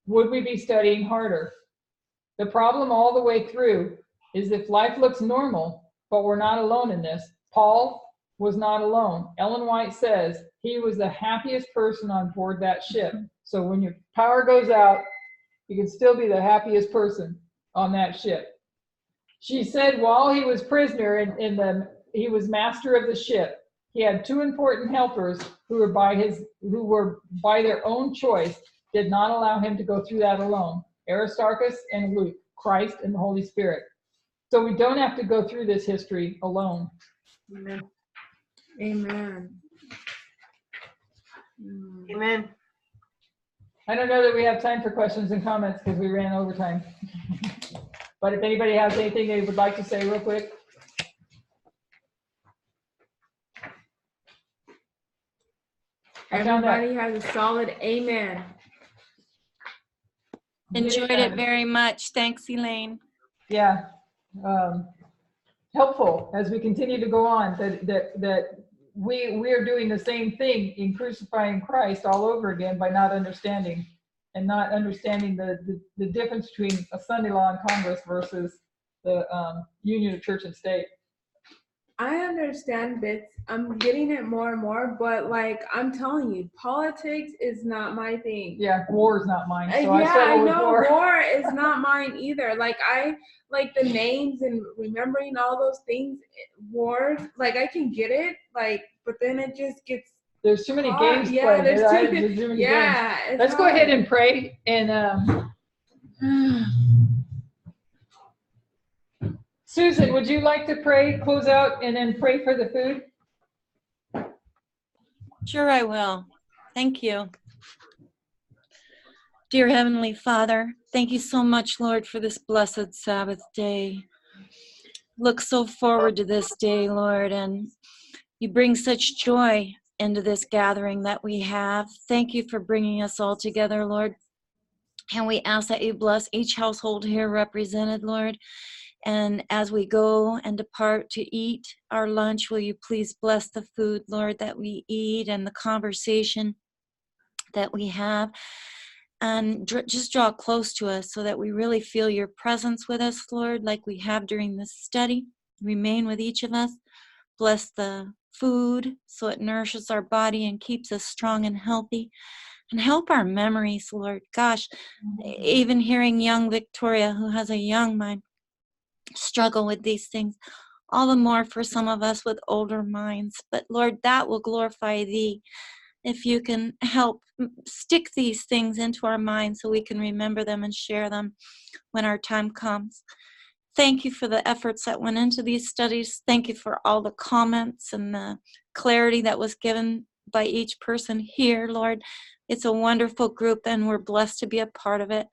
would we be studying harder? The problem all the way through is if life looks normal, but we're not alone in this. Paul was not alone. Ellen White says he was the happiest person on board that ship. So when your power goes out, you can still be the happiest person on that ship. She said while he was prisoner he was master of the ship. He had two important helpers who were by their own choice, did not allow him to go through that alone. Aristarchus and Luke, Christ and the Holy Spirit. So we don't have to go through this history alone. Amen. Amen. Amen. I don't know that we have time for questions and comments because we ran over time. But if anybody has anything they would like to say real quick. Everybody has a solid amen. Enjoyed it very much. Thanks, Elaine. Yeah. Helpful as we continue to go on, that we are doing the same thing in crucifying Christ all over again by not understanding the difference between a Sunday law and Congress versus the union of church and state. I understand bits. I'm getting it more and more, but like I'm telling you, politics is not my thing. Yeah, war is not mine. So Yeah, I know war is not mine either. Like I like the names and remembering all those things. Wars, like I can get it, like, but then it just gets. There's too many hard. games played. Yeah, there's too many yeah, games. Let's go ahead and pray and. Susan, would you like to pray, close out, and then pray for the food? Sure, I will. Thank you. Dear Heavenly Father, thank you so much, Lord, for this blessed Sabbath day. Look so forward to this day, Lord, and you bring such joy into this gathering that we have. Thank you for bringing us all together, Lord. And we ask that you bless each household here represented, Lord. And as we go and depart to eat our lunch, will you please bless the food, Lord, that we eat and the conversation that we have. And just draw close to us so that we really feel your presence with us, Lord, like we have during this study. Remain with each of us. Bless the food so it nourishes our body and keeps us strong and healthy. And help our memories, Lord. Gosh, even hearing young Victoria, who has a young mind, struggle with these things, all the more for some of us with older minds. But Lord, that will glorify thee if you can help stick these things into our minds so we can remember them and share them when our time comes. Thank you for the efforts that went into these studies. Thank you for all the comments and the clarity that was given by each person here, Lord. It's a wonderful group and we're blessed to be a part of it.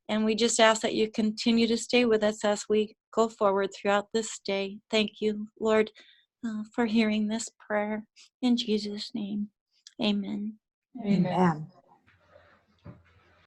And we just ask that you continue to stay with us as we go forward throughout this day. Thank you, Lord, for hearing this prayer. In Jesus' name, amen. Amen.